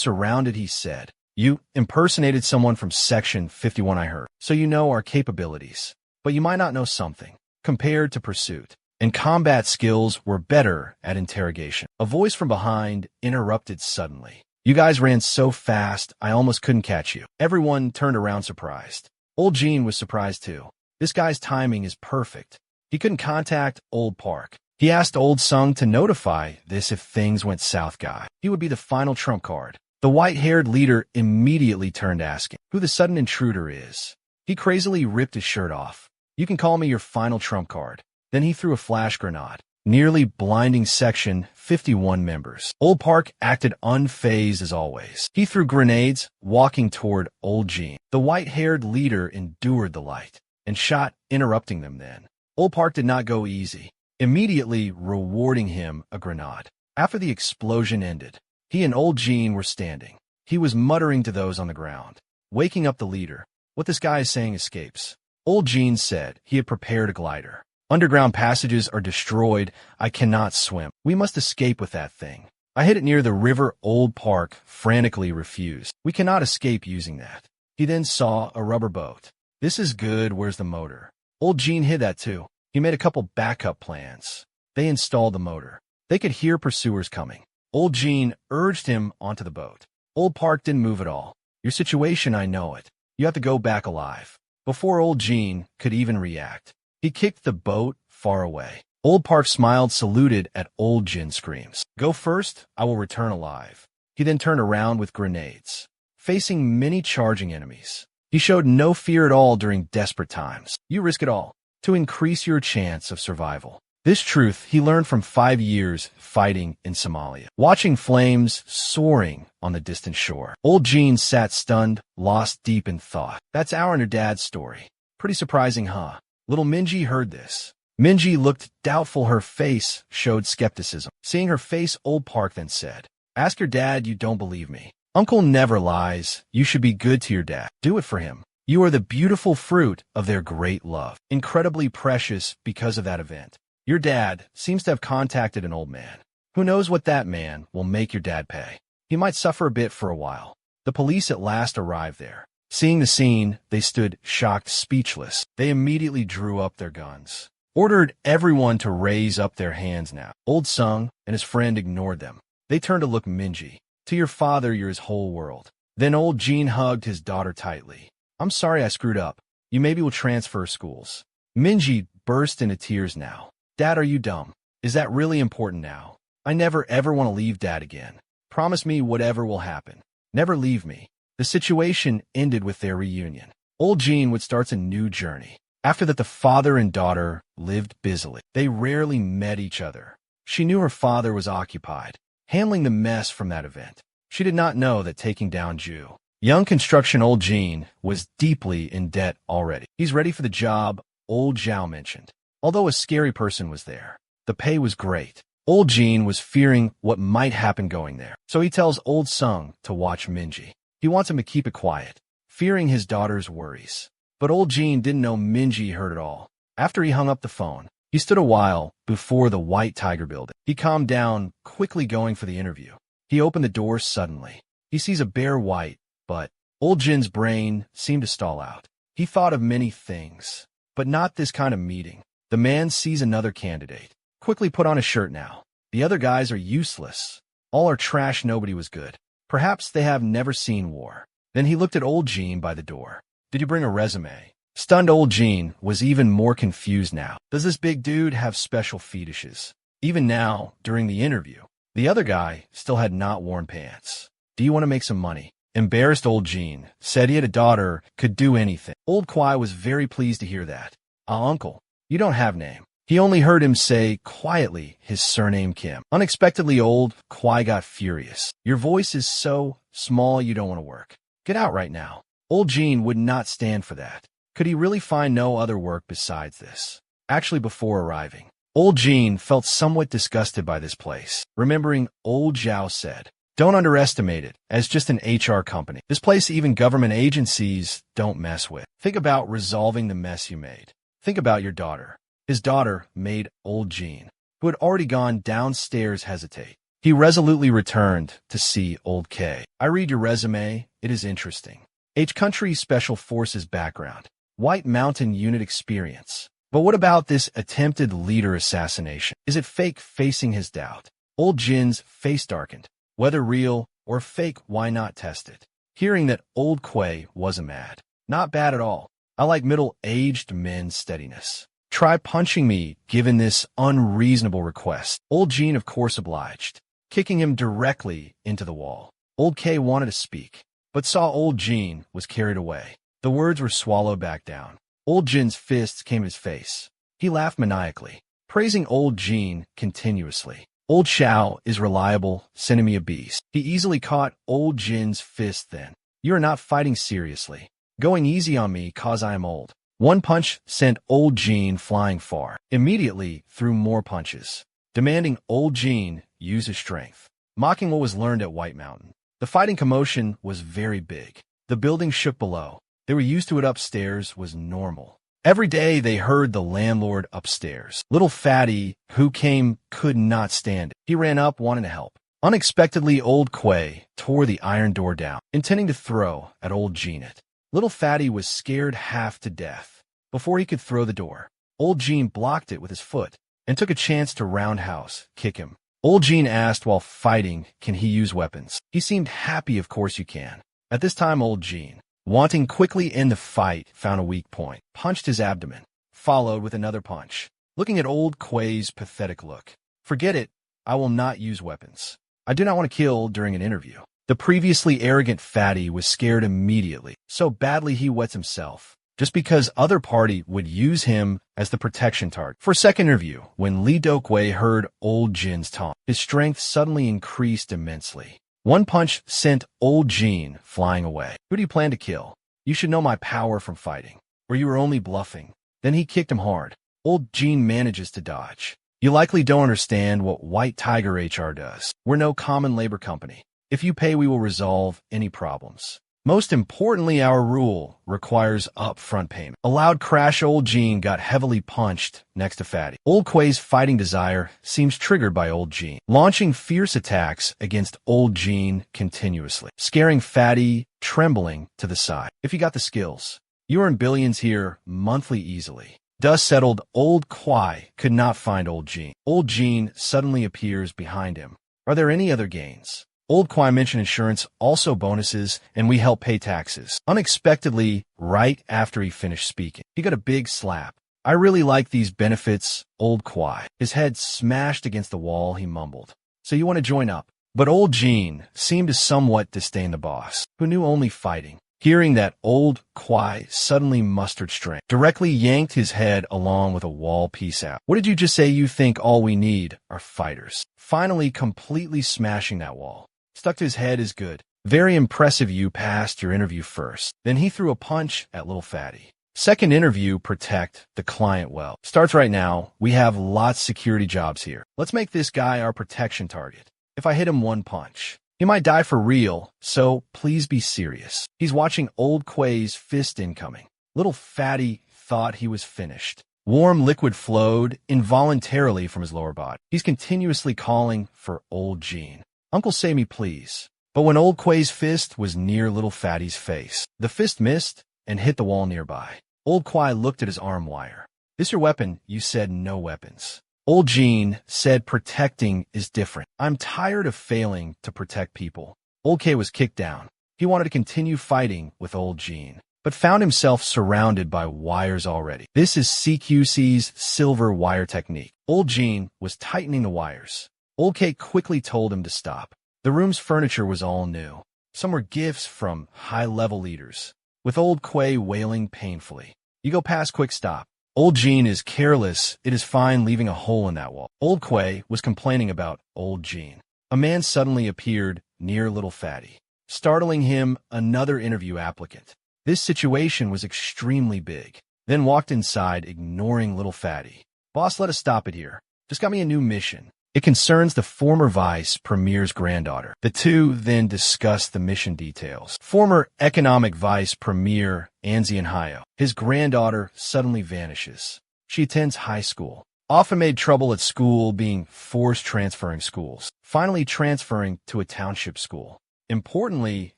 A: surrounded, he said. You impersonated someone from Section 51, I heard. So you know our capabilities. But you might not know something. Compared to pursuit and combat skills, were better at interrogation. A voice from behind interrupted suddenly. You guys ran so fast, I almost couldn't catch you. Everyone turned around surprised. Old Jean was surprised too. This guy's timing is perfect. He couldn't contact Old Park. He asked Old Sung to notify this if things went south guy. He would be the final trump card. The white-haired leader immediately turned asking who the sudden intruder is. He crazily ripped his shirt off. You can call me your final trump card. Then he threw a flash grenade, nearly blinding Section 51 members. Old Park acted unfazed as always. He threw grenades, walking toward Old Jean. The white-haired leader endured the light and shot, interrupting them then. Old Park did not go easy, immediately rewarding him a grenade. After the explosion ended, he and Old Jean were standing. He was muttering to those on the ground, waking up the leader. What this guy is saying escapes. Old Jean said he had prepared a glider. Underground passages are destroyed. I cannot swim. We must escape with that thing. I hid it near the river. Old Park frantically refused. We cannot escape using that. He then saw a rubber boat. This is good. Where's the motor? Old Jean hid that too. He made a couple backup plans. They installed the motor. They could hear pursuers coming. Old Jean urged him onto the boat. Old Park didn't move at all. Your situation, I know it. You have to go back alive. Before Old Jean could even react, he kicked the boat far away. Old Park smiled, saluted at Old Jean's screams. Go first, I will return alive. He then turned around with grenades, facing many charging enemies. He showed no fear at all during desperate times. You risk it all to increase your chance of survival. This truth he learned from 5 years fighting in Somalia, watching flames soaring on the distant shore. Old Jean sat stunned, lost deep in thought. That's our and her dad's story. Pretty surprising, huh? Little Minji heard this. Minji looked doubtful. Her face showed skepticism. Seeing her face, Old Park then said, Ask your dad, you don't believe me. Uncle never lies. You should be good to your dad. Do it for him. You are the beautiful fruit of their great love. Incredibly precious because of that event. Your dad seems to have contacted an old man. Who knows what that man will make your dad pay? He might suffer a bit for a while. The police at last arrived there. Seeing the scene, they stood shocked, speechless. They immediately drew up their guns, ordered everyone to raise up their hands now. Old Sung and his friend ignored them. They turned to look Minji. To your father, you're his whole world. Then Old Jean hugged his daughter tightly. I'm sorry I screwed up. You maybe will transfer schools. Minji burst into tears now. Dad, are you dumb? Is that really important now? I never ever want to leave Dad again. Promise me whatever will happen. Never leave me. The situation ended with their reunion. Old Jean would start a new journey. After that, the father and daughter lived busily. They rarely met each other. She knew her father was occupied, handling the mess from that event. She did not know that taking down Ju. Young construction Old Jean was deeply in debt already. He's ready for the job, Old Zhao mentioned. Although a scary person was there, the pay was great. Old Jean was fearing what might happen going there. So he tells Old Sung to watch Minji. He wants him to keep it quiet, fearing his daughter's worries. But Old Jean didn't know Minji heard it all. After he hung up the phone, he stood a while before the White Tiger building. He calmed down, quickly going for the interview. He opened the door suddenly. He sees a bare white, but Old Jin's brain seemed to stall out. He thought of many things, but not this kind of meeting. The man sees another candidate. Quickly put on a shirt now. The other guys are useless. All are trash. Nobody was good. Perhaps they have never seen war. Then he looked at Old Jean by the door. Did you bring a resume? Stunned Old Jean was even more confused now. Does this big dude have special fetishes? Even now, during the interview, the other guy still had not worn pants. Do you want to make some money? Embarrassed Old Jean said he had a daughter, could do anything. Old Kwai was very pleased to hear that. Uncle, you don't have name. He only heard him say quietly his surname Kim. Unexpectedly, old Kwai got furious. Your voice is so small you don't want to work. Get out right now. Old Jean would not stand for that. Could he really find no other work besides this? Actually, before arriving, Old Jean felt somewhat disgusted by this place, remembering Old Zhao said, "Don't underestimate it, as just an HR company. This place even government agencies don't mess with. Think about resolving the mess you made. Think about your daughter." His daughter made Old Jean, who had already gone downstairs, hesitate. He resolutely returned to see Old K. "I read your resume. It is interesting. H Country Special Forces background. White Mountain Unit experience. But what about this attempted leader assassination? Is it fake?" Facing his doubt, Old Jin's face darkened. Whether real or fake, why not test it? Hearing that Old Quay wasn't mad. "Not bad at all. I like middle-aged men's steadiness. Try punching me, given this unreasonable request." Old Jean, of course, obliged, kicking him directly into the wall. Old K wanted to speak, but saw Old Jean was carried away. The words were swallowed back down. Old Jin's fists came to his face. He laughed maniacally, praising Old Jean continuously. "Old Xiao is reliable, sending me a beast." He easily caught Old Jin's fist then. "You are not fighting seriously. Going easy on me cause I am old." One punch sent Old Jean flying far. Immediately threw more punches, demanding Old Jean use his strength, mocking what was learned at White Mountain. The fighting commotion was very big. The building shook below. They were used to it upstairs was normal. Every day they heard the landlord upstairs. Little Fatty, who came, could not stand it. He ran up, wanting to help. Unexpectedly, Old Quay tore the iron door down, intending to throw at Old Jean it. Little Fatty was scared half to death. Before he could throw the door, Old Jean blocked it with his foot and took a chance to roundhouse kick him. Old Jean asked while fighting, "Can he use weapons?" He seemed happy. "Of course you can." At this time, Old Jean, wanting quickly end the fight, found a weak point, punched his abdomen, followed with another punch. Looking at Old Quay's pathetic look, "Forget it. I will not use weapons. I do not want to kill during an interview." The previously arrogant Fatty was scared immediately, so badly he wets himself, just because other party would use him as the protection target. For a second interview, when Lee Dokwe heard Old Jin's taunt, his strength suddenly increased immensely. One punch sent Old Jean flying away. "Who do you plan to kill? You should know my power from fighting. Or you were only bluffing." Then he kicked him hard. Old Jean manages to dodge. "You likely don't understand what White Tiger HR does. We're no common labor company. If you pay, we will resolve any problems. Most importantly, our rule requires upfront payment." A loud crash. Old Jean got heavily punched next to Fatty. Old Quay's fighting desire seems triggered by Old Jean, launching fierce attacks against Old Jean continuously, scaring Fatty, trembling to the side. "If you got the skills, you earn billions here monthly easily." Dust settled. Old Quay could not find Old Jean. Old Jean suddenly appears behind him. "Are there any other gains?" Old Quay mentioned insurance, also bonuses, and we help pay taxes. Unexpectedly, right after he finished speaking, he got a big slap. "I really like these benefits, Old Quay." His head smashed against the wall, he mumbled, "So you want to join up?" But Old Jean seemed to somewhat disdain the boss, who knew only fighting. Hearing that, Old Quay suddenly mustered strength, directly yanked his head along with a wall piece out. "What did you just say? You think all we need are fighters?" Finally completely smashing that wall. Stuck to his head is good. "Very impressive. You passed your interview first." Then he threw a punch at Little Fatty. "Second interview, protect the client well. Starts right now. We have lots of security jobs here. Let's make this guy our protection target. If I hit him one punch, he might die for real, so please be serious." He's watching Old Quay's fist incoming. Little Fatty thought he was finished. Warm liquid flowed involuntarily from his lower body. He's continuously calling for Old Jean. "Uncle, save me, please." But when Old Quay's fist was near Little Fatty's face, the fist missed and hit the wall nearby. Old Quay looked at his arm wire. "This your weapon? You said no weapons." Old Jean said protecting is different. "I'm tired of failing to protect people." Old K was kicked down. He wanted to continue fighting with Old Jean, but found himself surrounded by wires already. This is CQC's silver wire technique. Old Jean was tightening the wires. Old K quickly told him to stop. The room's furniture was all new. Some were gifts from high-level leaders, with Old Quay wailing painfully. "You go past, quick, stop." Old Jean is careless. It is fine leaving a hole in that wall. Old Quay was complaining about Old Jean. A man suddenly appeared near Little Fatty, startling him, another interview applicant. This situation was extremely big. Then walked inside, ignoring Little Fatty. Boss, let us stop it here. Just got me a new mission. It concerns the former vice premier's granddaughter. The two then discussed the mission details. Former economic vice premier Yahello. His granddaughter suddenly vanishes. She attends high school. Often made trouble at school, being forced transferring schools. Finally transferring to a township school. Importantly,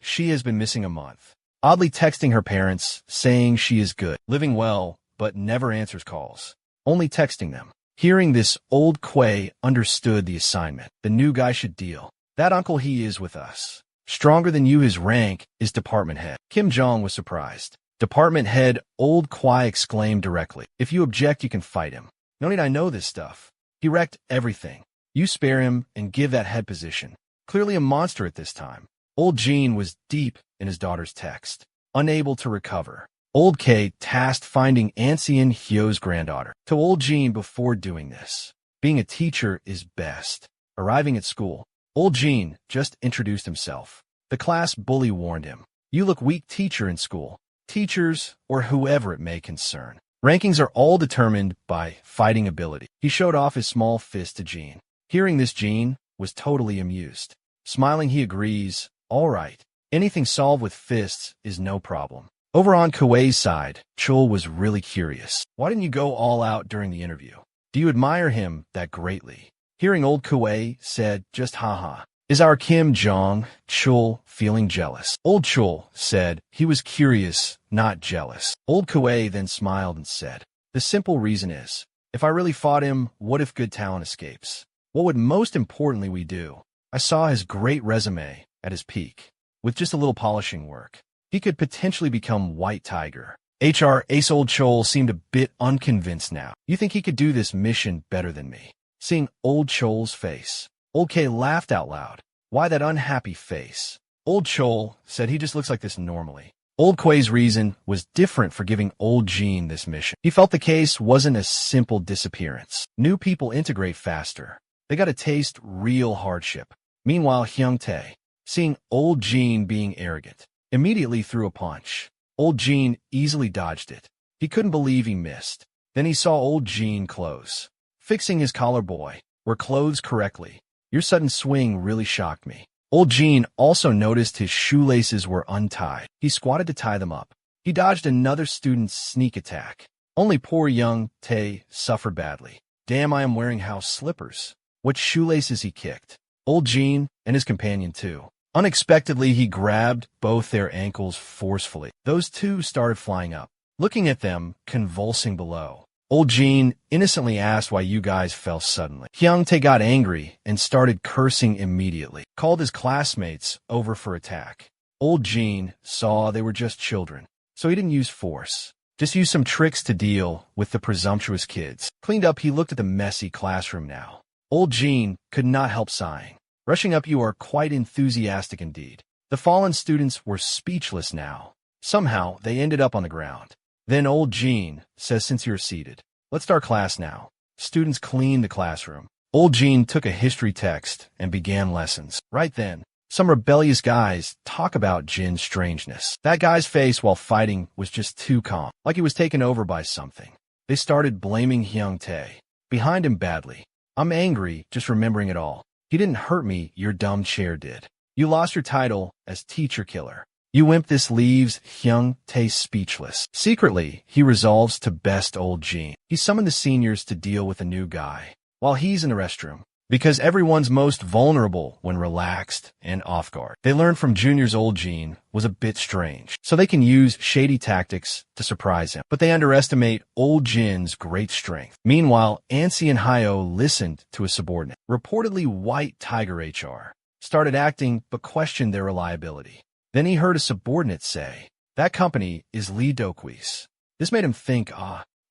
A: she has been missing a month. Oddly texting her parents, saying she is good, living well, but never answers calls. Only texting them. Hearing this, Old Quay understood the assignment. The new guy should deal. That uncle he is with us. Stronger than you, his rank is department head. Kim Jong was surprised. Department head, Old Quay exclaimed directly. If you object, you can fight him. No need I know this stuff. He wrecked everything. You spare him and give that head position. Clearly a monster at this time. Old Jean was deep in his daughter's text. Unable to recover. Old K tasked finding Ancien Hyo's granddaughter. To Old Jean before doing this. Being a teacher is best. Arriving at school. Old Jean just introduced himself. The class bully warned him. You look weak, teacher in school. Teachers, or whoever it may concern. Rankings are all determined by fighting ability. He showed off his small fist to Jean. Hearing this, Jean was totally amused. Smiling, he agrees. All right. Anything solved with fists is no problem. Over on Kuei's side, Chul was really curious. Why didn't you go all out during the interview? Do you admire him that greatly? Hearing Old Kuei said, just haha. Is our Kim Jong, Chul, feeling jealous? Old Chul said he was curious, not jealous. Old Kuei then smiled and said, the simple reason is, if I really fought him, what if good talent escapes? What would most importantly we do? I saw his great resume at his peak. With just a little polishing work, he could potentially become White Tiger. HR Ace Old Chol seemed a bit unconvinced now. You think he could do this mission better than me? Seeing Old Chol's face, Old K laughed out loud. Why that unhappy face? Old Chol said he just looks like this normally. Old Quay's reason was different for giving Old Jean this mission. He felt the case wasn't a simple disappearance. New people integrate faster. They got to taste real hardship. Meanwhile, Hyung Tae, seeing Old Jean being arrogant, immediately threw a punch. Old Jean easily dodged it. He couldn't believe he missed. Then he saw Old Jean close. Fixing his collar, boy, were clothes correctly. Your sudden swing really shocked me. Old Jean also noticed his shoelaces were untied. He squatted to tie them up. He dodged another student's sneak attack. Only poor young Tae suffered badly. Damn, I am wearing house slippers. What shoelaces he kicked. Old Jean and his companion too. Unexpectedly, he grabbed both their ankles forcefully. Those two started flying up, looking at them, convulsing below. Old Jean innocently asked why you guys fell suddenly. Hyung Tae got angry and started cursing immediately. Called his classmates over for attack. Old Jean saw they were just children, so he didn't use force. Just used some tricks to deal with the presumptuous kids. Cleaned up, he looked at the messy classroom now. Old Jean could not help sighing. Rushing up, you are quite enthusiastic indeed. The fallen students were speechless now. Somehow, they ended up on the ground. Then Old Jean says, since you're seated, let's start class now. Students cleaned the classroom. Old Jean took a history text and began lessons. Right then, some rebellious guys talk about Jin's strangeness. That guy's face while fighting was just too calm, like he was taken over by something. They started blaming Hyung Tae. Behind him badly. I'm angry just remembering it all. He didn't hurt me, your dumb chair did. You lost your title as teacher killer. You wimp. This leaves Hyung Tae speechless. Secretly, he resolves to best Old Jean. He summoned the seniors to deal with a new guy, while he's in the restroom. Because everyone's most vulnerable when relaxed and off guard. They learned from juniors Old Jean was a bit strange, so they can use shady tactics to surprise him. But they underestimate Old Jin's great strength. Meanwhile, Ancien Hyo listened to a subordinate, reportedly White Tiger HR, started acting but questioned their reliability. Then he heard a subordinate say, that company is Lee Dokui's. This made him think,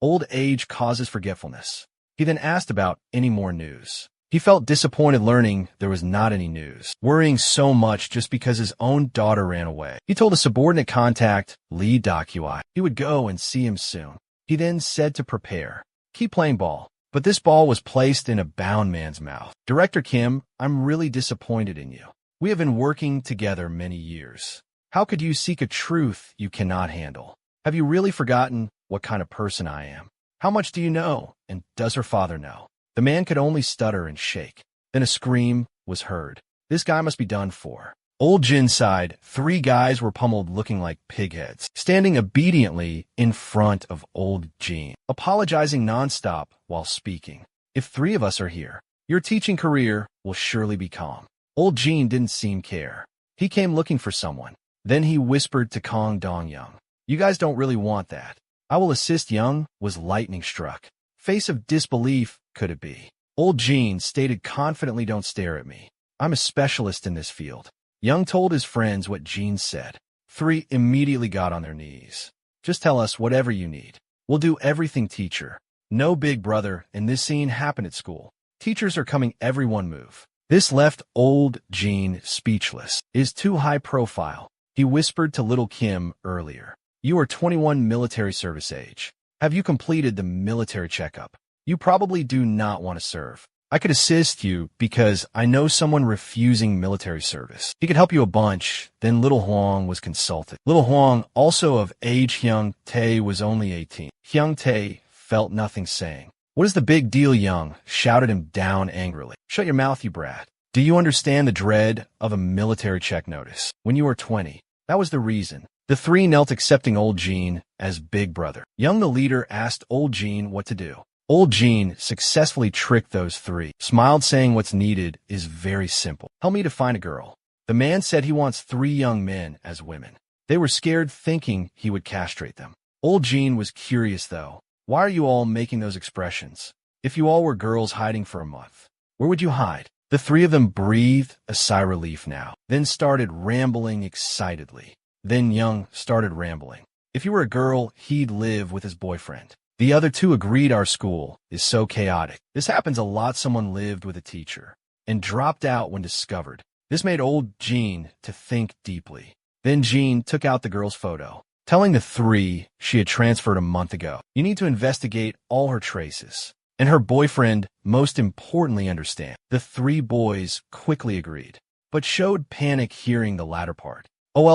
A: old age causes forgetfulness. He then asked about any more news. He felt disappointed learning there was not any news, worrying so much just because his own daughter ran away. He told a subordinate contact, Lee Dokui, he would go and see him soon. He then said to prepare. Keep playing ball. But this ball was placed in a bound man's mouth. Director Kim, I'm really disappointed in you. We have been working together many years. How could you seek a truth you cannot handle? Have you really forgotten what kind of person I am? How much do you know, and does her father know? The man could only stutter and shake. Then a scream was heard. This guy must be done for. Old Jin sighed. 3 guys were pummeled looking like pigheads, standing obediently in front of Old Jin, apologizing nonstop while speaking. If 3 of us are here, your teaching career will surely be calm. Old Jin didn't seem care. He came looking for someone. Then he whispered to Kong Dong Young. You guys don't really want that. I will assist. Young was lightning struck. Face of disbelief, could it be? Old Jin stated confidently, don't stare at me. I'm a specialist in this field. Young told his friends what Jin said. 3 immediately got on their knees. Just tell us whatever you need. We'll do everything, teacher. No big brother, and this scene happened at school. Teachers are coming, everyone move. This left Old Jin speechless. Is too high profile. He whispered to little Kim earlier. You are 21 military service age. Have you completed the military checkup? You probably do not want to serve. I could assist you because I know someone refusing military service. He could help you a bunch. Then little Huang was consulted. Little Huang, also of age, Hyung Tae was only 18. Hyung Tae felt nothing saying. What is the big deal, Young? Shouted him down angrily. Shut your mouth, you brat. Do you understand the dread of a military check notice? When you were 20, that was the reason. The 3 knelt accepting Old Jin as big brother. Young, the leader, asked Old Jin what to do. Old Jin successfully tricked those 3, smiled saying what's needed is very simple. Help me to find a girl. The man said he wants 3 young men as women. They were scared, thinking he would castrate them. Old Jin was curious though. Why are you all making those expressions? If you all were girls hiding for a month, where would you hide? The 3 of them breathed a sigh of relief now, then started rambling excitedly. Then Young started rambling. If you were a girl, he'd live with his boyfriend. The other 2 agreed. Our school is so chaotic. This happens a lot. Someone lived with a teacher and dropped out when discovered. This made Old Jin to think deeply. Then Jin took out the girl's photo, telling the 3 she had transferred a month ago. You need to investigate all her traces. And her boyfriend, most importantly, understand. The 3 boys quickly agreed, but showed panic hearing the latter part.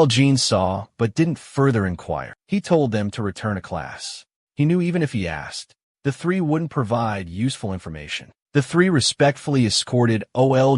A: Jin saw, but didn't further inquire. He told them to return to class. He knew even if he asked, the 3 wouldn't provide useful information. The 3 respectfully escorted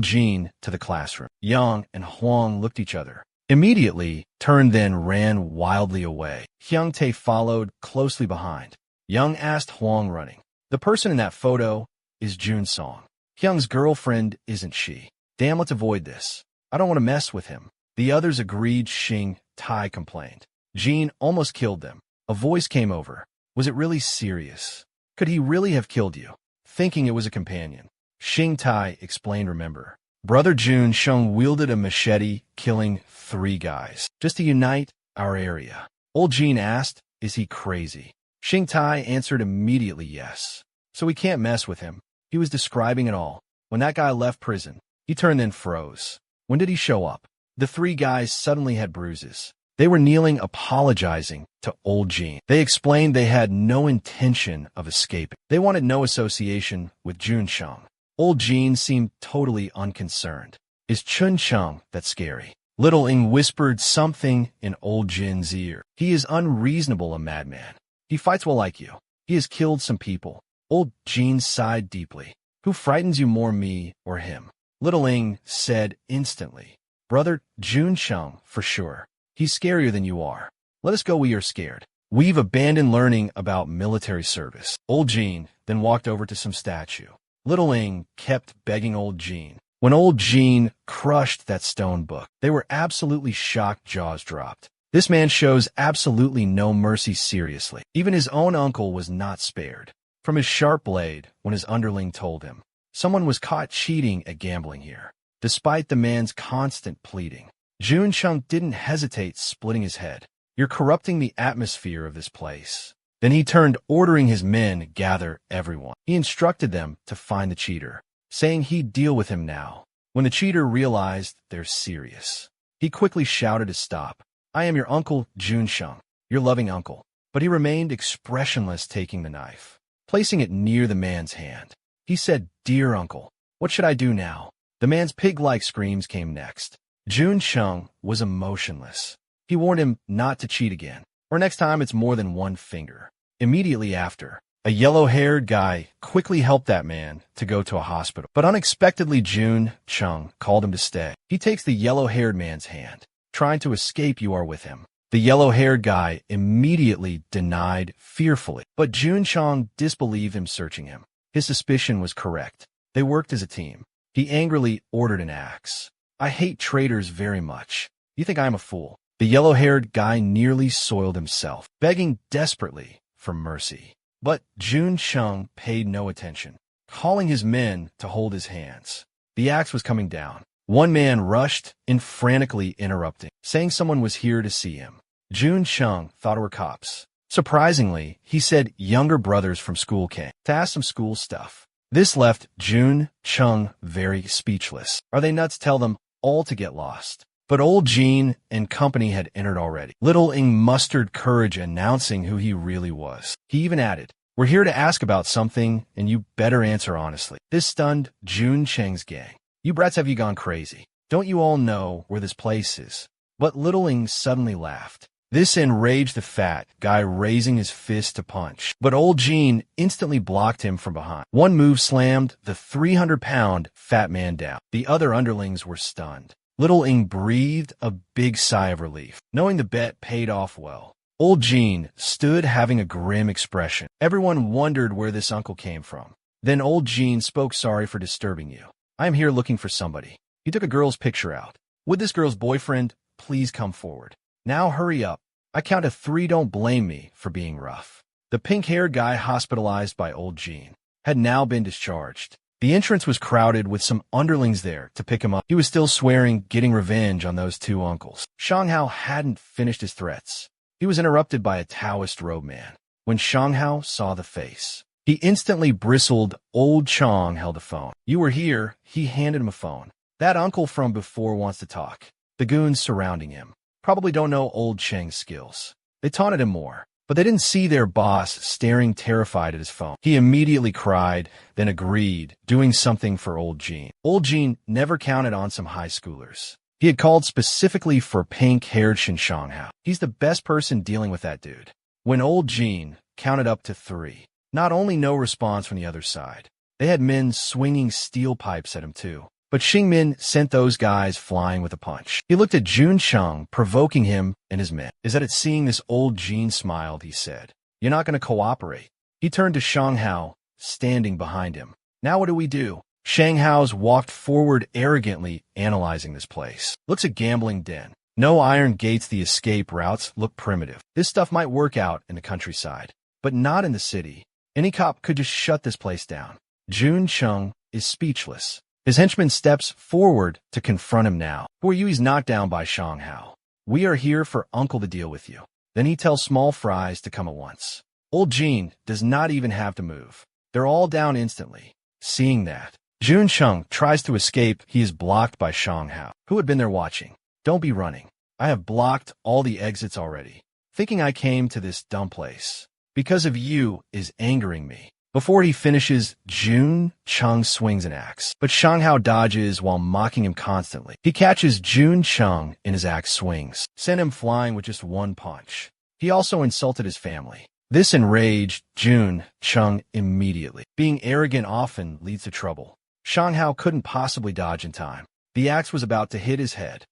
A: Jin to the classroom. Yang and Huang looked at each other. Immediately, turned, then ran wildly away. Hyung Tae followed closely behind. Yang asked Huang, running. The person in that photo is Jun Song. Hyung's girlfriend, isn't she? Damn, let's avoid this. I don't want to mess with him. The others agreed. Xing Tai complained. Jin almost killed them. A voice came over. Was it really serious? Could he really have killed you? Thinking it was a companion. Xing Tai explained, remember. Brother Jun Sheng wielded a machete, killing 3 guys, just to unite our area. Old Jin asked, is he crazy? Xing Tai answered immediately yes. So we can't mess with him. He was describing it all. When that guy left prison, he turned and froze. When did he show up? The 3 guys suddenly had bruises. They were kneeling, apologizing to Old Jin. They explained they had no intention of escaping. They wanted no association with Jun Sheng. Old Jin seemed totally unconcerned. Is Chun Sheng that scary? Little Ing whispered something in Old Jin's ear. He is unreasonable, a madman. He fights well like you. He has killed some people. Old Jin sighed deeply. Who frightens you more, me or him? Little Ing said instantly. Brother Jun Sheng, for sure. He's scarier than you are. Let us go, we are scared. We've abandoned learning about military service. Old Jin then walked over to some statue. Little Ing kept begging Old Jin. When Old Jin crushed that stone book, they were absolutely shocked, jaws dropped. This man shows absolutely no mercy, seriously. Even his own uncle was not spared. From his sharp blade, when his underling told him, someone was caught cheating at gambling here. Despite the man's constant pleading, Jun Sheng didn't hesitate, splitting his head. You're corrupting the atmosphere of this place. Then he turned, ordering his men gather everyone. He instructed them to find the cheater, saying he'd deal with him now. When the cheater realized they're serious, he quickly shouted to stop. I am your uncle, Jun Sheng, your loving uncle. but he remained expressionless, taking the knife, placing it near the man's hand. He said, "Dear uncle, what should I do now?" The man's pig-like screams came next. Jun Chung was emotionless. He warned him not to cheat again, or next time it's more than one finger. Immediately after, a yellow-haired guy quickly helped that man to go to a hospital. But unexpectedly, Jun Chung called him to stay. He takes the yellow-haired man's hand. "Trying to escape, you are with him." The yellow-haired guy immediately denied fearfully, but Jun Chung disbelieved him, searching him. His suspicion was correct. They worked as a team. He angrily ordered an axe. "I hate traitors very much. You think I am a fool?" The yellow-haired guy nearly soiled himself, begging desperately for mercy. But Jun Chung paid no attention, calling his men to hold his hands. The axe was coming down. One man rushed in, frantically interrupting, saying someone was here to see him. Jun Chung thought it were cops. Surprisingly, he said younger brothers from school came to ask some school stuff. This left Jun Chung very speechless. Are they nuts? Tell them all to get lost. But old Jean and company had entered already. Little Ing mustered courage, announcing who he really was. He even added, "We're here to ask about something, and you better answer honestly." This stunned Jun Cheng's gang. "You brats, have you gone crazy? Don't you all know where this place is?" But Little Ing suddenly laughed. This enraged the fat guy, raising his fist to punch. But old Jean instantly blocked him from behind. One move slammed the 300-pound fat man down. The other underlings were stunned. Little Ing breathed a big sigh of relief, knowing the bet paid off well. Old Jean stood having a grim expression. Everyone wondered where this uncle came from. Then old Jean spoke. "Sorry for disturbing you. I am here looking for somebody. He took a girl's picture out. Would this girl's boyfriend please come forward? Now hurry up. I count to 3. Don't blame me for being rough." The pink-haired guy, hospitalized by old Jean, had now been discharged. The entrance was crowded with some underlings there to pick him up. He was still swearing, getting revenge on those two uncles. Shanghao hadn't finished his threats. He was interrupted by a Taoist robe man. When Shanghao saw the face, he instantly bristled. Old Chong held a phone. "You were here." He handed him a phone. "That uncle from before wants to talk." The goons surrounding him probably don't know old Cheng's skills. They taunted him more, but they didn't see their boss staring terrified at his phone. He immediately cried, then agreed, doing something for old Jean. Old Jean never counted on some high schoolers. He had called specifically for pink-haired Shanghao. He's the best person dealing with that dude. When old Jean counted up to 3, not only no response from the other side, they had men swinging steel pipes at him too. But Xingmin sent those guys flying with a punch. He looked at Jun Chung, provoking him and his men. "Is that it?" Seeing this, old Jean smiled. He said, "You're not going to cooperate." He turned to Shanghao, standing behind him. "Now what do we do?" Shanghao's walked forward arrogantly, analyzing this place. "Looks a gambling den. No iron gates. The escape routes look primitive. This stuff might work out in the countryside, but not in the city. Any cop could just shut this place down." Jun Chung is speechless. His henchman steps forward to confront him now. "Who are you?" He's knocked down by Shanghao. "We are here for uncle to deal with you." Then he tells small fries to come at once. Old Jean does not even have to move. They're all down instantly. Seeing that, Jun Chung tries to escape. He is blocked by Shanghao, who had been there watching. "Don't be running. I have blocked all the exits already. Thinking I came to this dumb place because of you is angering me." Before he finishes, Jun Chung swings an axe, but Shanghao dodges while mocking him constantly. He catches Jun Chung in his axe swings, sent him flying with just one punch. He also insulted his family. This enraged Jun Chung immediately. Being arrogant often leads to trouble. Shanghao couldn't possibly dodge in time. The axe was about to hit his head.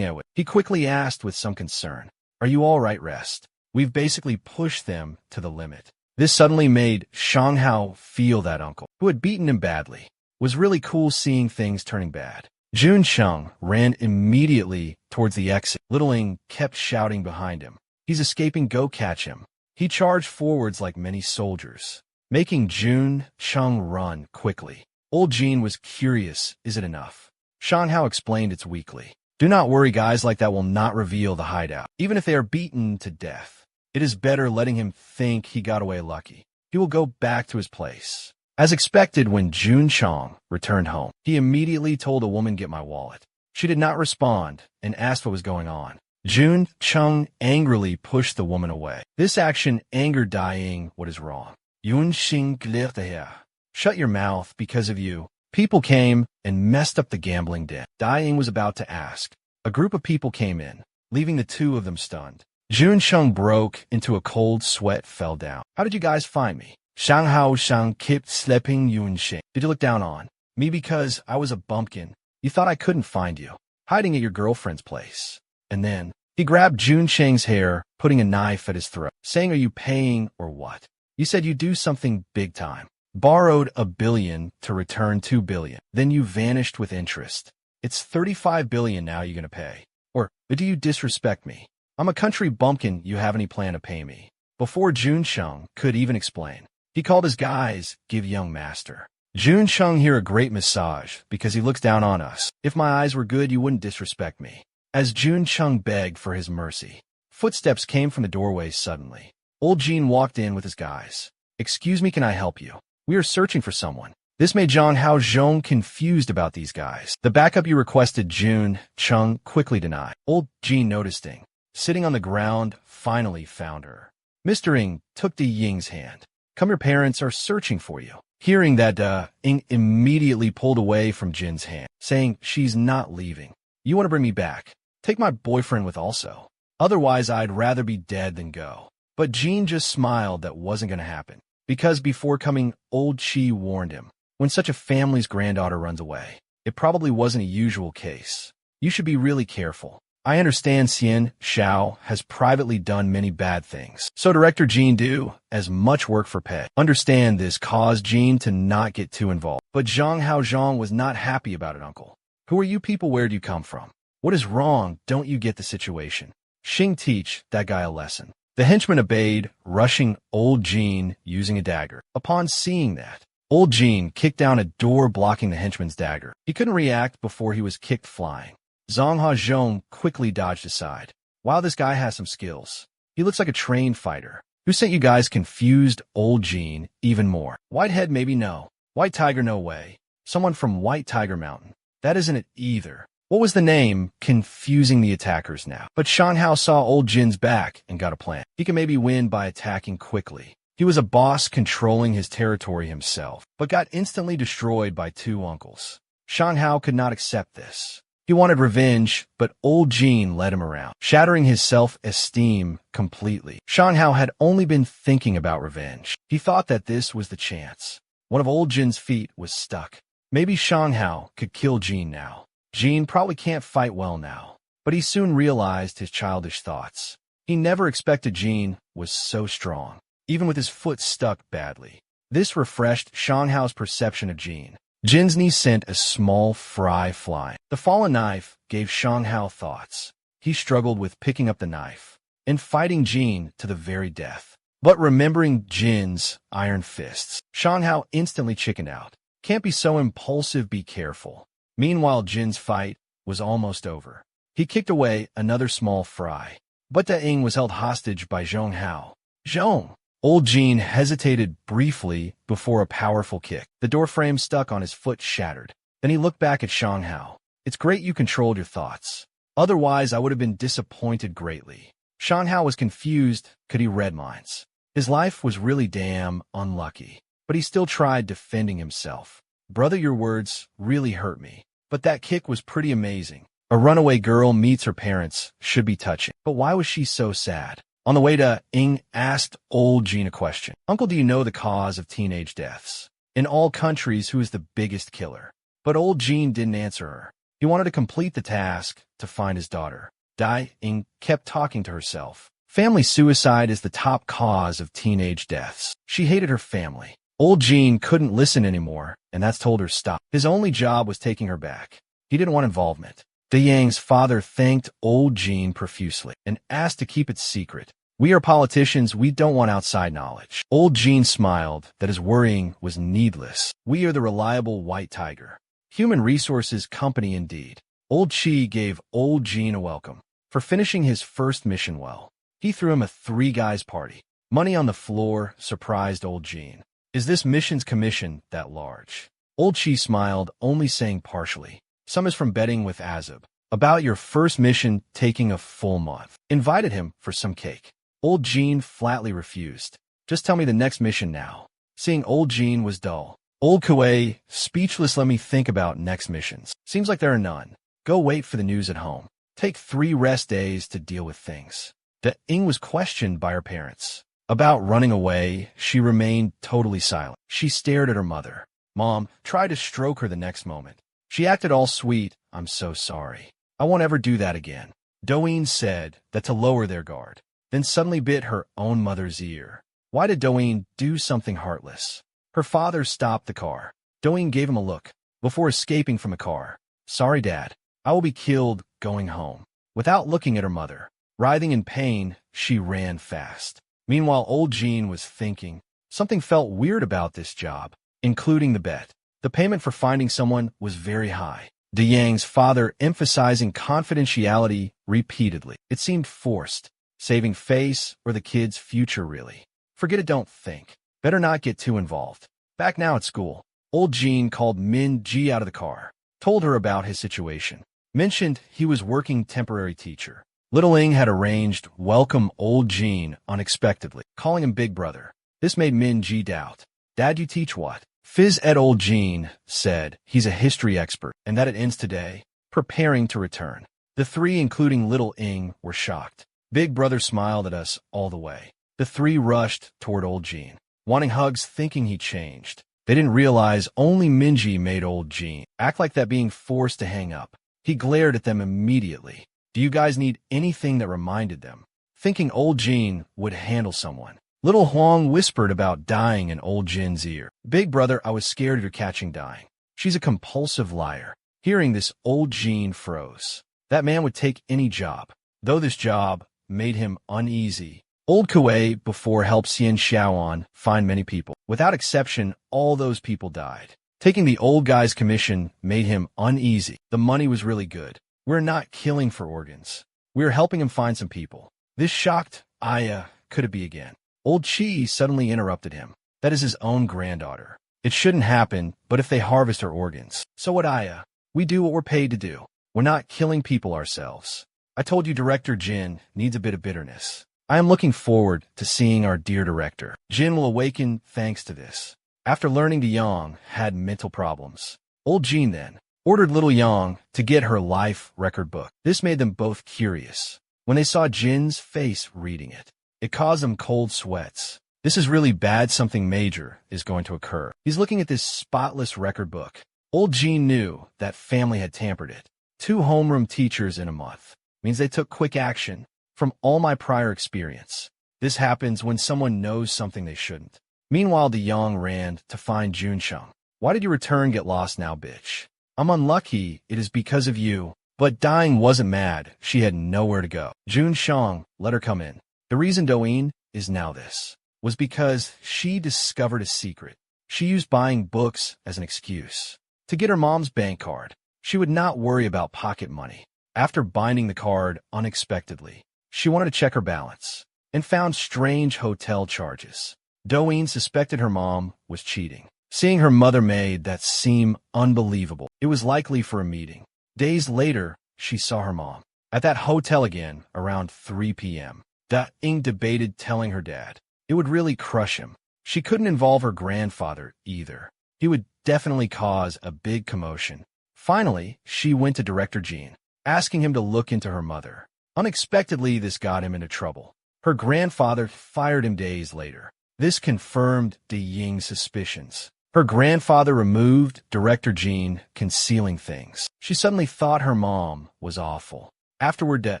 A: He quickly asked with some concern, "Are you all right, Rest? We've basically pushed them to the limit." This suddenly made Shanghao feel that uncle, who had beaten him badly, was really cool, seeing things turning bad. Jun Chung ran immediately towards the exit. Little Ing kept shouting behind him, "He's escaping, go catch him." He charged forwards like many soldiers, making Jun Chung run quickly. Old Jean was curious, "Is it enough?" Shanghao explained, "It's weakly. Do not worry, guys like that will not reveal the hideout, even if they are beaten to death. It is better letting him think he got away lucky. He will go back to his place." As expected, when Jun Chung returned home, he immediately told a woman, "Get my wallet." She did not respond and asked what was going on. Jun Chung angrily pushed the woman away. This action angered Dai. What is wrong? Yun Xing glirte. Shut your mouth, because of you. People came and messed up the gambling den. Dai was about to ask. A group of people came in, leaving the two of them stunned. Jun Chung broke into a cold sweat, fell down. How did you guys find me? Shang Hao Shang kept slapping Yun Xing. Did you look down on me because I was a bumpkin? You thought I couldn't find you, hiding at your girlfriend's place. And then he grabbed Jun Cheng's hair, putting a knife at his throat, saying, are you paying or what? You said you'd do something big time. Borrowed $1 billion to return $2 billion. Then you vanished with interest. It's $35 billion now you're going to pay. Or do you disrespect me? I'm a country bumpkin. You have any plan to pay me? Before Jun Chung could even explain, he called his guys, give young master. Jun Chung here a great massage because he looks down on us. If my eyes were good, you wouldn't disrespect me. As Jun Chung begged for his mercy, footsteps came from the doorway suddenly. Old Jean walked in with his guys. Excuse me, can I help you? We are searching for someone. This made Zhang Hao Zhong confused about these guys. The backup you requested, Jun Chung quickly denied. Old Jean, noticing, sitting on the ground, finally found her. Mr. Ng took Di Ying's hand. Come, your parents are searching for you. Hearing that, Ng immediately pulled away from Jin's hand, saying, she's not leaving. You want to bring me back? Take my boyfriend with also. Otherwise, I'd rather be dead than go. But Jean just smiled. That wasn't going to happen. Because before coming, old Chi warned him. When such a family's granddaughter runs away, it probably wasn't a usual case. You should be really careful. I understand Xian Xiao has privately done many bad things. So Director Jean do as much work for pay. Understand this caused Jean to not get too involved. But Zhang Hao Zhong was not happy about it, uncle. Who are you people? Where do you come from? What is wrong? Don't you get the situation? Xing, teach that guy a lesson. The henchman obeyed, rushing old Jean using a dagger. Upon seeing that, old Jean kicked down a door blocking the henchman's dagger. He couldn't react before he was kicked flying. Zhang Hao quickly dodged aside. Wow, this guy has some skills. He looks like a trained fighter. Who sent you guys? Confused old Jean even more. Whitehead, maybe no. White Tiger, no way. Someone from White Tiger Mountain. That isn't it either. What was the name? Confusing the attackers now. But Shan Hao saw old Jin's back and got a plan. He can maybe win by attacking quickly. He was a boss controlling his territory himself, but got instantly destroyed by two uncles. Shan Hao could not accept this. He wanted revenge, but old Jin led him around, shattering his self-esteem completely. Shan Hao had only been thinking about revenge. He thought that this was the chance. One of old Jin's feet was stuck. Maybe Shan Hao could kill Jin now. Jin probably can't fight well now, but he soon realized his childish thoughts. He never expected Jin was so strong, even with his foot stuck badly. This refreshed Shan Hao's perception of Jin. Jin's knee sent a small fry flying. The fallen knife gave Shan Hao thoughts. He struggled with picking up the knife and fighting Jin to the very death. But remembering Jin's iron fists, Shan Hao instantly chickened out. Can't be so impulsive, be careful. Meanwhile, Jin's fight was almost over. He kicked away another small fry, but Da Ying was held hostage by Zhong Hao. Zhong! Old Jin hesitated briefly before a powerful kick. The door frame stuck on his foot shattered. Then he looked back at Shan Hao. It's great you controlled your thoughts. Otherwise, I would have been disappointed greatly. Shan Hao was confused. Could he read minds? His life was really damn unlucky, but he still tried defending himself. Brother, your words really hurt me. But that kick was pretty amazing. A runaway girl meets her parents should be touching. But why was she so sad? On the way to Ying asked old Jin a question. Uncle, do you know the cause of teenage deaths? In all countries, who is the biggest killer? But old Jin didn't answer her. He wanted to complete the task to find his daughter. Dai Ying kept talking to herself. Family suicide is the top cause of teenage deaths. She hated her family. Old Jin couldn't listen anymore, and that's told her stop. His only job was taking her back. He didn't want involvement. Da Yang's father thanked old Jin profusely and asked to keep it secret. We are politicians, we don't want outside knowledge. Old Jin smiled that his worrying was needless. We are the reliable White Tiger. Human resources company indeed. Old Chi gave old Jin a welcome for finishing his first mission well. He threw him a 3-guys party. Money on the floor surprised old Jin. Is this mission's commission that large? Old Chi smiled, only saying partially. Some is from betting with Azub. About your first mission taking a full month. Invited him for some cake. Old Jean flatly refused. Just tell me the next mission now. Seeing Old Jean was dull. Old Kuei, speechless, let me think about next missions. Seems like there are none. Go wait for the news at home. Take 3 rest days to deal with things. Da-ing was questioned by her parents. About running away, she remained totally silent. She stared at her mother. Mom tried to stroke her the next moment. She acted all sweet. I'm so sorry. I won't ever do that again. Doeen said that to lower their guard, then suddenly bit her own mother's ear. Why did Doeen do something heartless? Her father stopped the car. Doeen gave him a look before escaping from the car. Sorry, Dad. I will be killed going home. Without looking at her mother, writhing in pain, she ran fast. Meanwhile, old Jean was thinking. Something felt weird about this job, including the bet. The payment for finding someone was very high. De Yang's father emphasizing confidentiality repeatedly. It seemed forced. Saving face or the kid's future, really. Forget it, don't think. Better not get too involved. Back now at school, old Jean called Min Ji out of the car, told her about his situation, mentioned he was working temporary teacher. Little Ing had arranged welcome old Jean unexpectedly, calling him big brother. This made Min Ji doubt. Dad, you teach what? Phys Ed. Old Jean said he's a history expert and that it ends today, preparing to return. The 3, including Little Ing, were shocked. Big brother smiled at us all the way. The 3 rushed toward old Jean, wanting hugs, thinking he changed. They didn't realize only Minji made old Jean act like that, being forced to hang up. He glared at them immediately. Do you guys need anything that reminded them? Thinking old Jean would handle someone. Little Huang whispered about dying in old Jin's ear. Big brother, I was scared of your catching dying. She's a compulsive liar. Hearing this, old Jean froze. That man would take any job, though this job made him uneasy. Old Kuei before helped Xian Xiaoan find many people. Without exception, all those people died. Taking the old guy's commission made him uneasy. The money was really good. We're not killing for organs. We're helping him find some people. This shocked Aya. Could it be again? Old Chi suddenly interrupted him. That is his own granddaughter. It shouldn't happen, but if they harvest her organs. So what, Aya? We do what we're paid to do. We're not killing people ourselves. I told you Director Jin needs a bit of bitterness. I am looking forward to seeing our dear director. Jin will awaken thanks to this. After learning De Yang had mental problems, old Jean then ordered little Yang to get her life record book. This made them both curious. When they saw Jin's face reading it, it caused them cold sweats. This is really bad. Something major is going to occur. He's looking at this spotless record book. Old Jean knew that family had tampered it. 2 homeroom teachers in a month means they took quick action. From all my prior experience, this happens when someone knows something they shouldn't. Meanwhile, De Yang ran to find Junsheng. Why did you return? Get lost now, bitch. I'm unlucky. It is because of you. But dying wasn't mad. She had nowhere to go. Junsheng let her come in. The reason Doeen is now this was because she discovered a secret. She used buying books as an excuse to get her mom's bank card. She would not worry about pocket money. After binding the card unexpectedly, she wanted to check her balance and found strange hotel charges. Doeen suspected her mom was cheating. Seeing her mother made that seem unbelievable. It was likely for a meeting. Days later, she saw her mom at that hotel again around 3 p.m. Da-ing debated telling her dad. It would really crush him. She couldn't involve her grandfather either. He would definitely cause a big commotion. Finally, she went to Director Jean, asking him to look into her mother. Unexpectedly, this got him into trouble. Her grandfather fired him days later. This confirmed De Ying's suspicions. Her grandfather removed Director Jean, concealing things. She suddenly thought her mom was awful. Afterward, De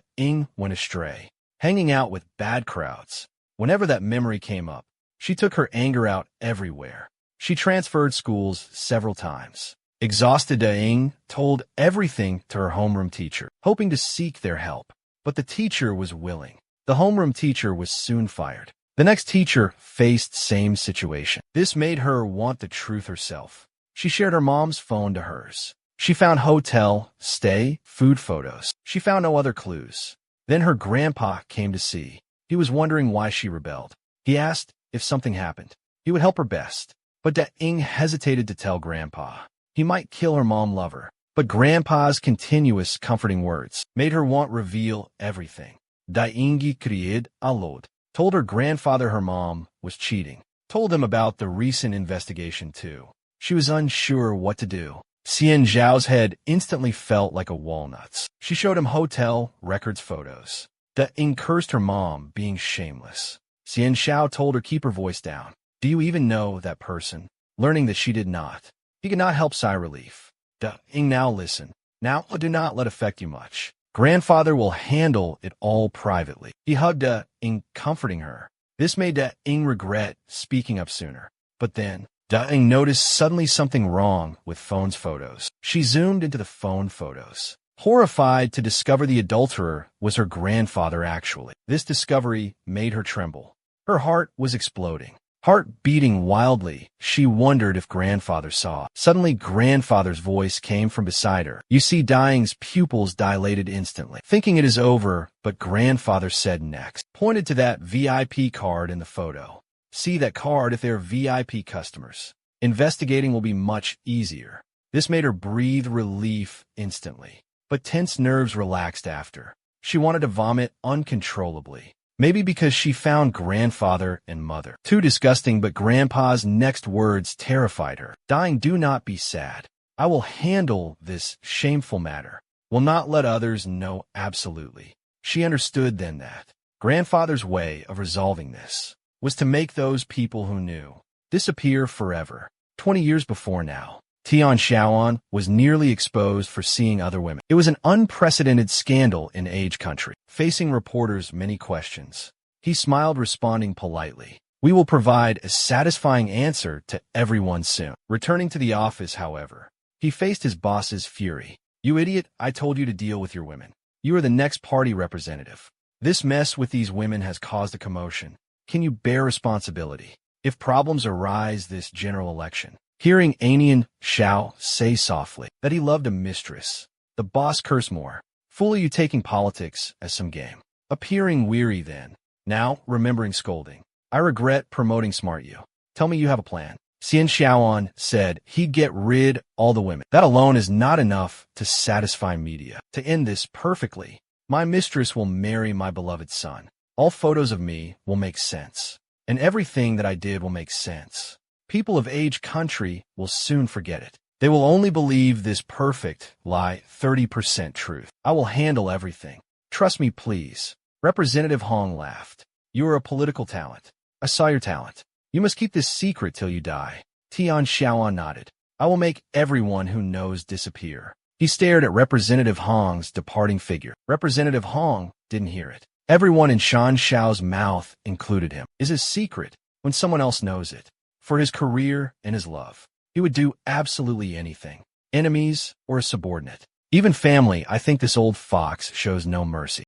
A: Ying went astray, hanging out with bad crowds. Whenever that memory came up, she took her anger out everywhere. She transferred schools several times. Exhausted, De Ying told everything to her homeroom teacher, hoping to seek their help. But the teacher was willing. The homeroom teacher was soon fired. The next teacher faced same situation. This made her want the truth herself. She shared her mom's phone to hers. She found hotel, stay, food photos. She found no other clues. Then her grandpa came to see. He was wondering why she rebelled. He asked if something happened. He would help her best. But Da Ying hesitated to tell grandpa. He might kill her mom lover. But Grandpa's continuous comforting words made her want reveal everything. Daingi kried alod. Told her grandfather her mom was cheating. Told him about the recent investigation too. She was unsure what to do. Xian Zhao's head instantly felt like a walnut. She showed him hotel records photos. Daing cursed her mom being shameless. Xian Zhao told her keep her voice down. Do you even know that person? Learning that she did not, he could not help sigh relief. Daing, now listen. Now do not let affect you much. Grandfather will handle it all privately. He hugged Daing, comforting her. This made Daing regret speaking up sooner. But then, Daing noticed suddenly something wrong with phone's photos. She zoomed into the phone photos, horrified to discover the adulterer was her grandfather actually. This discovery made her tremble. Her heart was exploding. Heart beating wildly, she wondered if grandfather saw. Suddenly, grandfather's voice came from beside her. You see, Daing's pupils dilated instantly, thinking it is over, but grandfather said next. Pointed to that VIP card in the photo. See that card if they're VIP customers. Investigating will be much easier. This made her breathe relief instantly, but tense nerves relaxed after. She wanted to vomit uncontrollably. Maybe because she found grandfather and mother too disgusting, but grandpa's next words terrified her. Daing, do not be sad. I will handle this shameful matter. Will not let others know absolutely. She understood then that grandfather's way of resolving this was to make those people who knew disappear forever. 20 years before now, Tian Xiaoan was nearly exposed for seeing other women. It was an unprecedented scandal in Age Country, facing reporters many questions. He smiled, responding politely. We will provide a satisfying answer to everyone soon. Returning to the office, however, he faced his boss's fury. You idiot, I told you to deal with your women. You are the next party representative. This mess with these women has caused a commotion. Can you bear responsibility if problems arise this general election? Hearing Anian Xiao say softly that he loved a mistress, the boss cursed more. Fool, you taking politics as some game. Appearing weary then. Now, remembering scolding. I regret promoting smart you. Tell me you have a plan. Xian Xiaoan said he'd get rid all the women. That alone is not enough to satisfy media. To end this perfectly, my mistress will marry my beloved son. All photos of me will make sense. And everything that I did will make sense. People of Age Country will soon forget it. They will only believe this perfect lie, 30% truth. I will handle everything. Trust me, please. Representative Hong laughed. You are a political talent. I saw your talent. You must keep this secret till you die. Tian Xiaoan nodded. I will make everyone who knows disappear. He stared at Representative Hong's departing figure. Representative Hong didn't hear it. Everyone in Shan Xiao's mouth, included him, is a secret when someone else knows it. For his career and his love, he would do absolutely anything. Enemies or a subordinate. Even family, I think this old fox shows no mercy.